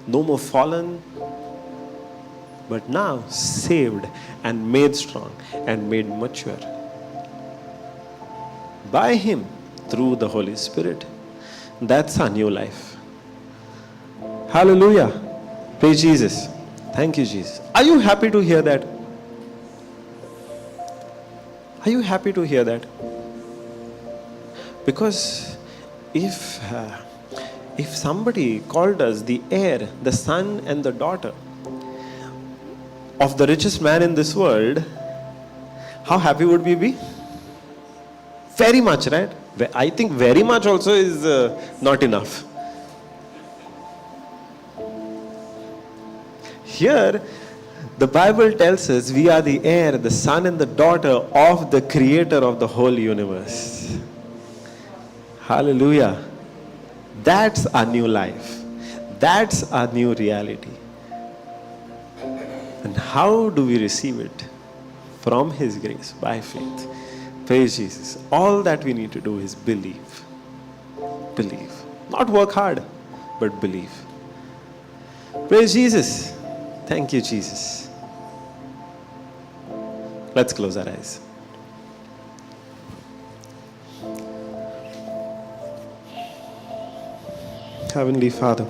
no more fallen, but now saved and made strong and made mature by Him through the Holy Spirit. That's our new life. Hallelujah. Praise Jesus. Thank you, Jesus. Are you happy to hear that? Are you happy to hear that? Because if somebody called us the heir, the son and the daughter of the richest man in this world, how happy would we be? Very much, right? I think very much also is not enough. Here, the Bible tells us we are the heir, the son and the daughter of the creator of the whole universe. Hallelujah. That's our new life. That's our new reality. And how do we receive it? From His grace, by faith. Praise Jesus. All that we need to do is believe. Believe. Not work hard, but believe. Praise Jesus. Thank you, Jesus. Let's close our eyes. Heavenly Father,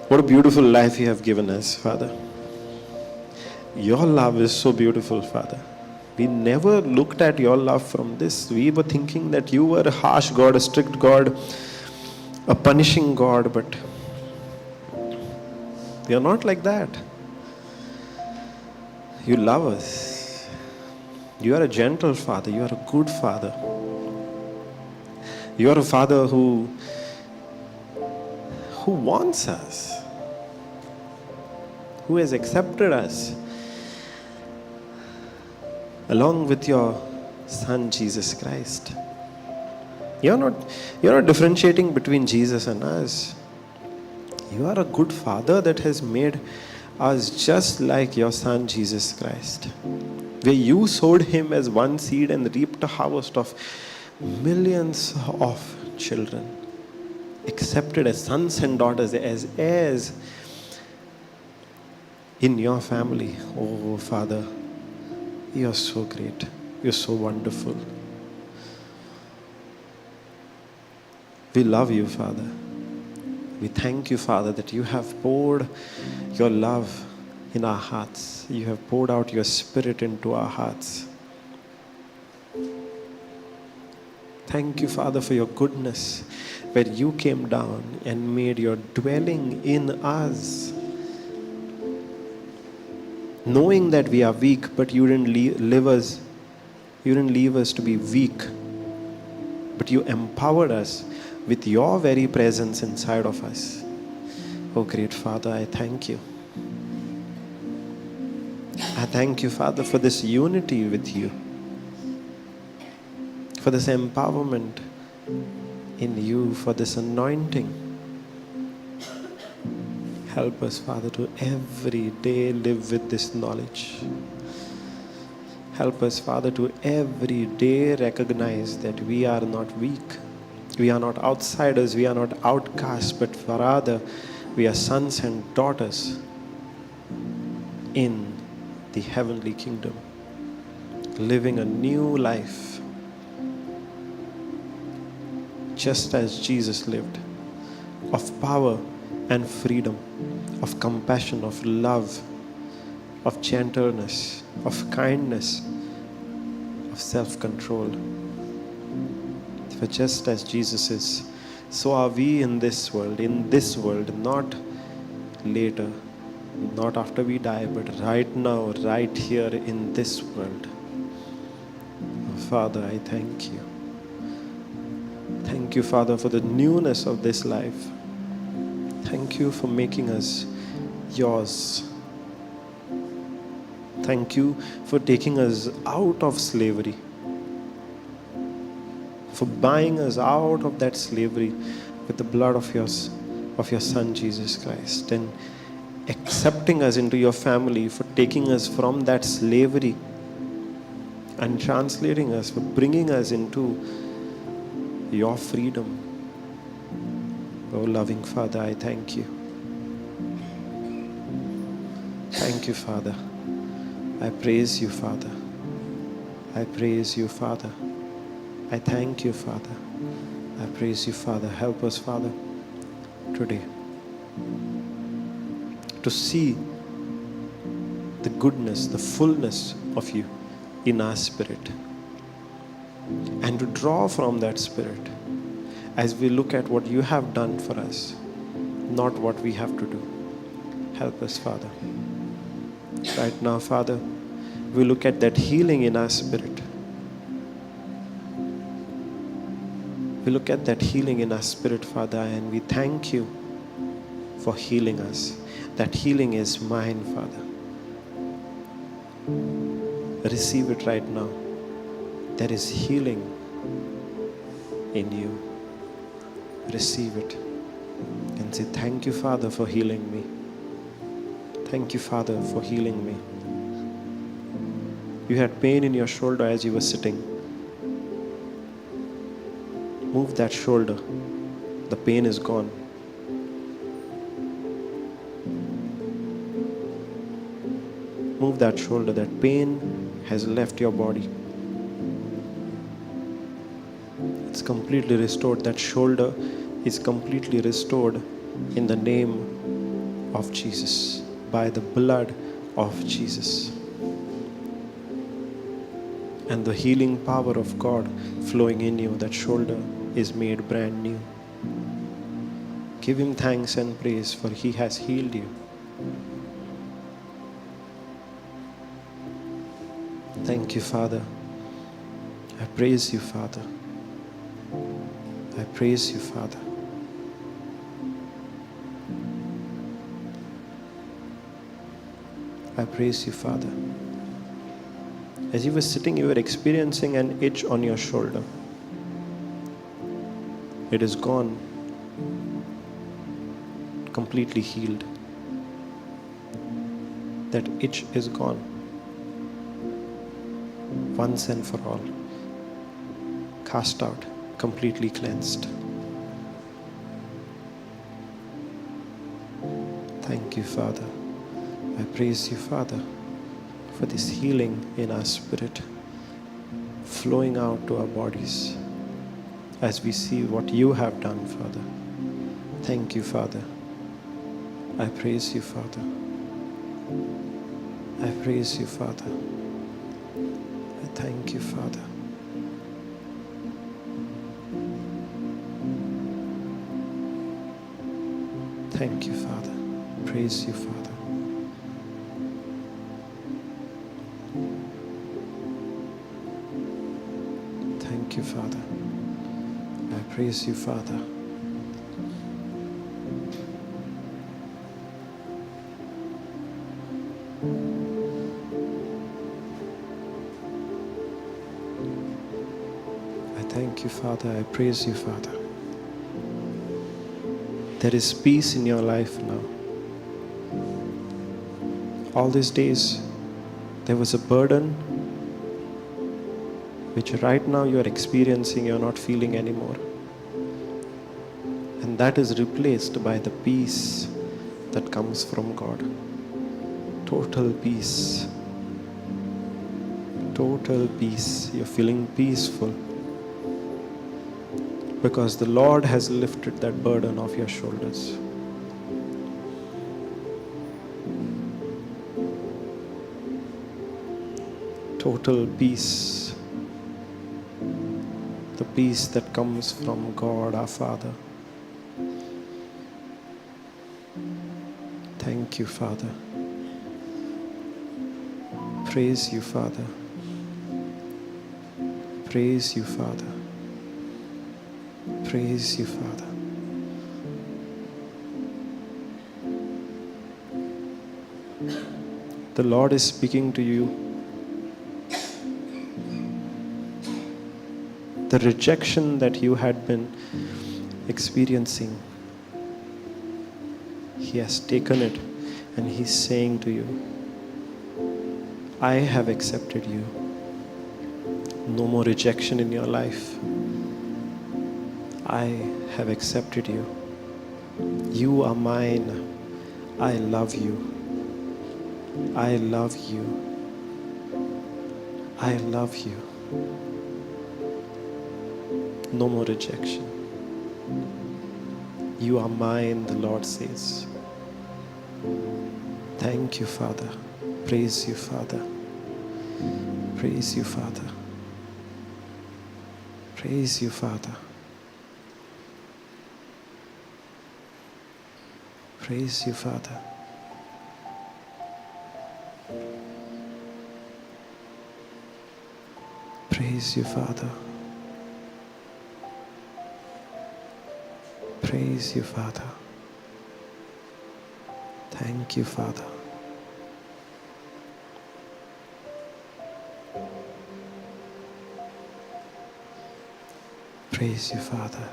what a beautiful life You have given us, Father. Your love is so beautiful, Father. We never looked at Your love from this. We were thinking that You were a harsh God, a strict God, a punishing God, but You are not like that. You love us. You are a gentle Father. You are a good Father. You are a Father who wants us, who has accepted us along with Your Son Jesus Christ. You're not differentiating between Jesus and us. You are a good Father that has made us just like Your Son Jesus Christ, where You sowed Him as one seed and reaped a harvest of millions of children, accepted as sons and daughters, as heirs in Your family. Oh, Father, You are so great. You are so wonderful. We love You, Father. We thank You, Father, that You have poured Your love in our hearts. You have poured out Your Spirit into our hearts. Thank You, Father, for Your goodness, where You came down and made Your dwelling in us. Knowing that we are weak, but You didn't leave us to be weak, but You empowered us with Your very presence inside of us. Oh, great Father, I thank You. I thank You, Father, for this unity with You, for this empowerment in You, for this anointing. Help us, Father, to every day live with this knowledge. Help us, Father, to every day recognize that we are not weak. We are not outsiders. We are not outcasts, but rather we are sons and daughters in the heavenly kingdom, living a new life just as Jesus lived, of power and freedom, of compassion, of love, of gentleness, of kindness, of self-control. For just as Jesus is, so are we in this world, not later, not after we die, but right now, right here in this world. Father, I thank you. Thank you, Father, for the newness of this life. Thank you for making us yours. Thank you for taking us out of slavery, for buying us out of that slavery with the blood of your Son, Jesus Christ, and accepting us into your family, for taking us from that slavery and translating us, for bringing us into your freedom. Oh, loving Father, I thank you. Thank you, Father. I praise you, Father. I praise you, Father. I thank you, Father. I praise you, Father. Help us, Father, today to see the goodness, the fullness of you in our spirit, and to draw from that spirit as we look at what you have done for us, not what we have to do. Help us, Father. Right now, Father, we look at that healing in our spirit. We look at that healing in our spirit, Father, and we thank you for healing us. That healing is mine, Father. Receive it right now. There is healing in you. Receive it and say, thank you, Father, for healing me. Thank you, Father, for healing me. You had pain in your shoulder as you were sitting. Move that shoulder. The pain is gone. Move that shoulder. That pain has left your body. It's completely restored. That shoulder is completely restored in the name of Jesus, by the blood of Jesus. And the healing power of God flowing in you, that shoulder is made brand new. Give him thanks and praise, for he has healed you. Thank you, Father. I praise you, Father. I praise you, Father. I praise you, Father. As you were sitting, you were experiencing an itch on your shoulder. It is gone, completely healed. That itch is gone, once and for all. Cast out, completely cleansed. Thank you, Father. I praise you, Father, for this healing in our spirit, flowing out to our bodies as we see what you have done, Father. Thank you, Father. I praise you, Father. I praise you, Father. I thank you, Father. Thank you, Father. Praise you, Father. Thank you, Father. I praise you, Father. I thank you, Father. I praise you, Father. There is peace in your life now. All these days, there was a burden which right now you are experiencing, you're not feeling anymore. And that is replaced by the peace that comes from God. Total peace. Total peace. You're feeling peaceful because the Lord has lifted that burden off your shoulders. Total peace. The peace that comes from God our Father. Thank you, Father. Praise you, Father. Praise you, Father. Praise you, Father. The Lord is speaking to you. The rejection that you had been experiencing, He has taken it and He's saying to you, I have accepted you. No more rejection in your life. I have accepted you. You are mine. I love you. I love you. I love you. No more rejection. You are mine, the Lord says. Thank you, Father. Praise you, Father. Praise you, Father. Praise you, Father. Praise you, Father. Praise you, Father. Praise you, Father. Thank you, Father. Praise you, Father.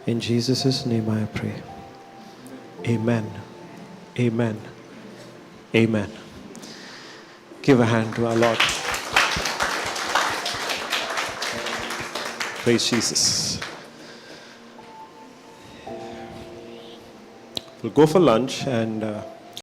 In Jesus' name I pray. Amen. Amen. Amen. Give a hand to our Lord. Praise Jesus. We'll go for lunch and